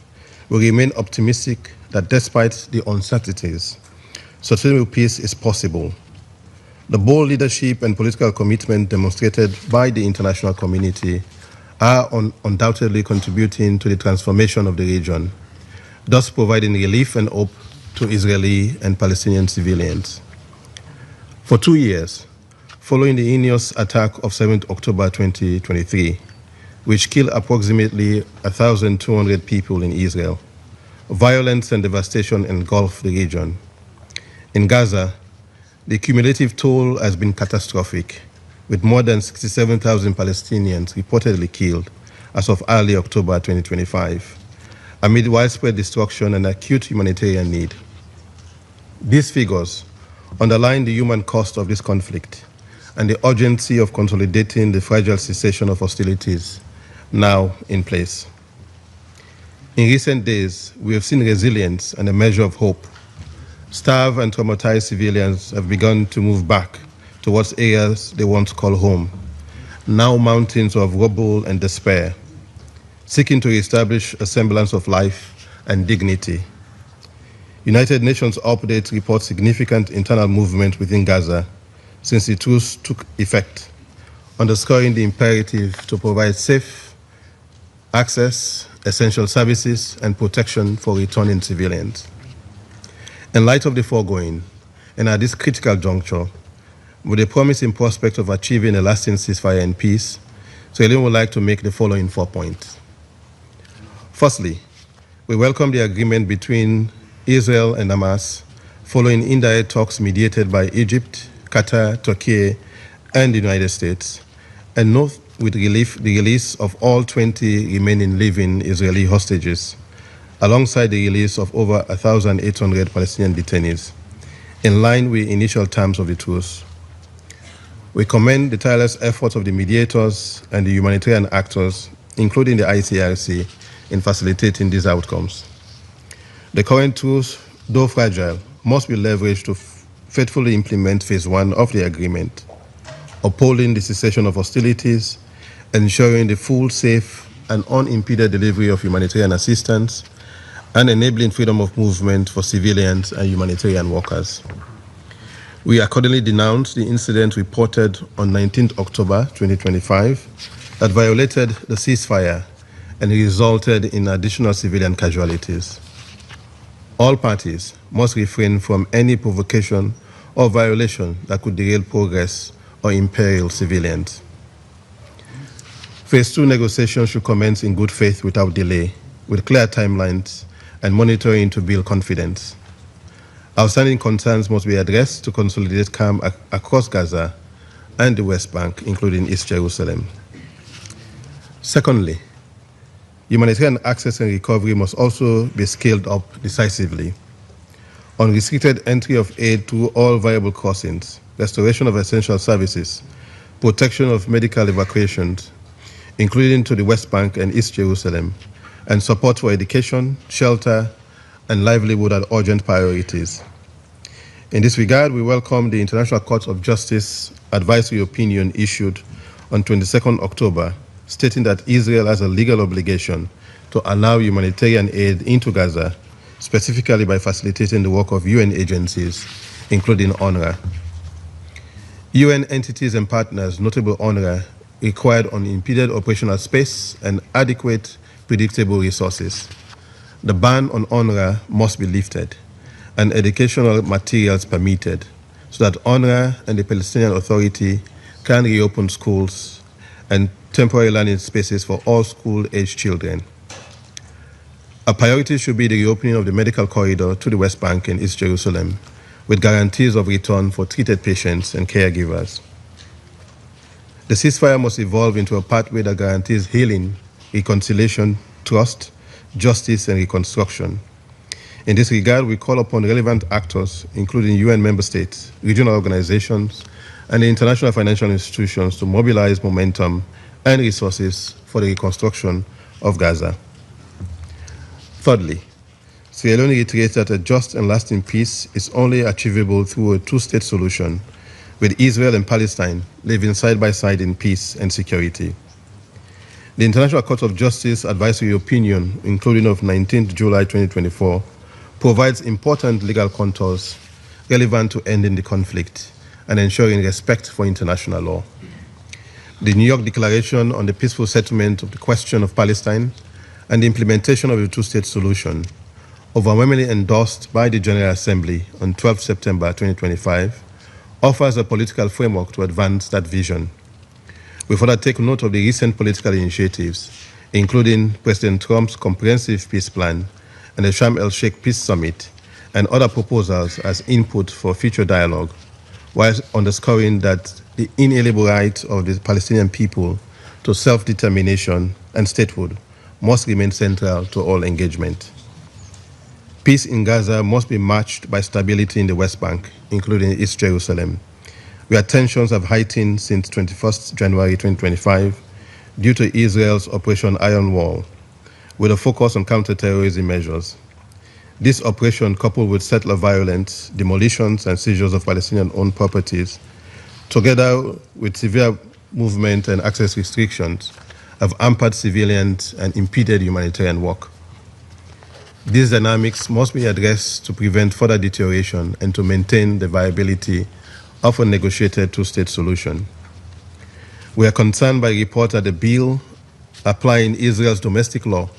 we remain optimistic that despite the uncertainties, sustainable peace is possible. The bold leadership and political commitment demonstrated by the international community are undoubtedly contributing to the transformation of the region, thus providing relief and hope to Israeli and Palestinian civilians. For 2 years, following the heinous attack of 7th October 2023, which killed approximately 1,200 people in Israel, violence and devastation engulfed the region. In Gaza, the cumulative toll has been catastrophic, with more than 67,000 Palestinians reportedly killed as of early October 2025, amid widespread destruction and acute humanitarian need. These figures underline the human cost of this conflict and the urgency of consolidating the fragile cessation of hostilities now in place. In recent days, we have seen resilience and a measure of hope. Starved and traumatized civilians have begun to move back towards areas they once called home, now mountains of rubble and despair, seeking to reestablish a semblance of life and dignity. United Nations updates report significant internal movement within Gaza since the truce took effect, underscoring the imperative to provide safe access, essential services, and protection for returning civilians. In light of the foregoing, and at this critical juncture, with the promising prospect of achieving a lasting ceasefire and peace, Sierra would like to make the following 4 points. Firstly, we welcome the agreement between Israel and Hamas following indirect talks mediated by Egypt, Qatar, Turkey, and the United States, and note with relief the release of all 20 remaining living Israeli hostages, alongside the release of over 1,800 Palestinian detainees, in line with initial terms of the truce. We commend the tireless efforts of the mediators and the humanitarian actors, including the ICRC, in facilitating these outcomes. The current truce, though fragile, must be leveraged to faithfully implement Phase 1 of the agreement, upholding the cessation of hostilities, ensuring the full, safe, and unimpeded delivery of humanitarian assistance, and enabling freedom of movement for civilians and humanitarian workers. We accordingly denounce the incident reported on 19th October 2025 that violated the ceasefire and resulted in additional civilian casualties. All parties must refrain from any provocation or violation that could derail progress or imperil civilians. Phase 2 negotiations should commence in good faith without delay, with clear timelines and monitoring to build confidence. Outstanding concerns must be addressed to consolidate calm across Gaza and the West Bank, including East Jerusalem. Secondly, humanitarian access and recovery must also be scaled up decisively. Unrestricted entry of aid through all viable crossings, restoration of essential services, protection of medical evacuations, including to the West Bank and East Jerusalem, and support for education, shelter, and livelihood are urgent priorities. In this regard, we welcome the International Court of Justice advisory opinion issued on 22nd October, stating that Israel has a legal obligation to allow humanitarian aid into Gaza, specifically by facilitating the work of UN agencies, including UNRWA. UN entities and partners, notably UNRWA, required unimpeded operational space and adequate, predictable resources. The ban on UNRWA must be lifted and educational materials permitted so that UNRWA and the Palestinian Authority can reopen schools and temporary learning spaces for all school-aged children. A priority should be the reopening of the medical corridor to the West Bank and East Jerusalem, with guarantees of return for treated patients and caregivers. The ceasefire must evolve into a pathway that guarantees healing, reconciliation, trust, justice, and reconstruction. In this regard, we call upon relevant actors, including UN member states, regional organizations, and the international financial institutions to mobilize momentum and resources for the reconstruction of Gaza. Thirdly, Sierra Leone reiterates that a just and lasting peace is only achievable through a two-state solution with Israel and Palestine living side by side in peace and security. The International Court of Justice advisory opinion, including of 19th July 2024, provides important legal contours relevant to ending the conflict and ensuring respect for international law. The New York Declaration on the peaceful settlement of the question of Palestine and the implementation of a two-state solution, overwhelmingly endorsed by the General Assembly on 12 September 2025, offers a political framework to advance that vision. We further take note of the recent political initiatives, including President Trump's comprehensive peace plan and the Sharm el-Sheikh Peace Summit, and other proposals as input for future dialogue, while underscoring that the inalienable right of the Palestinian people to self-determination and statehood must remain central to all engagement. Peace in Gaza must be matched by stability in the West Bank, including East Jerusalem, where tensions have heightened since 21st January 2025 due to Israel's Operation Iron Wall, with a focus on counterterrorism measures. This operation, coupled with settler violence, demolitions, and seizures of Palestinian-owned properties, together with severe movement and access restrictions, have hampered civilians and impeded humanitarian work. These dynamics must be addressed to prevent further deterioration and to maintain the viability of a negotiated two-state solution. We are concerned by reports that the bill applying Israel's domestic law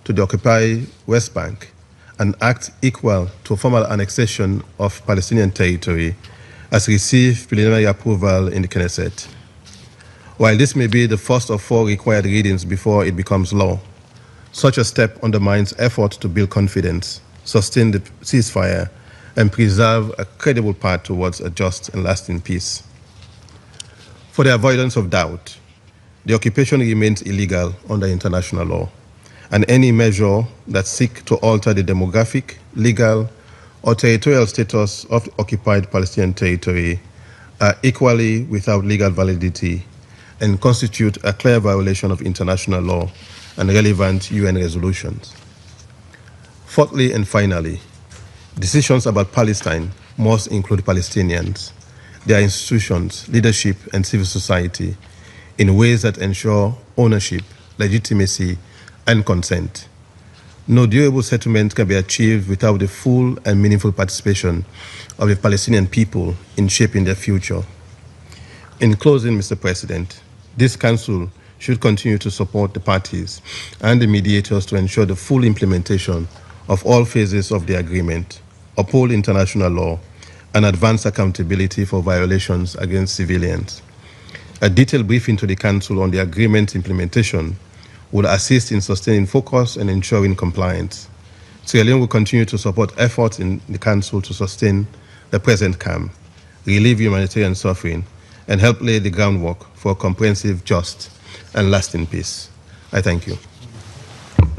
to the occupied West Bank, an act equal to formal annexation of Palestinian territory, has received preliminary approval in the Knesset. While this may be the first of 4 required readings before it becomes law, such a step undermines efforts to build confidence, sustain the ceasefire, and preserve a credible path towards a just and lasting peace. For the avoidance of doubt, the occupation remains illegal under international law, and any measure that seeks to alter the demographic, legal, or territorial status of occupied Palestinian territory are equally without legal validity and constitute a clear violation of international law and relevant UN resolutions. Fourthly and finally, decisions about Palestine must include Palestinians, their institutions, leadership, and civil society in ways that ensure ownership, legitimacy, and consent. No durable settlement can be achieved without the full and meaningful participation of the Palestinian people in shaping their future. In closing, Mr. President, this Council should continue to support the parties and the mediators to ensure the full implementation of all phases of the agreement, uphold international law, and advance accountability for violations against civilians. A detailed briefing to the Council on the agreement implementation will assist in sustaining focus and ensuring compliance. Sierra Leone will continue to support efforts in the Council to sustain the present calm, relieve humanitarian suffering, and help lay the groundwork for a comprehensive, just, and lasting peace. I thank you.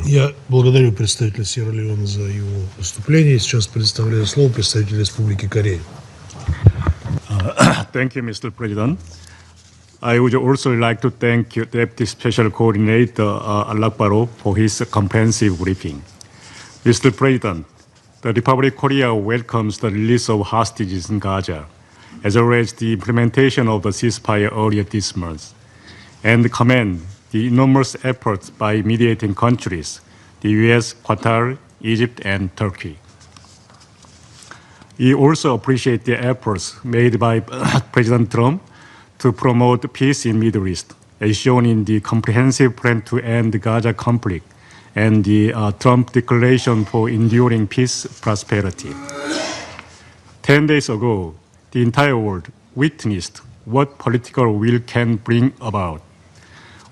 Я благодарю представителя Сьерра-Леоне за его выступление. Сейчас предоставляю слово представителю Республики Корея. Thank you, Mr. President. I would also like to thank Deputy Special Coordinator Alakbaro for his comprehensive briefing. Mr. President, the Republic of Korea welcomes the release of hostages in Gaza, as well as the implementation of the ceasefire earlier this month, and commend the enormous efforts by mediating countries, the US, Qatar, Egypt, and Turkey. We also appreciate the efforts made by President Trump to promote peace in the Middle East, as shown in the comprehensive plan to end the Gaza conflict and the Trump Declaration for Enduring Peace Prosperity. 10 days ago, the entire world witnessed what political will can bring about.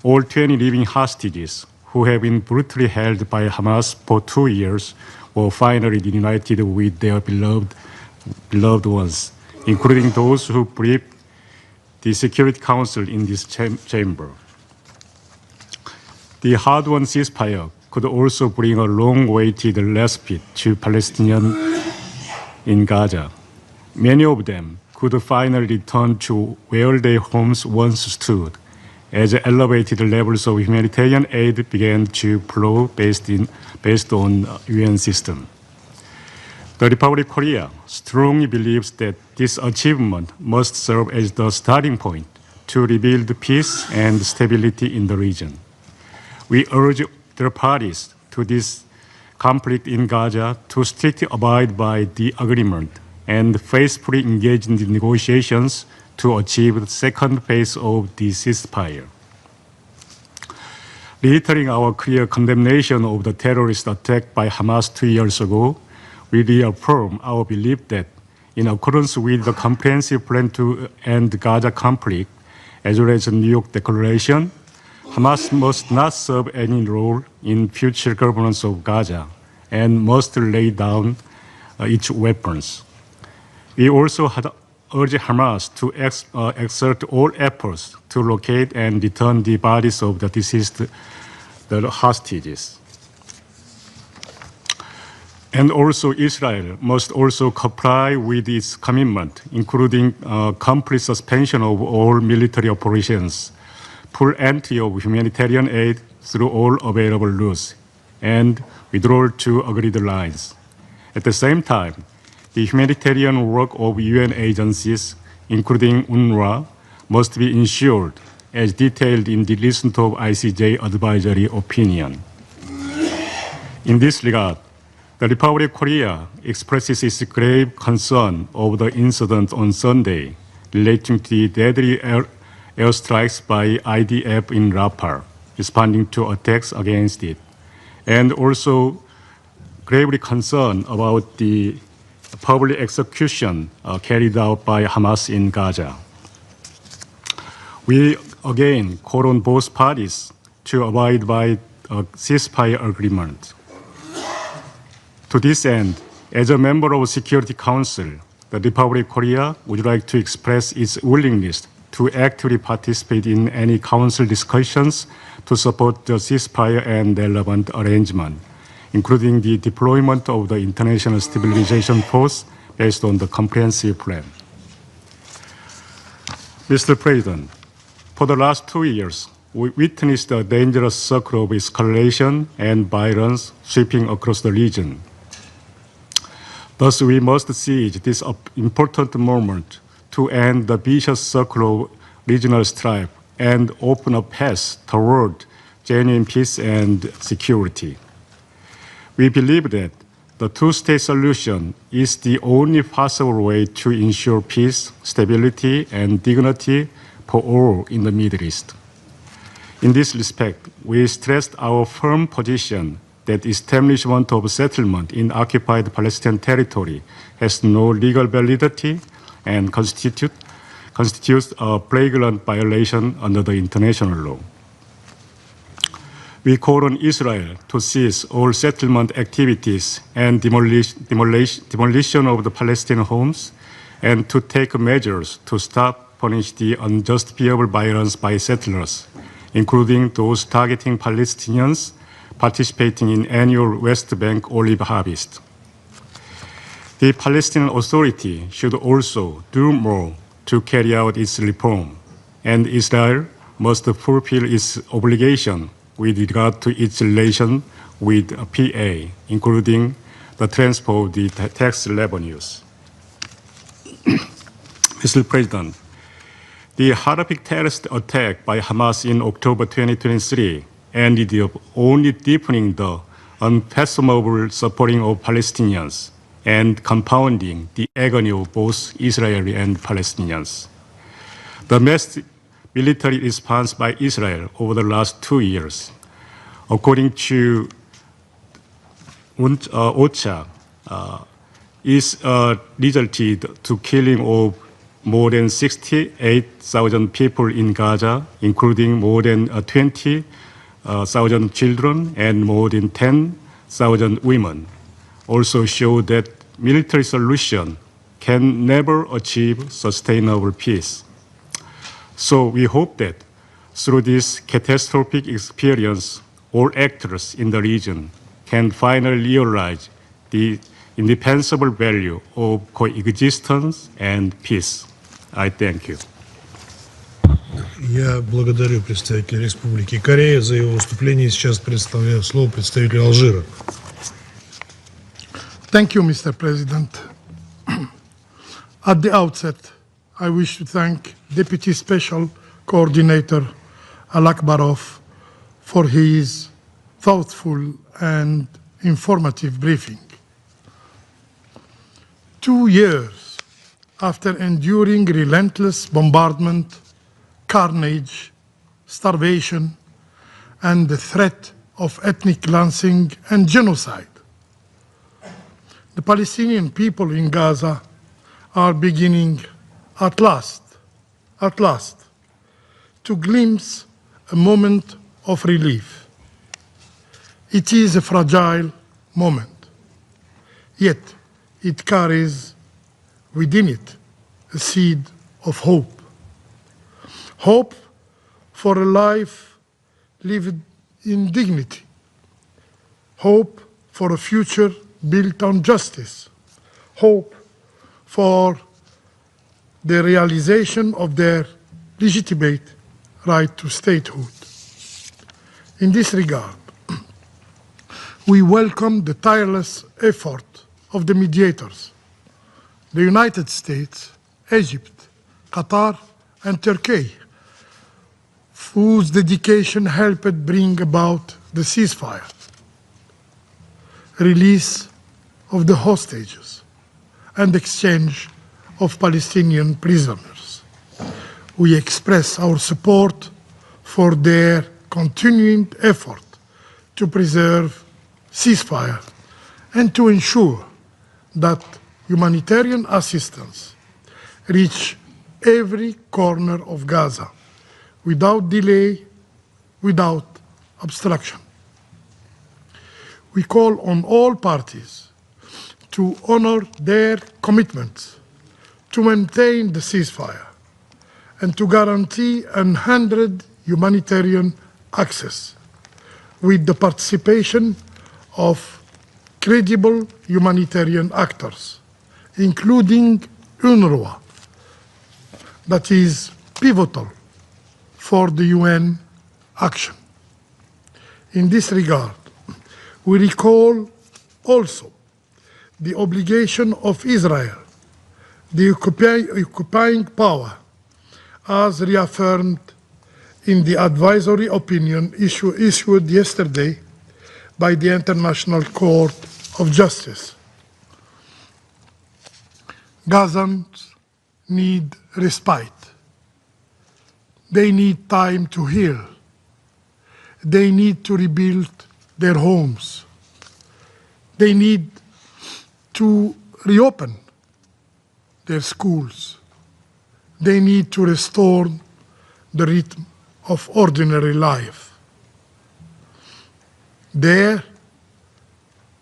All 20 living hostages who have been brutally held by Hamas for 2 years were finally reunited with their beloved ones, including those who briefed the Security Council in this chamber. The hard-won ceasefire could also bring a long-awaited respite to Palestinians in Gaza. Many of them could finally return to where their homes once stood, as elevated levels of humanitarian aid began to flow based on UN system. The Republic of Korea strongly believes that this achievement must serve as the starting point to rebuild peace and stability in the region. We urge the parties to this conflict in Gaza to strictly abide by the agreement and faithfully engage in the negotiations to achieve the second phase of the ceasefire. Reiterating our clear condemnation of the terrorist attack by Hamas 2 years ago, we reaffirm our belief that, in accordance with the comprehensive plan to end the Gaza conflict, as well as the New York Declaration, Hamas must not serve any role in future governance of Gaza and must lay down its weapons. We also urge Hamas to exert all efforts to locate and return the bodies of the deceased hostages. And also Israel must also comply with its commitment, including complete suspension of all military operations, full entry of humanitarian aid through all available routes, and withdrawal to agreed lines. At the same time, the humanitarian work of UN agencies, including UNRWA, must be ensured as detailed in the list of ICJ advisory opinion. In this regard, the Republic of Korea expresses its grave concern over the incident on Sunday relating to the deadly airstrikes by IDF in Rafah, responding to attacks against it, and also gravely concerned about the public execution carried out by Hamas in Gaza. We again call on both parties to abide by a ceasefire agreement. To this end, as a member of the Security Council, the Republic of Korea would like to express its willingness to actively participate in any council discussions to support the ceasefire and relevant arrangement, including the deployment of the International Stabilization Force based on the comprehensive plan. Mr. President, for the last 2 years, we witnessed a dangerous circle of escalation and violence sweeping across the region. Thus, we must seize this important moment to end the vicious circle of regional strife and open a path toward genuine peace and security. We believe that the two-state solution is the only possible way to ensure peace, stability, and dignity for all in the Middle East. In this respect, we stressed our firm position that establishment of settlement in occupied Palestinian territory has no legal validity and constitutes a flagrant violation under the international law. We call on Israel to cease all settlement activities and demolition of the Palestinian homes, and to take measures to punish the unjustifiable violence by settlers, including those targeting Palestinians participating in annual West Bank olive harvest. The Palestinian Authority should also do more to carry out its reform, and Israel must fulfill its obligation with regard to its relation with PA, including the transfer of the tax revenues. Mr. President, the horrific terrorist attack by Hamas in October 2023 ended up only deepening the unfathomable suffering of Palestinians and compounding the agony of both Israeli and Palestinians. The massive military response by Israel over the last 2 years, according to OCHA, is resulted to killing of more than 68,000 people in Gaza, including more than 20,000 children and more than 10,000 women, also show that military solution can never achieve sustainable peace. So we hope that through this catastrophic experience, all actors in the region can finally realize the indispensable value of coexistence and peace. I thank you. Я благодарю представителя Республики Корея за его выступление. Сейчас предоставляю слово представителю Алжира. Thank you, Mr. President. At the outset, I wish to thank Deputy Special Coordinator Alakbarov for his thoughtful and informative briefing. 2 years after enduring relentless bombardment, carnage, starvation, and the threat of ethnic cleansing and genocide, the Palestinian people in Gaza are beginning at last, to glimpse a moment of relief. It is a fragile moment, yet it carries within it a seed of hope. Hope for a life lived in dignity. Hope for a future built on justice. Hope for the realization of their legitimate right to statehood. In this regard, we welcome the tireless effort of the mediators, the United States, Egypt, Qatar, and Turkey, whose dedication helped bring about the ceasefire, release of the hostages, and exchange of Palestinian prisoners. We express our support for their continuing effort to preserve ceasefire and to ensure that humanitarian assistance reach every corner of Gaza without delay, without obstruction. We call on all parties to honor their commitments to maintain the ceasefire and to guarantee unhindered humanitarian access with the participation of credible humanitarian actors, including UNRWA, that is pivotal for the UN action. In this regard, we recall also the obligation of Israel, the occupying power, as reaffirmed in the advisory opinion issued yesterday by the International Court of Justice. Gazans need respite. They need time to heal. They need to rebuild their homes. They need to reopen their schools. They need to restore the rhythm of ordinary life. There,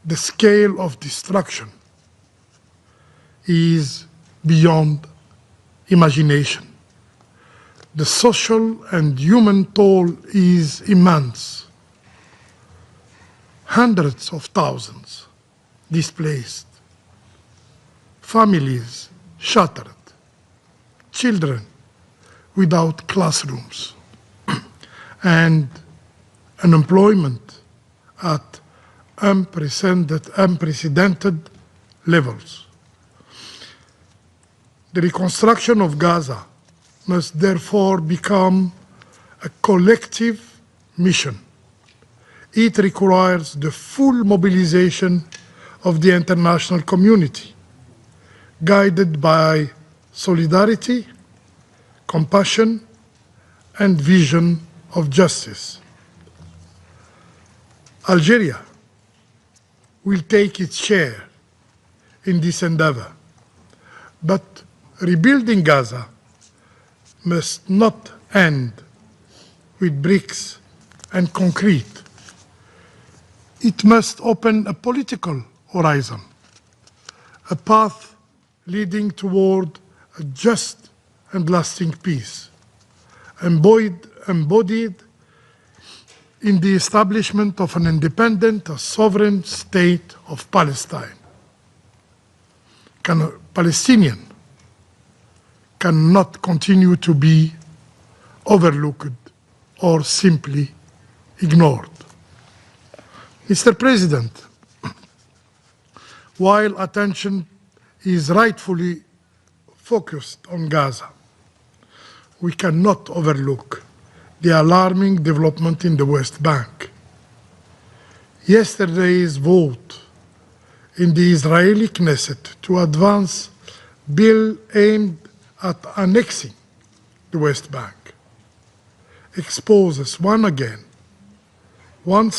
the scale of destruction is beyond imagination. The social and human toll is immense. Hundreds of thousands displaced, families shattered, children without classrooms, and unemployment at unprecedented levels. The reconstruction of Gaza must therefore become a collective mission. It requires the full mobilization of the international community, guided by solidarity, compassion, and vision of justice. Algeria will take its share in this endeavor, but rebuilding Gaza must not end with bricks and concrete. It must open a political horizon, a path leading toward a just and lasting peace, embodied in the establishment of an independent, sovereign state of Palestine. Palestinian cannot continue to be overlooked or simply ignored. Mr. President, while attention is rightfully focused on Gaza, we cannot overlook the alarming development in the West Bank. Yesterday's vote in the Israeli Knesset to advance bill aimed at annexing the West Bank exposes once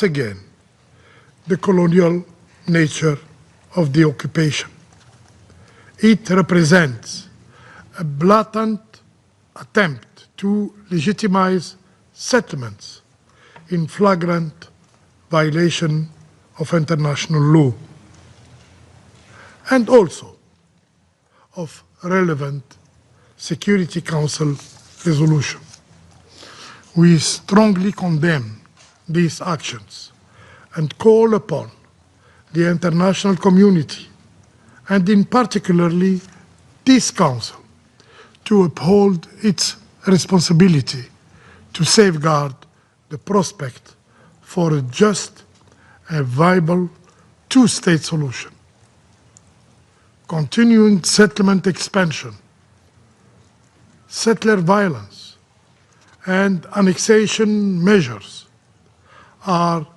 again, the colonial nature of the occupation. It represents a blatant attempt to legitimize settlements in flagrant violation of international law and also of relevant Security Council resolution. We strongly condemn these actions and call upon the international community, and in particularly this Council, to uphold its responsibility to safeguard the prospect for a just and viable two-state solution. Continuing settlement expansion, settler violence, and annexation measures are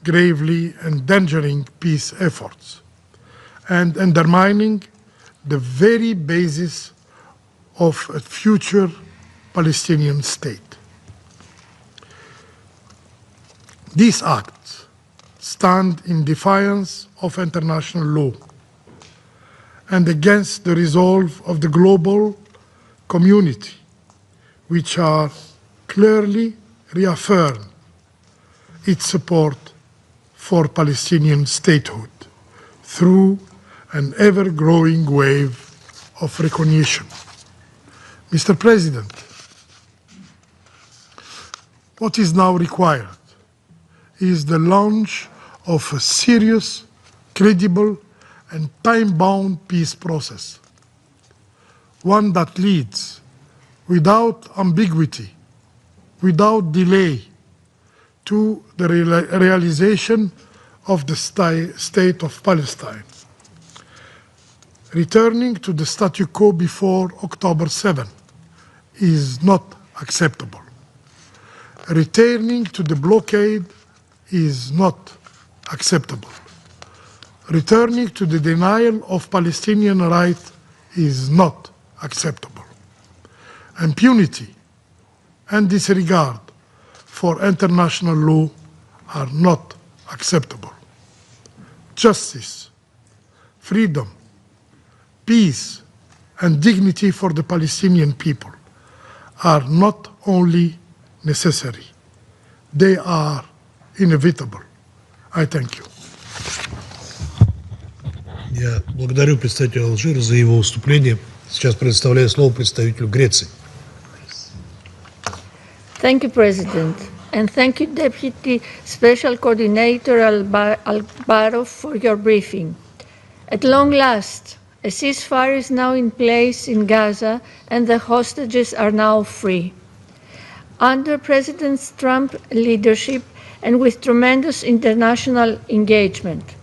gravely endangering peace efforts and undermining the very basis of a future Palestinian state. These acts stand in defiance of international law and against the resolve of the global community, which are clearly reaffirmed its support for Palestinian statehood through an ever-growing wave of recognition. Mr. President, what is now required is the launch of a serious, credible, and time-bound peace process, one that leads without ambiguity, without delay, to the realization of the state of Palestine, returning to the statu quo before October 7 is not acceptable. Returning to the blockade is not acceptable. Returning to the denial of Palestinian rights is not acceptable. Impunity and disregard for international law are not acceptable. Justice, freedom, peace, and dignity for the Palestinian people are not only necessary, they are inevitable. I thank you. Я благодарю представителя Алжира за его выступление. Сейчас предоставляю слово представителю Греции. Thank you, President, and thank you, Deputy Special Coordinator Albarov, for your briefing. At long last, a ceasefire is now in place in Gaza and the hostages are now free. Under President Trump's leadership and with tremendous international engagement,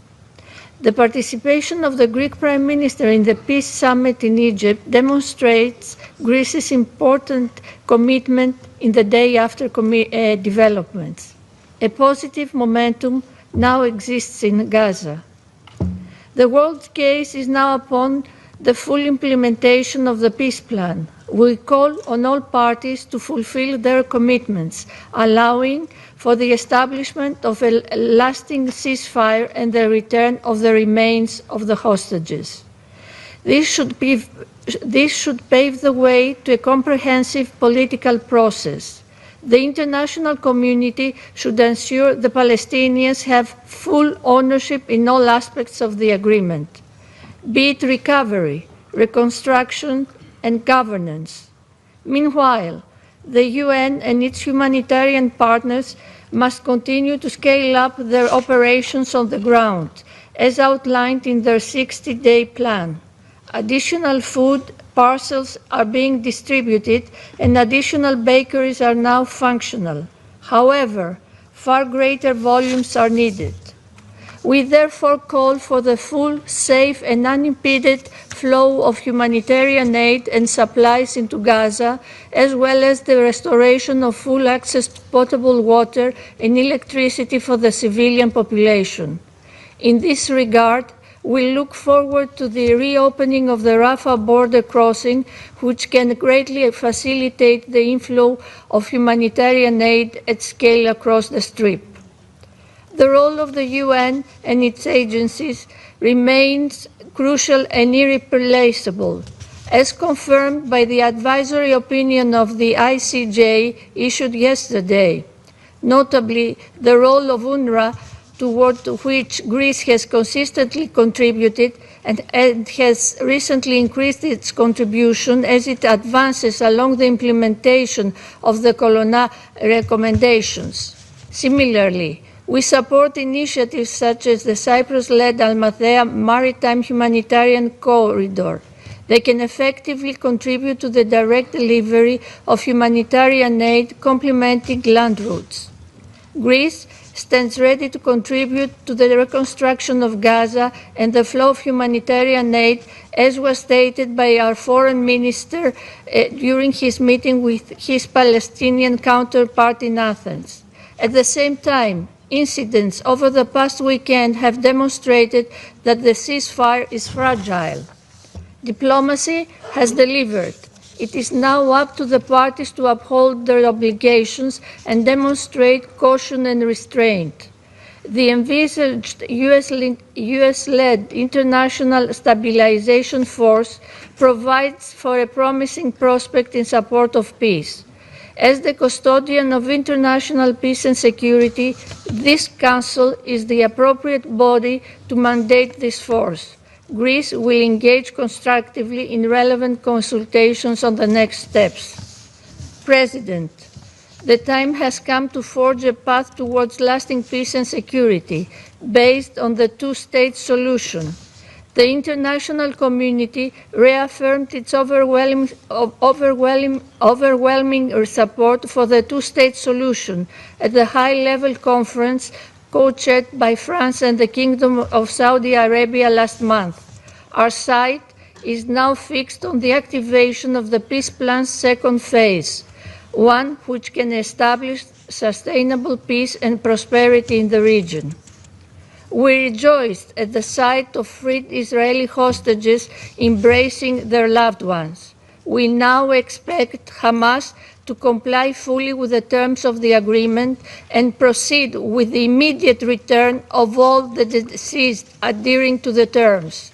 the participation of the Greek Prime Minister in the Peace Summit in Egypt demonstrates Greece's important commitment in the day after developments. A positive momentum now exists in Gaza. The world's gaze is now upon the full implementation of the peace plan. We call on all parties to fulfill their commitments, allowing for the establishment of a lasting ceasefire and the return of the remains of the hostages. This should pave the way to a comprehensive political process. The international community should ensure the Palestinians have full ownership in all aspects of the agreement, be it recovery, reconstruction, and governance. Meanwhile, the UN and its humanitarian partners must continue to scale up their operations on the ground, as outlined in their 60-day plan. Additional food parcels are being distributed and additional bakeries are now functional. However, far greater volumes are needed. We therefore call for the full, safe, and unimpeded flow of humanitarian aid and supplies into Gaza, as well as the restoration of full access to potable water and electricity for the civilian population. In this regard, we look forward to the reopening of the Rafah border crossing, which can greatly facilitate the inflow of humanitarian aid at scale across the Strip. The role of the UN and its agencies remains crucial and irreplaceable, as confirmed by the advisory opinion of the ICJ issued yesterday. Notably, the role of UNRWA, toward which Greece has consistently contributed and has recently increased its contribution as it advances along the implementation of the Colonna recommendations. Similarly, we support initiatives such as the Cyprus-led Almathea Maritime Humanitarian Corridor. They can effectively contribute to the direct delivery of humanitarian aid complementing land routes. Greece stands ready to contribute to the reconstruction of Gaza and the flow of humanitarian aid, as was stated by our foreign minister during his meeting with his Palestinian counterpart in Athens. At the same time, incidents over the past weekend have demonstrated that the ceasefire is fragile. Diplomacy has delivered. It is now up to the parties to uphold their obligations and demonstrate caution and restraint. The envisaged US-led International Stabilization Force provides for a promising prospect in support of peace. As the custodian of international peace and security, this Council is the appropriate body to mandate this force. Greece will engage constructively in relevant consultations on the next steps. President, the time has come to forge a path towards lasting peace and security based on the two-state solution. The international community reaffirmed its overwhelming support for the two-state solution at the high-level conference co-chaired by France and the Kingdom of Saudi Arabia last month. Our sight is now fixed on the activation of the peace plan's second phase, one which can establish sustainable peace and prosperity in the region. We rejoiced at the sight of freed Israeli hostages embracing their loved ones. We now expect Hamas to comply fully with the terms of the agreement and proceed with the immediate return of all the deceased adhering to the terms.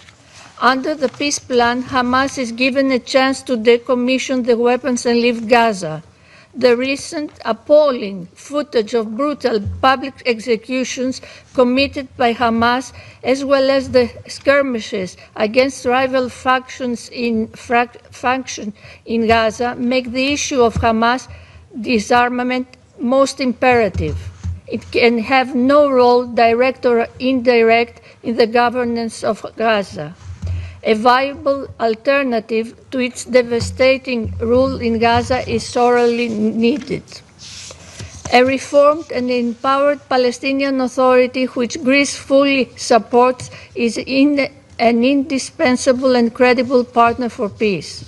Under the peace plan, Hamas is given a chance to decommission the weapons and leave Gaza. The recent appalling footage of brutal public executions committed by Hamas, as well as the skirmishes against rival factions in Gaza, make the issue of Hamas disarmament most imperative. It can have no role, direct or indirect, in the governance of Gaza. A viable alternative to its devastating rule in Gaza is sorely needed. A reformed and empowered Palestinian Authority, which Greece fully supports, is an indispensable and credible partner for peace.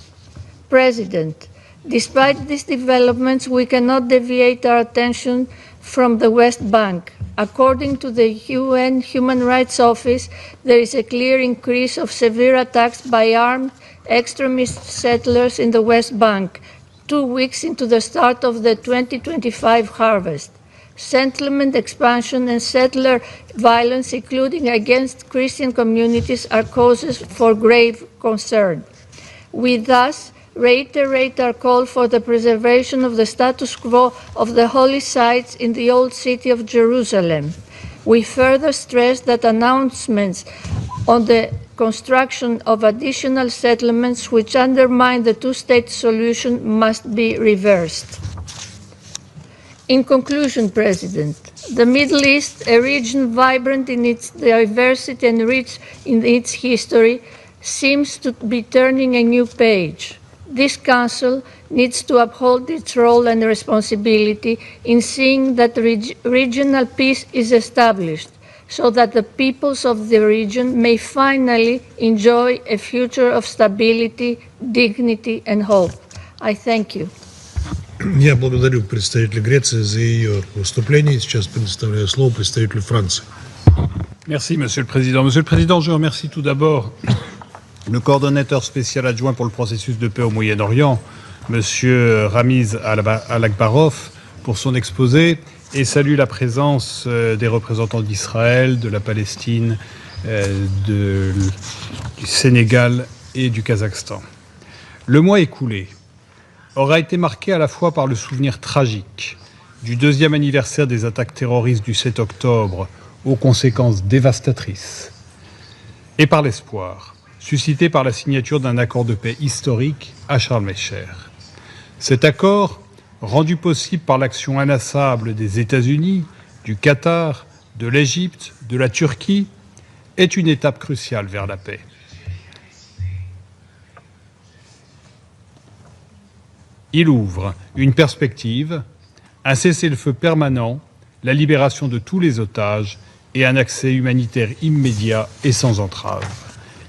President, despite these developments, we cannot deviate our attention from the West Bank. According to the UN Human Rights Office, there is a clear increase of severe attacks by armed extremist settlers in the West Bank, 2 weeks into the start of the 2025 harvest. Settlement expansion and settler violence, including against Christian communities, are causes for grave concern. We thus reiterate our call for the preservation of the status quo of the holy sites in the old city of Jerusalem. We further stress that announcements on the construction of additional settlements which undermine the two-state solution must be reversed. In conclusion, President, the Middle East, a region vibrant in its diversity and rich in its history, seems to be turning a new page. This Council needs to uphold its role and responsibility in seeing that regional peace is established. so that the peoples of the region may finally enjoy a future of stability, dignity, and hope. I thank you. Я благодарю представителя Греции за ее выступление. Сейчас предоставляю слово представителю Франции. Merci, Monsieur le Président. Monsieur le Président, je remercie tout d'abord le coordonnateur spécial adjoint pour le processus de paix au Moyen-Orient, Monsieur Ramiz Al-Akbarov, pour son exposé et salue la présence des représentants d'Israël, de la Palestine, du Sénégal et du Kazakhstan. Le mois écoulé aura été marqué à la fois par le souvenir tragique du 2e anniversaire des attaques terroristes du 7 octobre aux conséquences dévastatrices et par l'espoir suscité par la signature d'un accord de paix historique à Sharm el-Sheikh. Cet accord, rendu possible par l'action inlassable des États-Unis, du Qatar, de l'Égypte, de la Turquie, est une étape cruciale vers la paix. Il ouvre une perspective, un cessez-le-feu permanent, la libération de tous les otages et un accès humanitaire immédiat et sans entrave.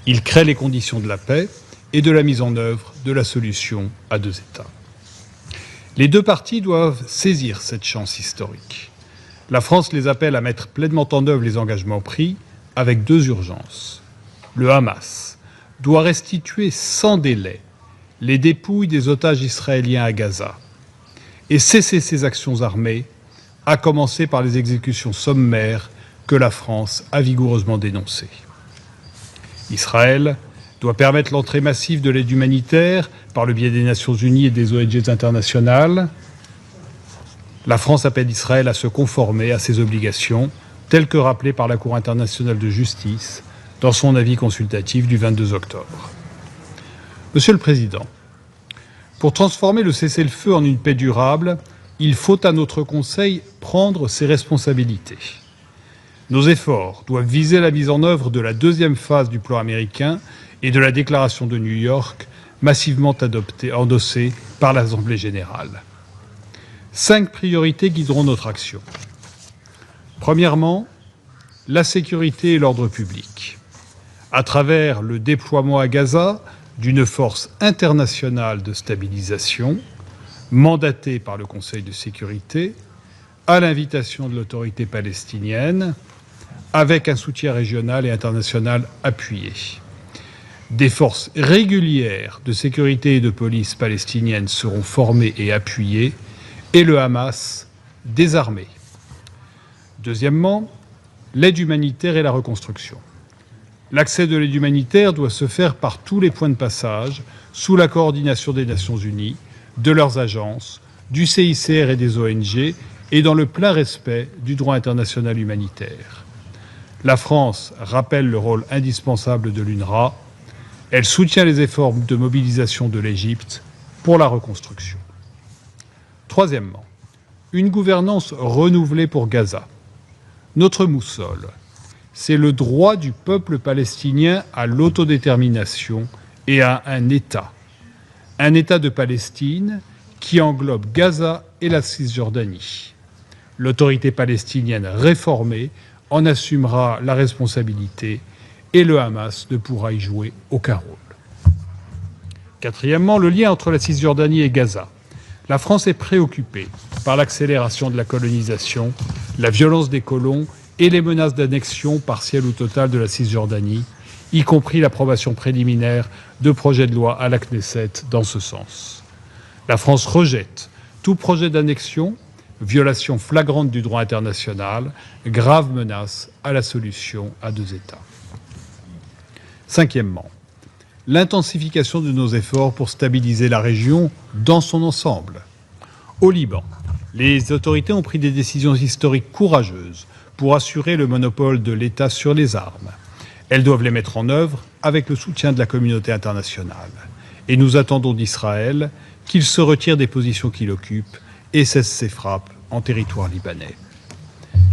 Il crée les conditions de la paix et de la mise en œuvre de la solution à 2 États. Les 2 parties doivent saisir cette chance historique. La France les appelle à mettre pleinement en œuvre les engagements pris avec 2 urgences. Le Hamas doit restituer sans délai les dépouilles des otages israéliens à Gaza et cesser ses actions armées, à commencer par les exécutions sommaires que la France a vigoureusement dénoncées. Israël doit permettre l'entrée massive de l'aide humanitaire par le biais des Nations Unies et des ONG internationales. La France appelle Israël à se conformer à ses obligations, telles que rappelées par la Cour internationale de justice dans son avis consultatif du 22 octobre. Monsieur le Président, pour transformer le cessez-le-feu en une paix durable, il faut à notre Conseil prendre ses responsabilités. Nos efforts doivent viser la mise en œuvre de la 2e phase du plan américain et de la déclaration de New York, massivement endossée par l'Assemblée générale. 5 priorités guideront notre action. Premièrement, la sécurité et l'ordre public. À travers le déploiement à Gaza d'une force internationale de stabilisation, mandatée par le Conseil de sécurité, à l'invitation de l'autorité palestinienne, avec un soutien régional et international appuyé. Des forces régulières de sécurité et de police palestiniennes seront formées et appuyées, et le Hamas désarmé. Deuxièmement, l'aide humanitaire et la reconstruction. L'accès de l'aide humanitaire doit se faire par tous les points de passage, sous la coordination des Nations Unies, de leurs agences, du CICR et des ONG, et dans le plein respect du droit international humanitaire. La France rappelle le rôle indispensable de l'UNRWA. Elle soutient les efforts de mobilisation de l'Égypte pour la reconstruction. Troisièmement, une gouvernance renouvelée pour Gaza. Notre boussole, c'est le droit du peuple palestinien à l'autodétermination et à un État de Palestine qui englobe Gaza et la Cisjordanie. L'autorité palestinienne réformée en assumera la responsabilité et le Hamas ne pourra y jouer aucun rôle. Quatrièmement, le lien entre la Cisjordanie et Gaza. La France est préoccupée par l'accélération de la colonisation, la violence des colons et les menaces d'annexion partielle ou totale de la Cisjordanie, y compris l'approbation préliminaire de projets de loi à la Knesset dans ce sens. La France rejette tout projet d'annexion, violation flagrante du droit international, grave menace à la solution à 2 États. Cinquièmement, l'intensification de nos efforts pour stabiliser la région dans son ensemble. Au Liban, les autorités ont pris des décisions historiques courageuses pour assurer le monopole de l'État sur les armes. Elles doivent les mettre en œuvre avec le soutien de la communauté internationale. Et nous attendons d'Israël qu'il se retire des positions qu'il occupe et cesse ses frappes en territoire libanais.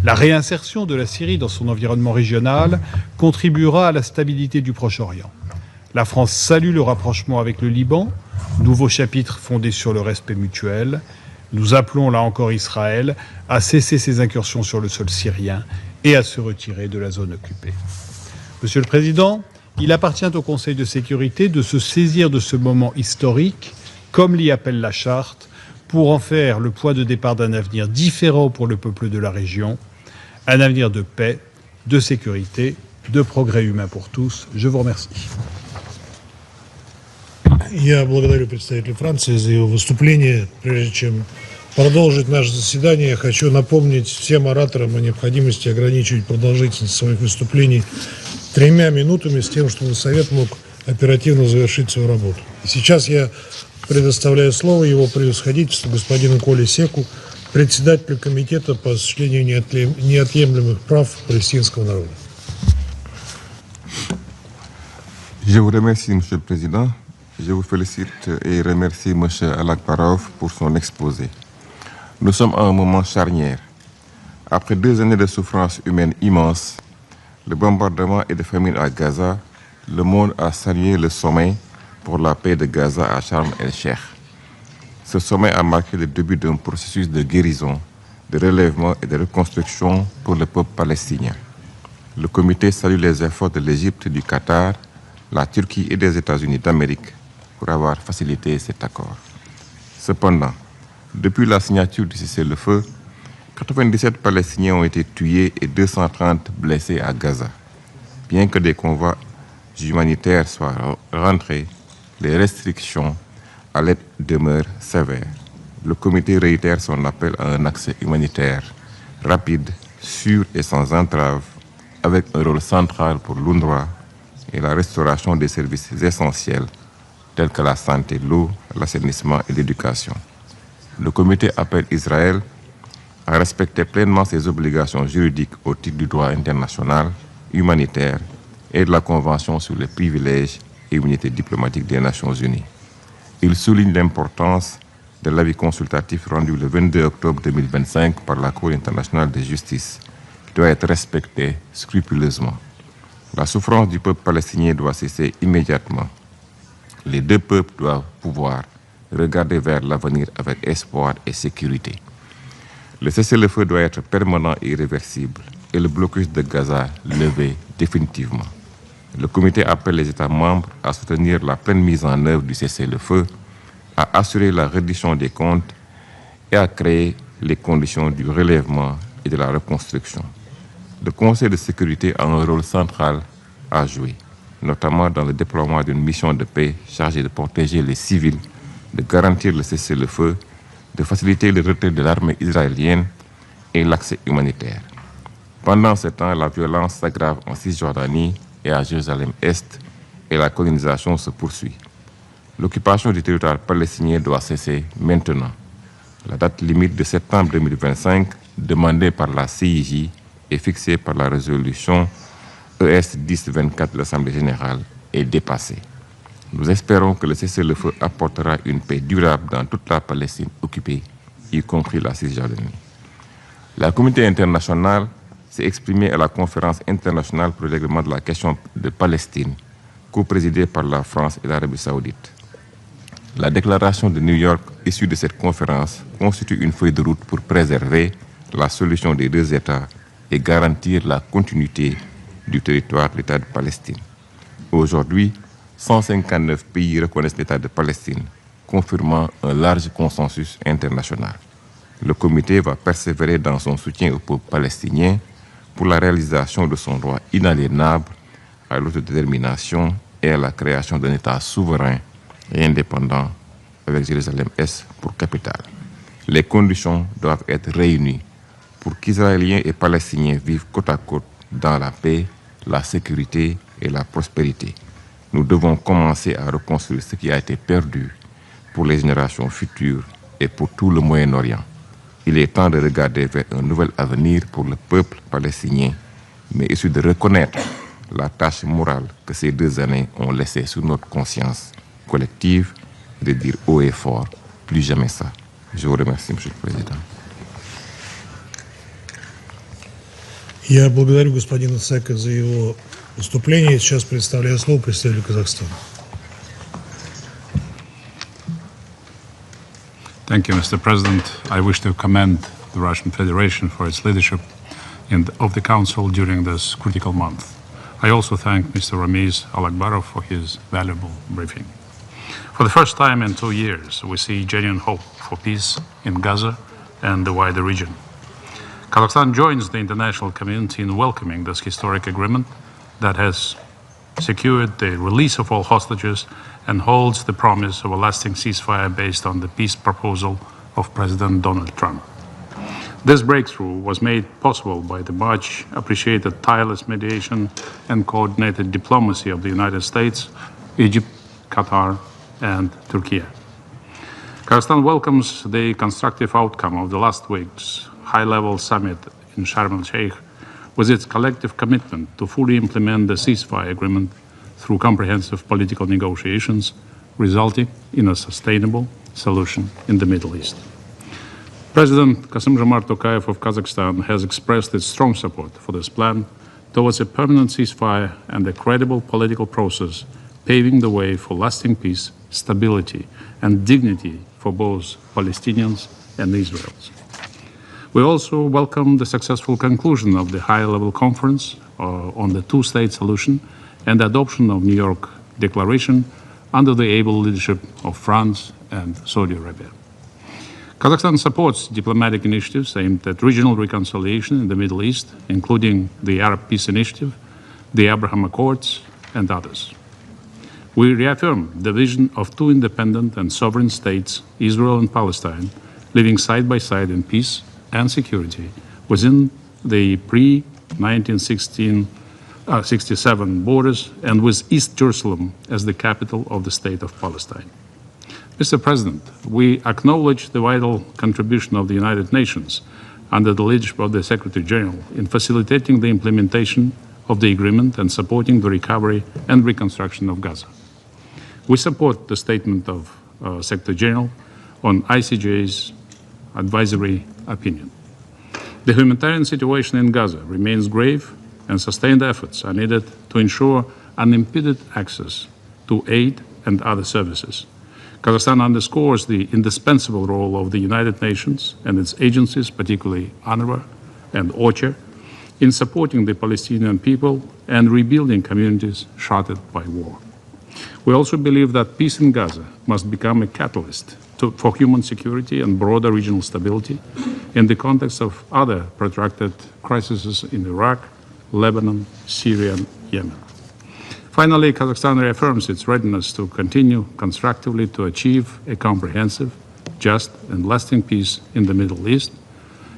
La réinsertion de la Syrie dans son environnement régional contribuera à la stabilité du Proche-Orient. La France salue le rapprochement avec le Liban, nouveau chapitre fondé sur le respect mutuel. Nous appelons là encore Israël à cesser ses incursions sur le sol syrien et à se retirer de la zone occupée. Monsieur le Président, il appartient au Conseil de sécurité de se saisir de ce moment historique, comme l'y appelle la Charte, pour en faire le point de départ d'un avenir différent pour le peuple de la région, un avenir de paix, de sécurité, de progrès humain pour tous. Je vous remercie. Я благодарю представителя Франции за его выступление. Прежде чем продолжить наше заседание, я хочу напомнить всем ораторам о необходимости ограничивать продолжительность своих выступлений 3 минутами с тем, чтобы Совет мог оперативно завершить свою работу. И сейчас я предоставляю слово его превосходительству господину Коле Секу, председателю Комитета по осуществлению неотъемлемых прав палестинского народа. Je vous remercie, Monsieur le Président. Je vous félicite et remercie M. Alakbarov pour son exposé. Nous sommes à un moment charnière. Après 2 années de souffrance humaine immense, le bombardement et de famine à Gaza, le monde a salué le sommet pour la paix de Gaza à Sharm el-Sheikh. Ce sommet a marqué le début d'un processus de guérison, de relèvement et de reconstruction pour le peuple palestinien. Le comité salue les efforts de l'Égypte, du Qatar, la Turquie et des États-Unis d'Amérique pour avoir facilité cet accord. Cependant, depuis la signature du cessez-le-feu, 97 Palestiniens ont été tués et 230 blessés à Gaza. Bien que des convois humanitaires soient rentrés, les restrictions à l'aide demeurent sévères. Le comité réitère son appel à un accès humanitaire rapide, sûr et sans entrave, avec un rôle central pour l'UNRWA et la restauration des services essentiels tels que la santé, l'eau, l'assainissement et l'éducation. Le comité appelle Israël à respecter pleinement ses obligations juridiques au titre du droit international, humanitaire et de la Convention sur les privilèges et immunités diplomatiques des Nations Unies. Il souligne l'importance de l'avis consultatif rendu le 22 octobre 2025 par la Cour internationale de justice, qui doit être respecté scrupuleusement. La souffrance du peuple palestinien doit cesser immédiatement. Les 2 peuples doivent pouvoir regarder vers l'avenir avec espoir et sécurité. Le cessez-le-feu doit être permanent et irréversible et le blocus de Gaza levé définitivement. Le comité appelle les États membres à soutenir la pleine mise en œuvre du cessez-le-feu, à assurer la reddition des comptes et à créer les conditions du relèvement et de la reconstruction. Le Conseil de sécurité a un rôle central à jouer, notamment dans le déploiement d'une mission de paix chargée de protéger les civils, de garantir le cessez-le-feu, de faciliter le retrait de l'armée israélienne et l'accès humanitaire. Pendant ce temps, la violence s'aggrave en Cisjordanie et à Jérusalem-Est et la colonisation se poursuit. L'occupation du territoire palestinien doit cesser maintenant. La date limite de septembre 2025, demandée par la CIJ et fixée par la résolution ES 1024 de l'Assemblée générale, est dépassée. Nous espérons que le cessez-le-feu apportera une paix durable dans toute la Palestine occupée, y compris la Cisjordanie. La communauté internationale s'est exprimée à la conférence internationale pour le règlement de la question de Palestine, co-présidée par la France et l'Arabie saoudite. La déclaration de New York issue de cette conférence constitue une feuille de route pour préserver la solution des 2 États et garantir la continuité du territoire de l'État de Palestine. Aujourd'hui, 159 pays reconnaissent l'État de Palestine, confirmant un large consensus international. Le comité va persévérer dans son soutien au peuple palestinien pour la réalisation de son droit inaliénable à l'autodétermination et à la création d'un État souverain et indépendant avec Jérusalem-Est pour capitale. Les conditions doivent être réunies pour qu'Israéliens et Palestiniens vivent côte à côte dans la paix, la sécurité et la prospérité. Nous devons commencer à reconstruire ce qui a été perdu pour les générations futures et pour tout le Moyen-Orient. Il est temps de regarder vers un nouvel avenir pour le peuple palestinien, mais aussi de reconnaître la tâche morale que ces 2 années ont laissée sur notre conscience collective et de dire haut et fort, plus jamais ça. Je vous remercie, Monsieur le Président. Я благодарю господина Сека за его выступление. Сейчас предоставляю слово представителю Казахстана. Thank you, Mr. President. I wish to commend the Russian Federation for its leadership of the Council during this critical month. I also thank Mr. Ramiz Alakbarov for his valuable briefing. For the first time in 2 years, we see genuine hope for peace in Gaza and the wider region. Kazakhstan joins the international community in welcoming this historic agreement that has secured the release of all hostages and holds the promise of a lasting ceasefire based on the peace proposal of President Donald Trump. This breakthrough was made possible by the much appreciated tireless mediation and coordinated diplomacy of the United States, Egypt, Qatar, and Turkey. Kazakhstan welcomes the constructive outcome of the last week's high-level summit in Sharm el-Sheikh with its collective commitment to fully implement the ceasefire agreement through comprehensive political negotiations, resulting in a sustainable solution in the Middle East. President Kassym-Jomart Tokayev of Kazakhstan has expressed its strong support for this plan towards a permanent ceasefire and a credible political process, paving the way for lasting peace, stability, and dignity for both Palestinians and Israelis. We also welcome the successful conclusion of the high-level conference on the two-state solution and the adoption of New York Declaration under the able leadership of France and Saudi Arabia. Kazakhstan supports diplomatic initiatives aimed at regional reconciliation in the Middle East, including the Arab Peace Initiative, the Abraham Accords, and others. We reaffirm the vision of two independent and sovereign states, Israel and Palestine, living side by side in peace and security within the pre-1967 borders and with East Jerusalem as the capital of the State of Palestine. Mr. President, we acknowledge the vital contribution of the United Nations under the leadership of the Secretary General in facilitating the implementation of the agreement and supporting the recovery and reconstruction of Gaza. We support the statement of Secretary General on ICJ's advisory opinion. The humanitarian situation in Gaza remains grave, and sustained efforts are needed to ensure unimpeded access to aid and other services. Kazakhstan underscores the indispensable role of the United Nations and its agencies, particularly UNRWA and OCHA, in supporting the Palestinian people and rebuilding communities shattered by war. We also believe that peace in Gaza must become a catalyst for human security and broader regional stability in the context of other protracted crises in Iraq, Lebanon, Syria, and Yemen. Finally, Kazakhstan reaffirms its readiness to continue constructively to achieve a comprehensive, just, and lasting peace in the Middle East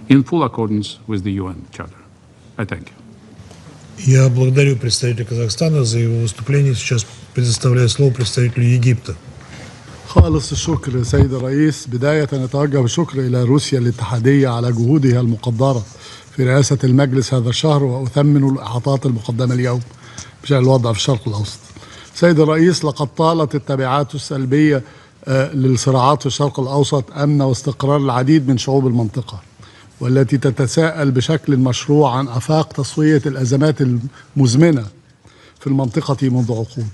in full accordance with the UN Charter. I thank you. Я благодарю представителя Казахстана за его выступление. Сейчас предоставляю слово представителю Египта. خالص الشكر سيد الرئيس. بداية نتوجه بالشكر إلى روسيا الاتحادية على جهودها المقدرة في رئاسة المجلس هذا الشهر، وأثمن الإعاطات المقدمة اليوم بشأن الوضع في الشرق الأوسط. سيد الرئيس، لقد طالت التبعات السلبية للصراعات في الشرق الأوسط أمن واستقرار العديد من شعوب المنطقة، والتي تتساءل بشكل مشروع عن آفاق تصفية الأزمات المزمنة في المنطقة منذ عقود،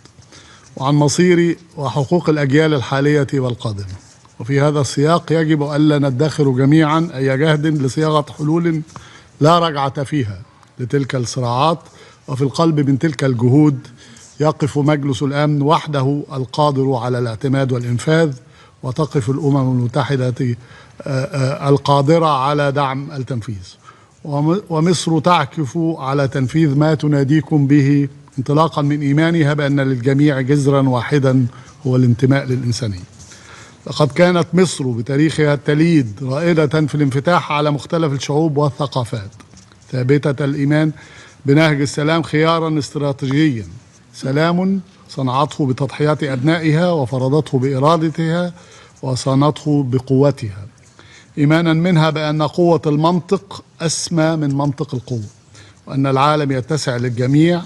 وعن مصير وحقوق الأجيال الحالية والقادمة. وفي هذا السياق يجب ألا ندخر جميعا أي جهد لصياغة حلول لا رجعة فيها لتلك الصراعات، وفي القلب من تلك الجهود يقف مجلس الأمن وحده القادر على الاعتماد والإنفاذ، وتقف الأمم المتحدة القادرة على دعم التنفيذ، ومصر تعكف على تنفيذ ما تناديكم به انطلاقا من إيمانها بأن للجميع جذرا واحدا هو الانتماء للإنسانية. لقد كانت مصر بتاريخها التليد رائدة في الانفتاح على مختلف الشعوب والثقافات، ثابتة الإيمان بنهج السلام خيارا استراتيجيا، سلام صنعته بتضحيات أبنائها وفرضته بإرادتها وصانته بقوتها، إيمانا منها بأن قوة المنطق أسمى من منطق القوة، وأن العالم يتسع للجميع،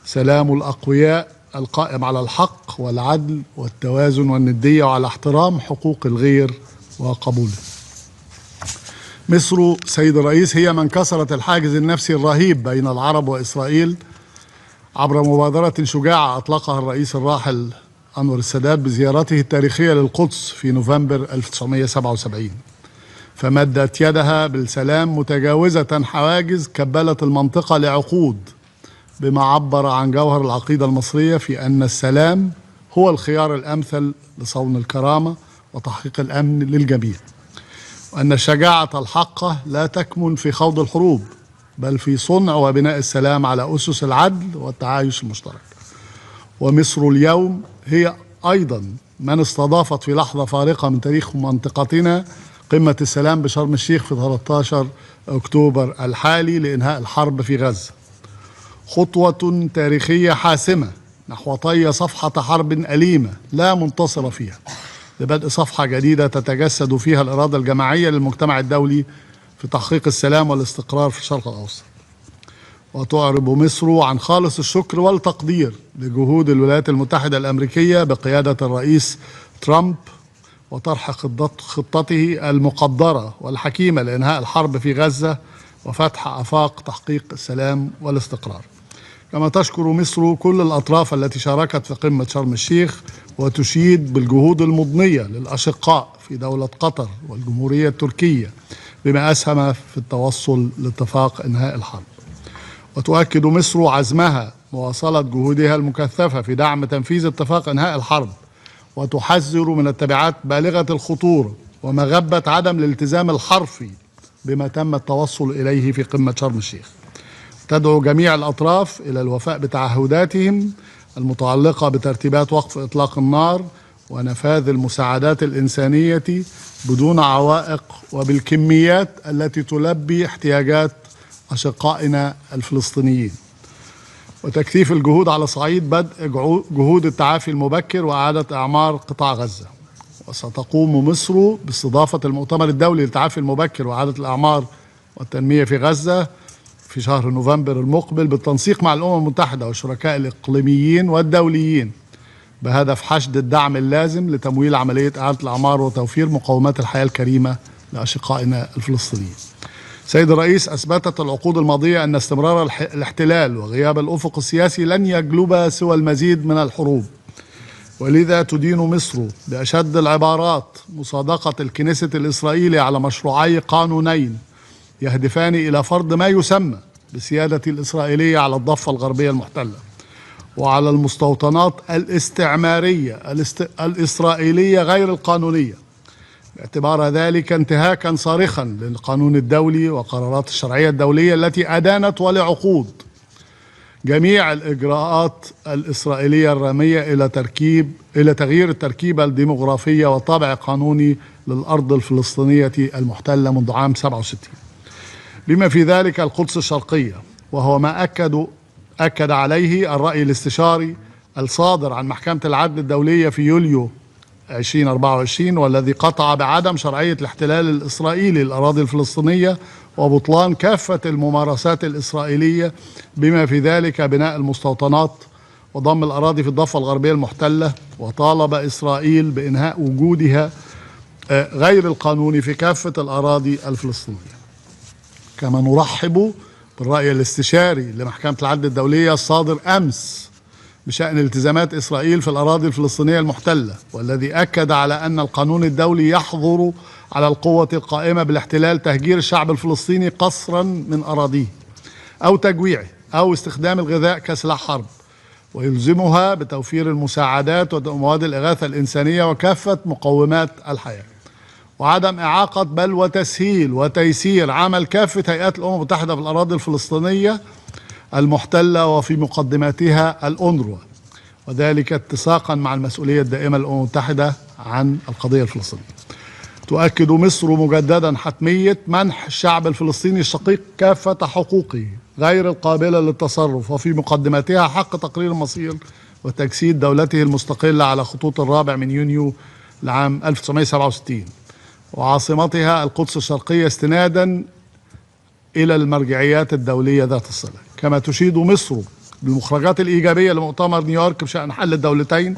سلام الأقوياء القائم على الحق والعدل والتوازن والندية وعلى احترام حقوق الغير وقبوله. مصر سيد الرئيس هي من كسرت الحاجز النفسي الرهيب بين العرب وإسرائيل عبر مبادرة شجاعة أطلقها الرئيس الراحل أنور السادات بزيارته التاريخية للقدس في نوفمبر 1977. فمدت يدها بالسلام متجاوزة حواجز كبلت المنطقة لعقود، بما عبر عن جوهر العقيدة المصرية في أن السلام هو الخيار الأمثل لصون الكرامة وتحقيق الأمن للجميع، وأن الشجاعة الحقة لا تكمن في خوض الحروب بل في صنع وبناء السلام على أسس العدل والتعايش المشترك. ومصر اليوم هي أيضا من استضافت في لحظة فارقة من تاريخ منطقتنا قمة السلام بشرم الشيخ في 13 أكتوبر الحالي لإنهاء الحرب في غزة، خطوة تاريخية حاسمة نحو طي صفحة حرب أليمة لا منتصر فيها، لبدء صفحة جديدة تتجسد فيها الإرادة الجماعية للمجتمع الدولي في تحقيق السلام والاستقرار في الشرق الأوسط. وتعرب مصر عن خالص الشكر والتقدير لجهود الولايات المتحدة الأمريكية بقيادة الرئيس ترامب وطرح خطته المقدرة والحكيمة لإنهاء الحرب في غزة وفتح آفاق تحقيق السلام والاستقرار. كما تشكر مصر كل الأطراف التي شاركت في قمة شرم الشيخ وتشيد بالجهود المضنية للأشقاء في دولة قطر والجمهورية التركية بما أسهم في التوصل لاتفاق إنهاء الحرب. وتؤكد مصر عزمها مواصلة جهودها المكثفة في دعم تنفيذ اتفاق إنهاء الحرب، وتحذر من التبعات بالغة الخطورة ومغبة عدم الالتزام الحرفي بما تم التوصل إليه في قمة شرم الشيخ. تدعو جميع الأطراف إلى الوفاء بتعهداتهم المتعلقة بترتيبات وقف إطلاق النار ونفاذ المساعدات الإنسانية بدون عوائق وبالكميات التي تلبي احتياجات أشقائنا الفلسطينيين، وتكثيف الجهود على صعيد بدء جهود التعافي المبكر وإعادة إعمار قطاع غزة. وستقوم مصر باستضافة المؤتمر الدولي للتعافي المبكر وإعادة الإعمار والتنمية في غزة في شهر نوفمبر المقبل بالتنسيق مع الأمم المتحدة والشركاء الإقليميين والدوليين بهدف حشد الدعم اللازم لتمويل عملية إعادة الإعمار وتوفير مقومات الحياة الكريمة لأشقائنا الفلسطينيين. سيد الرئيس، أثبتت العقود الماضية أن استمرار الاحتلال وغياب الأفق السياسي لن يجلب سوى المزيد من الحروب، ولذا تدين مصر بأشد العبارات مصادقة الكنيسة الإسرائيلي على مشروعي قانونين يهدفان إلى فرض ما يسمى بالسيادة الإسرائيلية على الضفة الغربية المحتلة وعلى المستوطنات الاستعمارية الإسرائيلية غير القانونية، باعتبار ذلك انتهاكا صارخا للقانون الدولي وقرارات الشرعية الدولية التي أدانت ولعقود جميع الإجراءات الإسرائيلية الرامية إلى تغيير التركيبة الديمغرافية والطابع القانوني للأرض الفلسطينية المحتلة منذ عام 67، بما في ذلك القدس الشرقية، وهو ما أكد عليه الرأي الاستشاري الصادر عن محكمة العدل الدولية في يوليو 2024 والذي قطع بعدم شرعية الاحتلال الإسرائيلي للأراضي الفلسطينية وبطلان كافة الممارسات الإسرائيلية بما في ذلك بناء المستوطنات وضم الأراضي في الضفة الغربية المحتلة، وطالب إسرائيل بإنهاء وجودها غير القانوني في كافة الأراضي الفلسطينية. كما نرحب بالرأي الاستشاري لمحكمة العدل الدولية الصادر أمس بشأن التزامات إسرائيل في الأراضي الفلسطينية المحتلة، والذي أكد على أن القانون الدولي يحظر على القوة القائمة بالاحتلال تهجير الشعب الفلسطيني قسرا من أراضيه أو تجويعه أو استخدام الغذاء كسلاح حرب، ويلزمها بتوفير المساعدات ومواد الإغاثة الإنسانية وكافة مقومات الحياة، وعدم إعاقة بل وتسهيل وتيسير عمل كافة هيئات الأمم المتحدة في الأراضي الفلسطينية المحتلة وفي مقدماتها الأونروا، وذلك اتساقا مع المسؤولية الدائمة للأمم المتحدة عن القضية الفلسطينية. تؤكد مصر مجددا حتمية منح الشعب الفلسطيني الشقيق كافة حقوقه غير القابلة للتصرف وفي مقدماتها حق تقرير المصير وتجسيد دولته المستقلة على خطوط 4 يونيو لعام 1967 وعاصمتها القدس الشرقية استنادا إلى المرجعيات الدولية ذات الصلة. كما تشيد مصر بالمخرجات الإيجابية لمؤتمر نيويورك بشأن حل الدولتين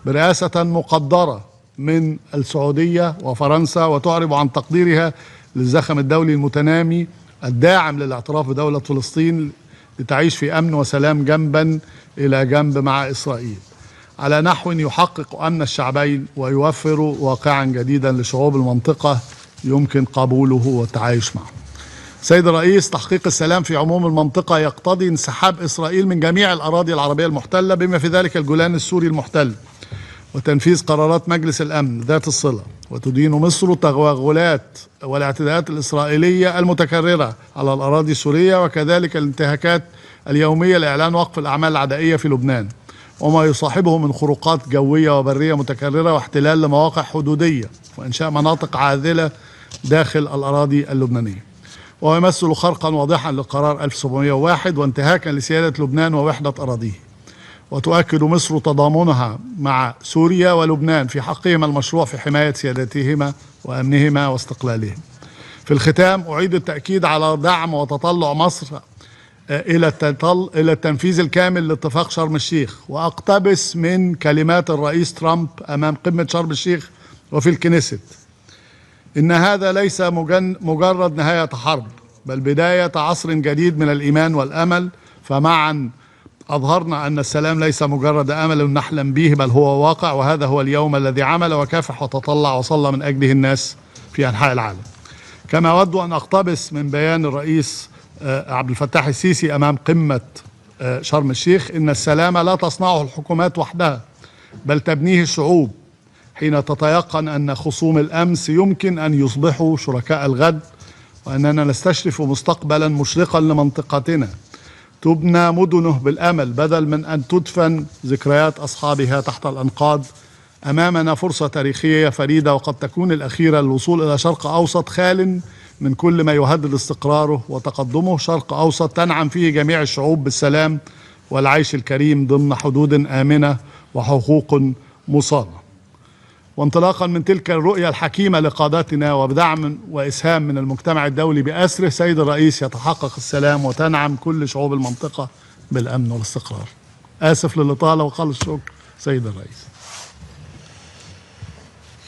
برئاسة مقدرة من السعودية وفرنسا، وتعرب عن تقديرها للزخم الدولي المتنامي الداعم للاعتراف بدولة فلسطين لتعيش في أمن وسلام جنبا إلى جنب مع إسرائيل على نحو يحقق أمن الشعبين ويوفر واقعا جديدا لشعوب المنطقة يمكن قبوله والتعايش معه. سيد الرئيس، تحقيق السلام في عموم المنطقة يقتضي انسحاب إسرائيل من جميع الأراضي العربية المحتلة بما في ذلك الجولان السوري المحتل، وتنفيذ قرارات مجلس الأمن ذات الصلة، وتدين مصر التغولات والاعتداءات الإسرائيلية المتكررة على الأراضي السورية، وكذلك الانتهاكات اليومية لإعلان وقف الأعمال العدائية في لبنان وما يصاحبه من خروقات جوية وبرية متكررة واحتلال لمواقع حدودية وإنشاء مناطق عاذلة داخل الأراضي اللبنانية، ويمثل خرقا واضحا لقرار 1701 وانتهاكا لسيادة لبنان ووحدة أراضيه. وتؤكد مصر تضامنها مع سوريا ولبنان في حقهما المشروع في حماية سيادتهما وأمنهما واستقلالهم. في الختام أعيد التأكيد على دعم وتطلع مصر إلى التنفيذ الكامل لاتفاق شرم الشيخ، وأقتبس من كلمات الرئيس ترامب أمام قمة شرم الشيخ وفي الكنيست: إن هذا ليس مجرد نهاية حرب، بل بداية عصر جديد من الإيمان والأمل، فمعا أظهرنا أن السلام ليس مجرد أمل نحلم به، بل هو واقع، وهذا هو اليوم الذي عمل وكافح وتطلع وصلى من أجله الناس في أنحاء العالم. كما أود أن أقتبس من بيان الرئيس عبد الفتاح السيسي أمام قمة شرم الشيخ: إن السلام لا تصنعه الحكومات وحدها، بل تبنيه الشعوب، حين تتيقن أن خصوم الأمس يمكن أن يصبحوا شركاء الغد، وأننا نستشرف مستقبلا مشرقا لمنطقتنا تبنى مدنه بالأمل بدل من أن تدفن ذكريات أصحابها تحت الأنقاض. أمامنا فرصة تاريخية فريدة وقد تكون الأخيرة للوصول إلى شرق أوسط خال من كل ما يهدد استقراره وتقدمه، شرق أوسط تنعم فيه جميع الشعوب بالسلام والعيش الكريم ضمن حدود آمنة وحقوق مصانة. وانطلاقا من تلك الرؤية الحكيمة لقادتنا وبدعم وإسهام من المجتمع الدولي بأسره، سيد الرئيس، يتحقق السلام وتنعم كل شعوب المنطقة بالأمن والاستقرار. آسف للإطالة وقال الشكر سيد الرئيس.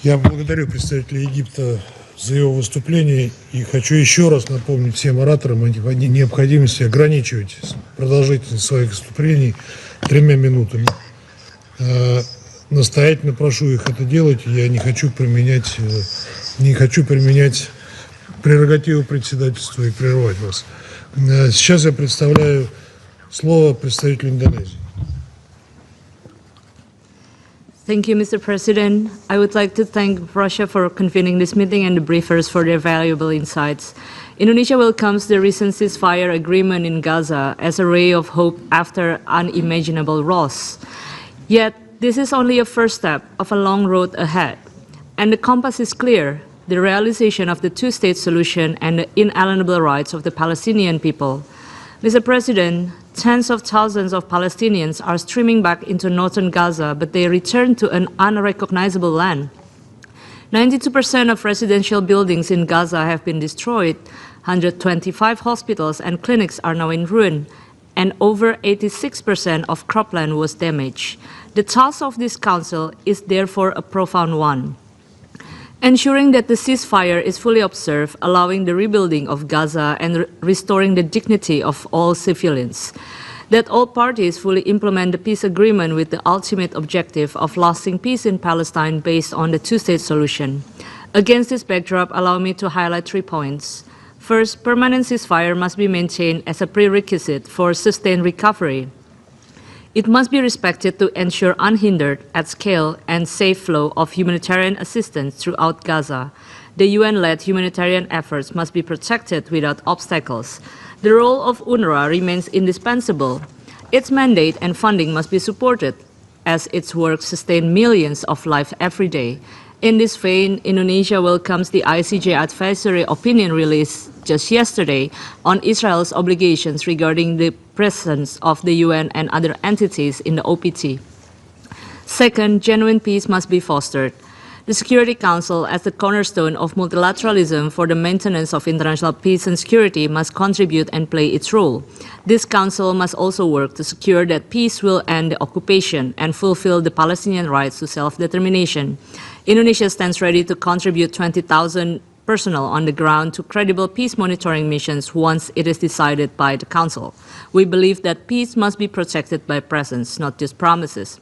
Я благодарю представителя Египта за его выступление и хочу еще раз напомнить всем ораторам о необходимости ограничивать продолжительность своих выступлений 3 минутами. Настоятельно прошу их это делать. Я не хочу применять прерогативу председательства и прерывать вас. Сейчас я предоставляю слово представителю Индонезии. Thank you, Mr. President. I would like to thank Russia for convening this meeting and the briefers for their valuable insights. Indonesia welcomes the recent ceasefire agreement in Gaza as a ray of hope after unimaginable loss. Yet, this is only a first step of a long road ahead. And the compass is clear: the realization of the two-state solution and the inalienable rights of the Palestinian people. Mr. President, tens of thousands of Palestinians are streaming back into northern Gaza, but they return to an unrecognizable land. 92% of residential buildings in Gaza have been destroyed, 125 hospitals and clinics are now in ruin, and over 86% of cropland was damaged. The task of this council is therefore a profound one: ensuring that the ceasefire is fully observed, allowing the rebuilding of Gaza and restoring the dignity of all civilians, that all parties fully implement the peace agreement with the ultimate objective of lasting peace in Palestine based on the two-state solution. Against this backdrop, allow me to highlight 3 points. First, permanent ceasefire must be maintained as a prerequisite for sustained recovery. It must be respected to ensure unhindered, at-scale, and safe flow of humanitarian assistance throughout Gaza. The UN-led humanitarian efforts must be protected without obstacles. The role of UNRWA remains indispensable. Its mandate and funding must be supported, as its work sustains millions of lives every day. In this vein, Indonesia welcomes the ICJ advisory opinion released just yesterday on Israel's obligations regarding the presence of the UN and other entities in the OPT. Second, genuine peace must be fostered. The Security Council, as the cornerstone of multilateralism for the maintenance of international peace and security, must contribute and play its role. This council must also work to secure that peace will end the occupation and fulfill the Palestinian rights to self-determination. Indonesia stands ready to contribute 20,000 personnel on the ground to credible peace monitoring missions once it is decided by the Council. We believe that peace must be protected by presence, not just promises.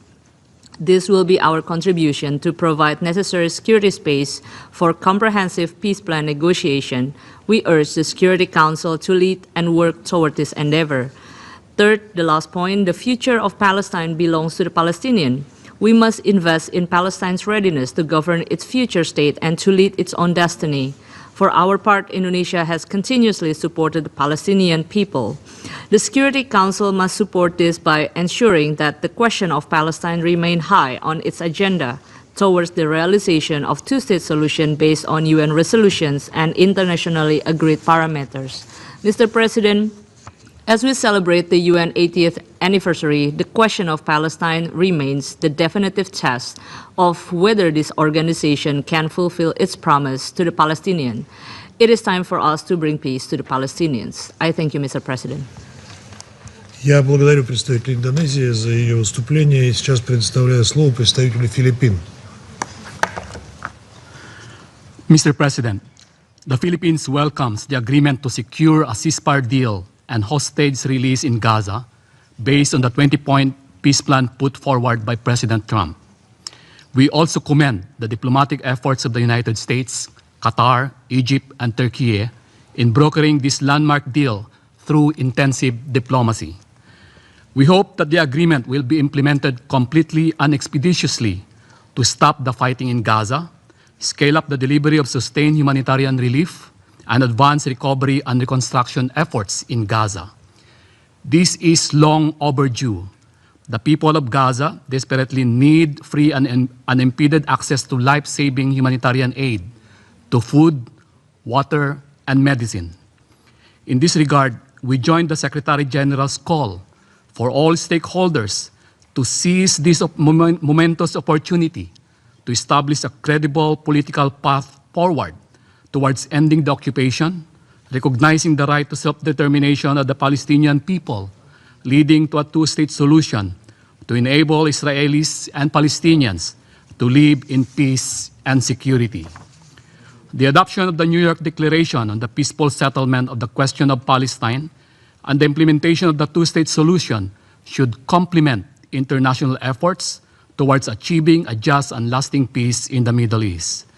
This will be our contribution to provide necessary security space for comprehensive peace plan negotiation. We urge the Security Council to lead and work toward this endeavor. Third, the last point, the future of Palestine belongs to the Palestinian. We must invest in Palestine's readiness to govern its future state and to lead its own destiny. For our part, Indonesia has continuously supported the Palestinian people. The Security Council must support this by ensuring that the question of Palestine remain high on its agenda towards the realization of two-state solution based on UN resolutions and internationally agreed parameters. Mr. President, as we celebrate the UN 80th anniversary, the question of Palestine remains the definitive test of whether this organization can fulfill its promise to the Palestinian. It is time for us to bring peace to the Palestinians. I thank you, Mr. President. Я благодарю представителя Индонезии за ее выступление и сейчас предоставляю слово представителю Филиппин. Mr. President, the Philippines welcomes the agreement to secure a ceasefire deal and hostage release in Gaza based on the 20-point peace plan put forward by President Trump. We also commend the diplomatic efforts of the United States, Qatar, Egypt, and Turkey in brokering this landmark deal through intensive diplomacy. We hope that the agreement will be implemented completely and expeditiously to stop the fighting in Gaza, scale up the delivery of sustained humanitarian relief, and advance recovery and reconstruction efforts in Gaza. This is long overdue. The people of Gaza desperately need free and unimpeded access to life-saving humanitarian aid, to food, water, and medicine. In this regard, we join the Secretary General's call for all stakeholders to seize this momentous opportunity to establish a credible political path forward towards ending the occupation, recognizing the right to self-determination of the Palestinian people, leading to a two-state solution to enable Israelis and Palestinians to live in peace and security. The adoption of the New York Declaration on the peaceful settlement of the question of Palestine and the implementation of the two-state solution should complement international efforts towards achieving a just and lasting peace in the Middle East.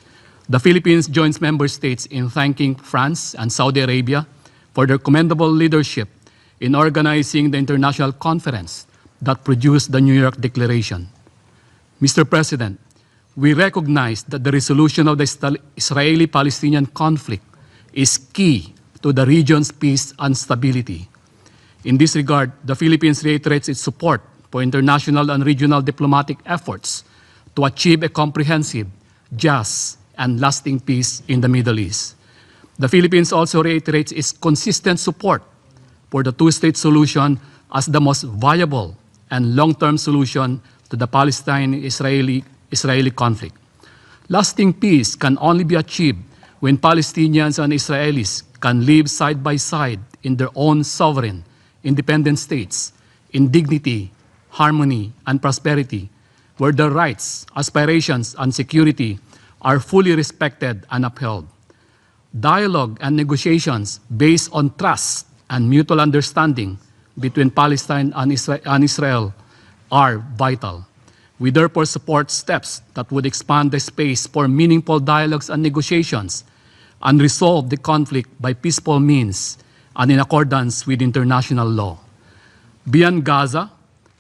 The Philippines joins member states in thanking France and Saudi Arabia for their commendable leadership in organizing the international conference that produced the New York Declaration. Mr. President, we recognize that the resolution of the Israeli-Palestinian conflict is key to the region's peace and stability. In this regard, the Philippines reiterates its support for international and regional diplomatic efforts to achieve a comprehensive, just, and lasting peace in the Middle East. The Philippines also reiterates its consistent support for the two-state solution as the most viable and long-term solution to the Palestine-Israeli conflict. Lasting peace can only be achieved when Palestinians and Israelis can live side by side in their own sovereign, independent states, in dignity, harmony, and prosperity, where their rights, aspirations, and security are fully respected and upheld. Dialogue and negotiations based on trust and mutual understanding between Palestine and Israel are vital. We therefore support steps that would expand the space for meaningful dialogues and negotiations and resolve the conflict by peaceful means and in accordance with international law. Beyond Gaza,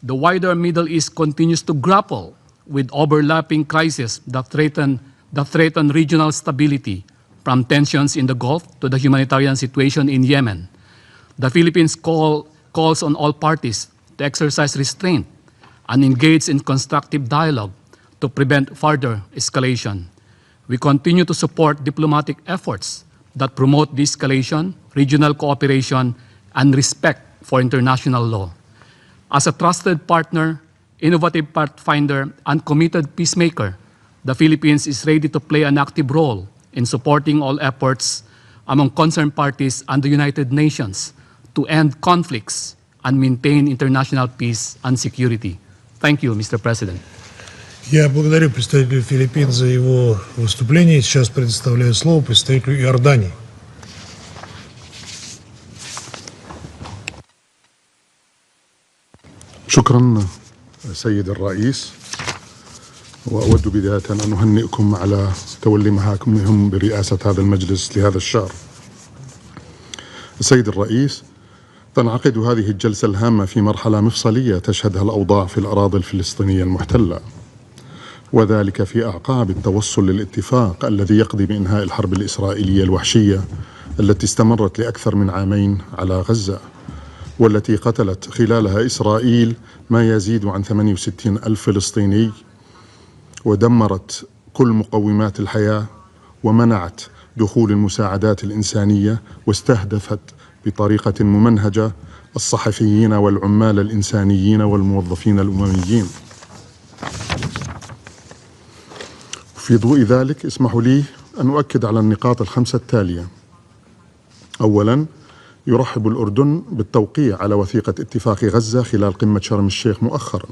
the wider Middle East continues to grapple with overlapping crises that threaten regional stability, from tensions in the Gulf to the humanitarian situation in Yemen. The Philippines calls on all parties to exercise restraint and engage in constructive dialogue to prevent further escalation. We continue to support diplomatic efforts that promote de-escalation, regional cooperation, and respect for international law. As a trusted partner, innovative pathfinder, and committed peacemaker, the Philippines is ready to play an active role in supporting all efforts among concerned parties and the United Nations to end conflicts and maintain international peace and security. Thank you, Mr. President. Я благодарю представителя Филиппин за его выступление. Сейчас предоставляю слово представителю Иордании. شكرا سيد الرئيس. وأود بداية أن أهنئكم على تولي مهامكم برئاسة هذا المجلس لهذا الشهر. السيد الرئيس، تنعقد هذه الجلسة الهامة في مرحلة مفصلية تشهدها الأوضاع في الأراضي الفلسطينية المحتلة، وذلك في أعقاب التوصل للاتفاق الذي يقضي بإنهاء الحرب الإسرائيلية الوحشية التي استمرت لأكثر من عامين على غزة، والتي قتلت خلالها إسرائيل ما يزيد عن 68 ألف فلسطيني، ودمرت كل مقومات الحياة، ومنعت دخول المساعدات الإنسانية، واستهدفت بطريقة ممنهجة الصحفيين والعمال الإنسانيين والموظفين الأمميين. في ضوء ذلك اسمحوا لي أن أؤكد على النقاط الخمسة التالية. أولا، يرحب الأردن بالتوقيع على وثيقة اتفاق غزة خلال قمة شرم الشيخ مؤخرا،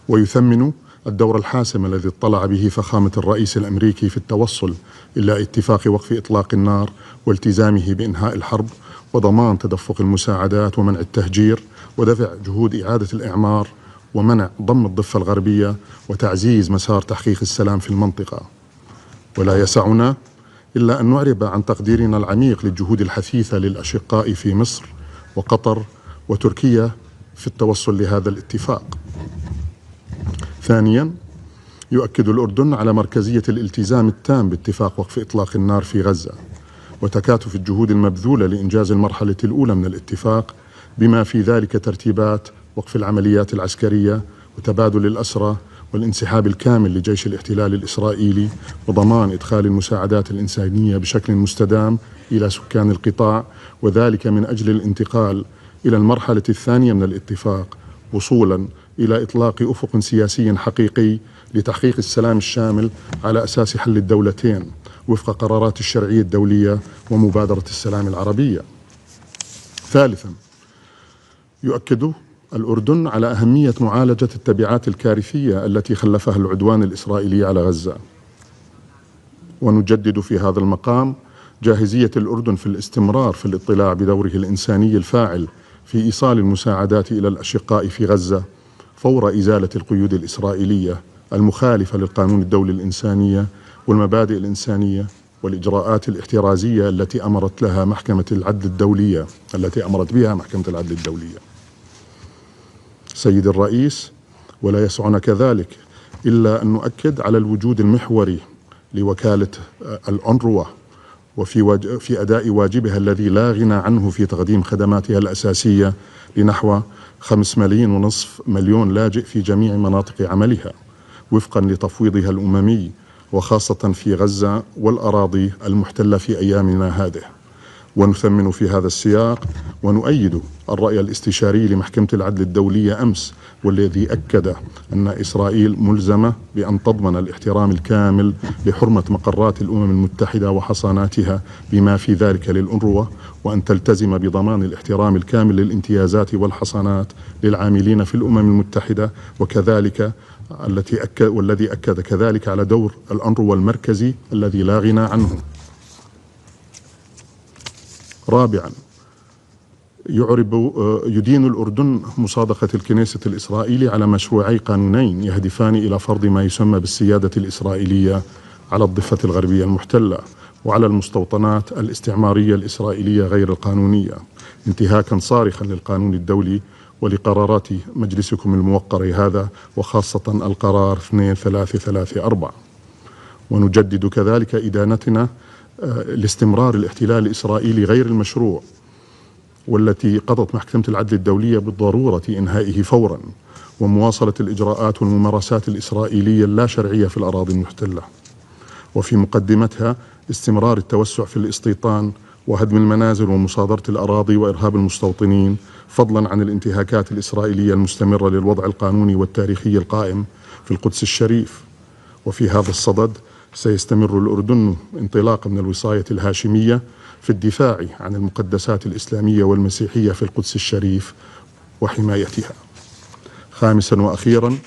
ويثمن الدور الحاسم الذي اطلع به فخامة الرئيس الأمريكي في التوصل إلى اتفاق وقف إطلاق النار والتزامه بإنهاء الحرب وضمان تدفق المساعدات ومنع التهجير ودفع جهود إعادة الإعمار ومنع ضم الضفة الغربية وتعزيز مسار تحقيق السلام في المنطقة. ولا يسعنا إلا أن نعرب عن تقديرنا العميق للجهود الحثيثة للأشقاء في مصر وقطر وتركيا في التوصل لهذا الاتفاق. ثانيا، يؤكد الأردن على مركزية الالتزام التام باتفاق وقف إطلاق النار في غزة وتكاتف الجهود المبذولة لإنجاز المرحلة الأولى من الاتفاق، بما في ذلك ترتيبات وقف العمليات العسكرية وتبادل الأسرى والانسحاب الكامل لجيش الاحتلال الإسرائيلي وضمان إدخال المساعدات الإنسانية بشكل مستدام إلى سكان القطاع، وذلك من أجل الانتقال إلى المرحلة الثانية من الاتفاق وصولا إلى إطلاق أفق سياسي حقيقي لتحقيق السلام الشامل على أساس حل الدولتين وفق قرارات الشرعية الدولية ومبادرة السلام العربية. ثالثا، يؤكد الأردن على أهمية معالجة التبعات الكارثية التي خلفها العدوان الإسرائيلي على غزة، ونجدد في هذا المقام جاهزية الأردن في الاستمرار في الاطلاع بدوره الإنساني الفاعل في إيصال المساعدات إلى الأشقاء في غزة فور إزالة القيود الإسرائيلية المخالفة للقانون الدولي الإنسانية والمبادئ الإنسانية والإجراءات الاحترازية التي أمرت بها محكمة العدل الدولية. سيد الرئيس، ولا يسعنا كذلك إلا أن نؤكد على الوجود المحوري لوكالة الأونروا في أداء واجبها الذي لا غنى عنه في تقديم خدماتها الأساسية لنحو 5.5 مليون لاجئ في جميع مناطق عملها وفقا لتفويضها الأممي، وخاصة في غزة والأراضي المحتلة في أيامنا هذه. ونثمن في هذا السياق ونؤيد الرأي الاستشاري لمحكمة العدل الدولية أمس، والذي أكد أن إسرائيل ملزمة بأن تضمن الاحترام الكامل لحرمة مقرات الأمم المتحدة وحصاناتها بما في ذلك للأونروا، وأن تلتزم بضمان الاحترام الكامل للامتيازات والحصانات للعاملين في الأمم المتحدة، وكذلك والذي أكد كذلك على دور الأونروا المركزي الذي لا غنى عنه. رابعا، يدين الأردن مصادقة الكنيسة الإسرائيلي على مشروعي قانونين يهدفان إلى فرض ما يسمى بالسيادة الإسرائيلية على الضفة الغربية المحتلة وعلى المستوطنات الاستعمارية الإسرائيلية غير القانونية، انتهاكا صارخا للقانون الدولي ولقرارات مجلسكم الموقر هذا، وخاصة القرار 2334. ونجدد كذلك إدانتنا لاستمرار الاحتلال الإسرائيلي غير المشروع، والتي قضت محكمة العدل الدولية بالضرورة إنهائه فورا، ومواصلة الإجراءات والممارسات الإسرائيلية اللا شرعية في الأراضي المحتلة، وفي مقدمتها استمرار التوسع في الاستيطان وهدم المنازل ومصادرة الأراضي وإرهاب المستوطنين، فضلا عن الانتهاكات الإسرائيلية المستمرة للوضع القانوني والتاريخي القائم في القدس الشريف. وفي هذا الصدد سيستمر الأردن انطلاقا من الوصاية الهاشمية في الدفاع عن المقدسات الإسلامية والمسيحية في القدس الشريف وحمايتها. خامسا وأخيرا،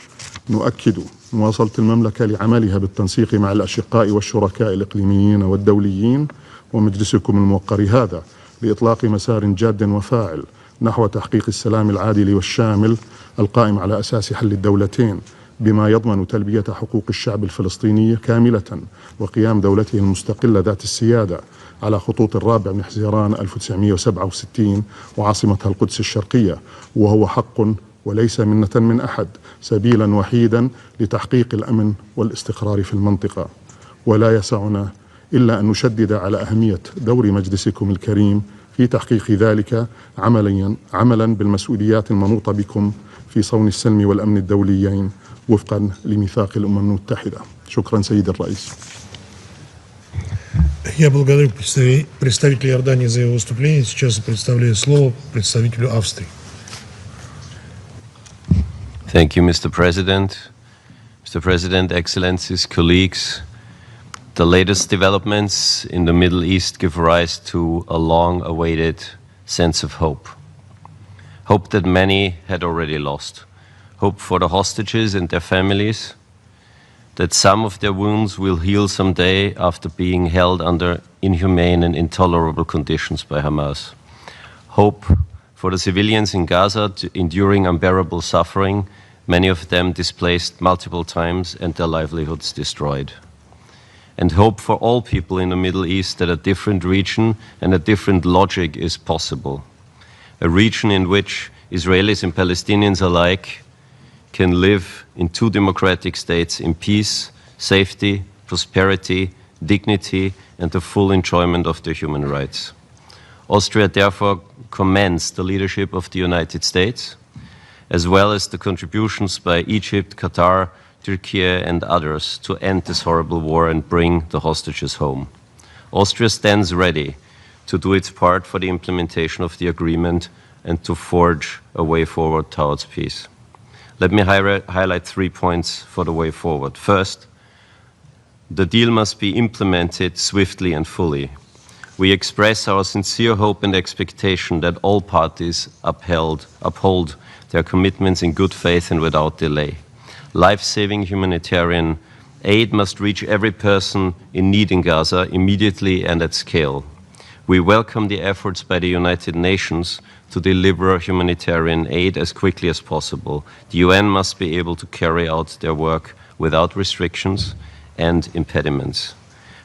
نؤكد مواصلة المملكة لعملها بالتنسيق مع الأشقاء والشركاء الإقليميين والدوليين ومجلسكم الموقر هذا لإطلاق مسار جاد وفاعل نحو تحقيق السلام العادل والشامل القائم على أساس حل الدولتين بما يضمن تلبية حقوق الشعب الفلسطيني كاملة وقيام دولته المستقلة ذات السيادة على خطوط 4 من حزيران 1967 وعاصمتها القدس الشرقية، وهو حق وليس منة من أحد، سبيلا وحيدا لتحقيق الأمن والاستقرار في المنطقة. ولا يسعنا إلا أن نشدد على أهمية دور مجلسكم الكريم في تحقيق ذلك عملا بالمسؤوليات المنوطة بكم في صون السلم والأمن الدوليين وفقا لميثاق الأمم المتحدة. شكرا سيد الرئيس. Я благодарю представителя Иордании за его выступление. Сейчас предоставляю слово представителю Австрии. Thank you, Mr. President. Mr. President, Excellencies, colleagues, the latest developments in the Middle East give rise to a long-awaited sense of hope. Hope that many had already lost. Hope for the hostages and their families, that some of their wounds will heal someday after being held under inhumane and intolerable conditions by Hamas. Hope for the civilians in Gaza enduring unbearable suffering, many of them displaced multiple times and their livelihoods destroyed. And hope for all people in the Middle East that a different region and a different logic is possible. A region in which Israelis and Palestinians alike can live in two democratic states in peace, safety, prosperity, dignity, and the full enjoyment of their human rights. Austria therefore commends the leadership of the United States, as well as the contributions by Egypt, Qatar, Turkey, and others to end this horrible war and bring the hostages home. Austria stands ready to do its part for the implementation of the agreement and to forge a way forward towards peace. Let me highlight 3 points for the way forward. First, the deal must be implemented swiftly and fully. We express our sincere hope and expectation that all parties uphold their commitments in good faith and without delay. Life-saving humanitarian aid must reach every person in need in Gaza immediately and at scale. We welcome the efforts by the United Nations to deliver humanitarian aid as quickly as possible. The UN must be able to carry out their work without restrictions and impediments.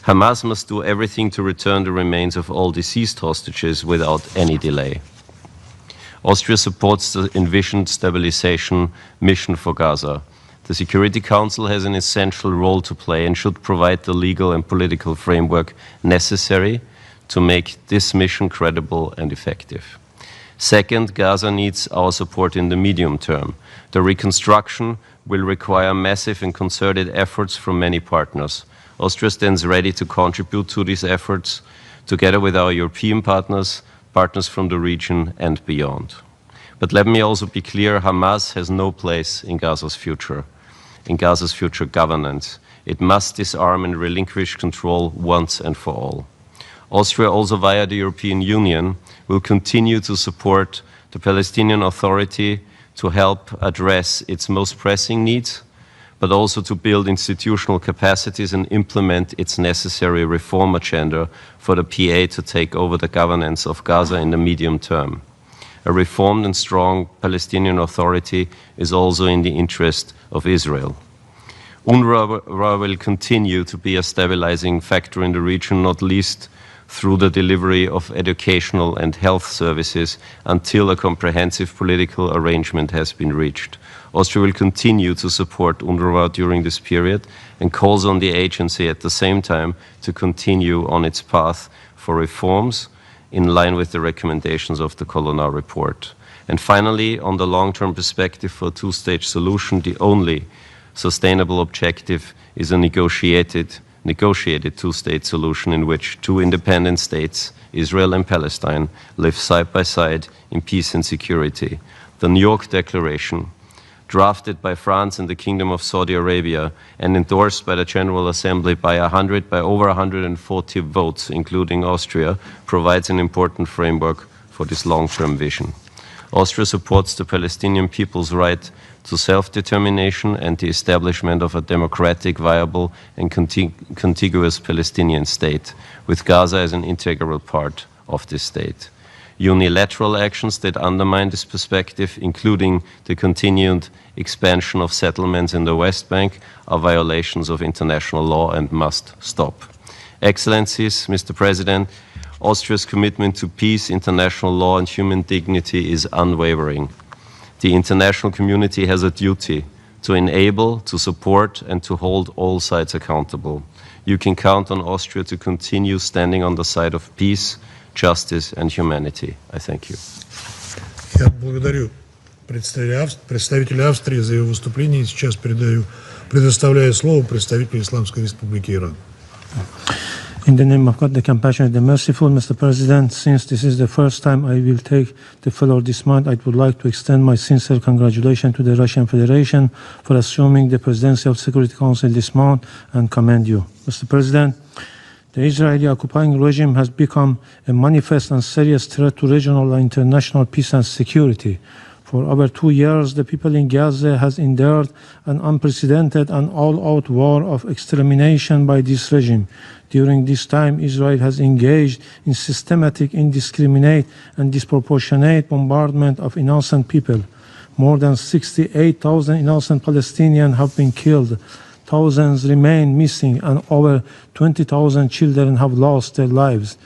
Hamas must do everything to return the remains of all deceased hostages without any delay. Austria supports the envisioned stabilization mission for Gaza. The Security Council has an essential role to play and should provide the legal and political framework necessary to make this mission credible and effective. Second, Gaza needs our support in the medium term. The reconstruction will require massive and concerted efforts from many partners. Austria stands ready to contribute to these efforts together with our European partners, partners from the region and beyond. But let me also be clear, Hamas has no place in Gaza's future governance. It must disarm and relinquish control once and for all. Austria, also via the European Union, will continue to support the Palestinian Authority to help address its most pressing needs, but also to build institutional capacities and implement its necessary reform agenda for the PA to take over the governance of Gaza in the medium term. A reformed and strong Palestinian Authority is also in the interest of Israel. UNRWA will continue to be a stabilizing factor in the region, not least through the delivery of educational and health services until a comprehensive political arrangement has been reached. Austria will continue to support UNRWA during this period and calls on the agency at the same time to continue on its path for reforms in line with the recommendations of the Colonna report. And finally, on the long-term perspective for a two-stage solution, the only sustainable objective is a negotiated two-state solution in which two independent states, Israel and Palestine, live side by side in peace and security. The New York Declaration, drafted by France and the Kingdom of Saudi Arabia and endorsed by the General Assembly by over 140 votes, including Austria, provides an important framework for this long-term vision. Austria supports the Palestinian people's right to self-determination and the establishment of a democratic, viable and contiguous Palestinian state, with Gaza as an integral part of this state. Unilateral actions that undermine this perspective, including the continued expansion of settlements in the West Bank, are violations of international law and must stop. Excellencies, Mr. President, Austria's commitment to peace, international law, and human dignity is unwavering. The international community has a duty to enable, to support, and to hold all sides accountable. You can count on Austria to continue standing on the side of peace, justice, and humanity. I thank you. Я благодарю представителя Австрии за его выступление. Сейчас предоставляю слово представителю Исламской Республики Иран. In the name of God, the compassionate, the merciful, Mr. President, since this is the first time I will take the floor this month, I would like to extend my sincere congratulations to the Russian Federation for assuming the presidency of the Security Council this month and commend you. Mr. President, the Israeli occupying regime has become a manifest and serious threat to regional and international peace and security. For over 2 years, the people in Gaza has endured an unprecedented and all-out war of extermination by this regime. During this time, Israel has engaged in systematic, indiscriminate, and disproportionate bombardment of innocent people. More than 68,000 innocent Palestinians have been killed. Thousands remain missing, and over 20,000 children have lost their lives.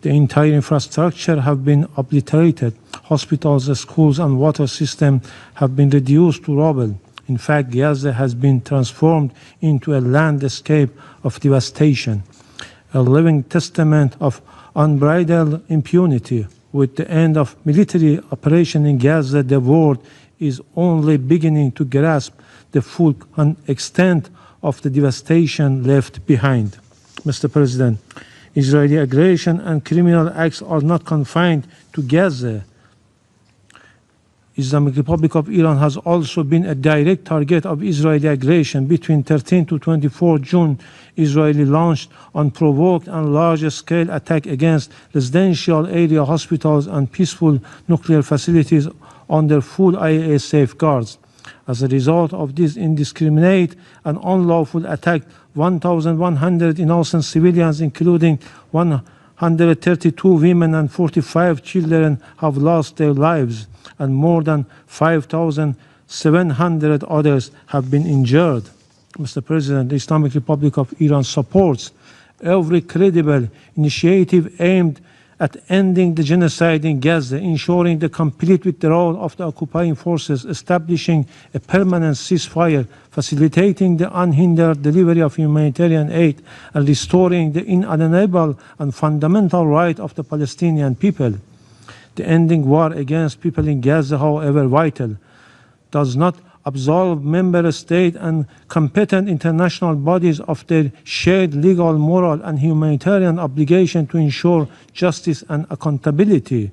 The entire infrastructure have been obliterated. Hospitals, schools, and water system have been reduced to rubble. In fact, Gaza has been transformed into a landscape of devastation, a living testament of unbridled impunity. With the end of military operation in Gaza, the world is only beginning to grasp the full extent of the devastation left behind. Mr. President, Israeli aggression and criminal acts are not confined to Gaza. Islamic Republic of Iran has also been a direct target of Israeli aggression. Between 13 to 24 June, Israel launched unprovoked and large-scale attack against residential area, hospitals, and peaceful nuclear facilities under full IAEA safeguards. As a result of this indiscriminate and unlawful attack, 1,100 innocent civilians, including 132 women and 45 children, have lost their lives, and more than 5,700 others have been injured. Mr. President, the Islamic Republic of Iran supports every credible initiative aimed at ending the genocide in Gaza, ensuring the complete withdrawal of the occupying forces, establishing a permanent ceasefire, facilitating the unhindered delivery of humanitarian aid, and restoring the inalienable and fundamental right of the Palestinian people. The ending war against people in Gaza, however vital, does not absolve member states and competent international bodies of their shared legal, moral, and humanitarian obligation to ensure justice and accountability.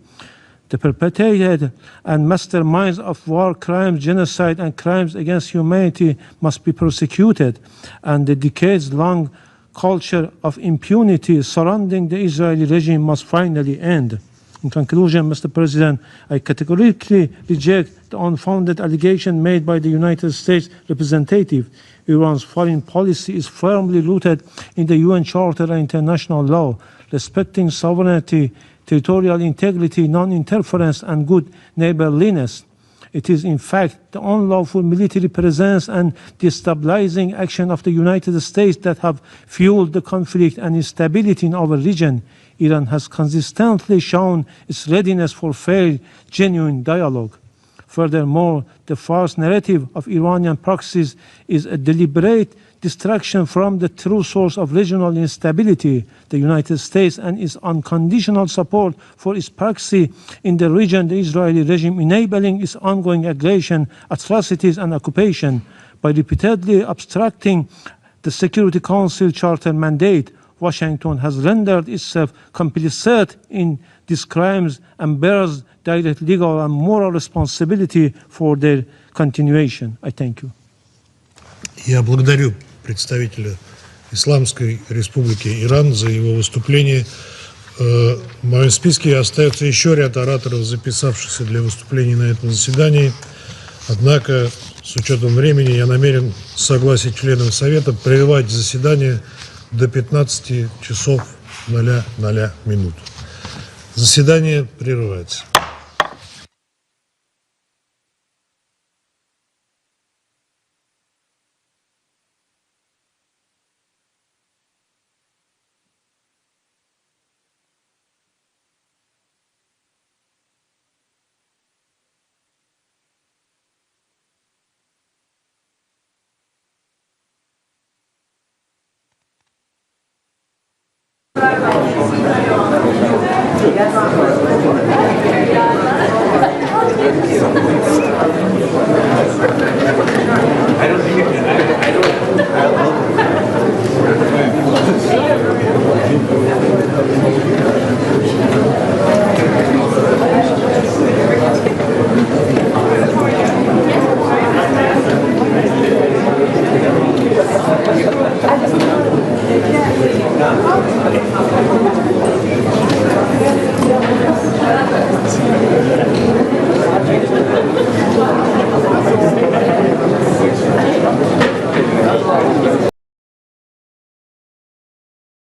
The perpetrators and masterminds of war crimes, genocide, and crimes against humanity must be prosecuted, and the decades-long culture of impunity surrounding the Israeli regime must finally end. In conclusion, Mr. President, I categorically reject the unfounded allegation made by the United States representative. Iran's foreign policy is firmly rooted in the UN Charter and international law, respecting sovereignty, territorial integrity, non-interference, and good neighborliness. It is, in fact, the unlawful military presence and destabilizing action of the United States that have fueled the conflict and instability in our region. Iran has consistently shown its readiness for fair, genuine dialogue. Furthermore, the false narrative of Iranian proxies is a deliberate distraction from the true source of regional instability, the United States, and its unconditional support for its proxy in the region, the Israeli regime, enabling its ongoing aggression, atrocities, and occupation. By repeatedly obstructing the Security Council Charter mandate, Washington has rendered itself complicit in these crimes and bears direct legal and moral responsibility for their continuation. I thank you. Я благодарю представителя Исламской Республики Иран за его выступление. В моем списке остается еще ряд ораторов, записавшихся для выступлений на этом заседании. Однако, с учетом времени, я намерен с согласия членов Совета прерывать заседание до 15 часов 00 минут. Заседание прерывается.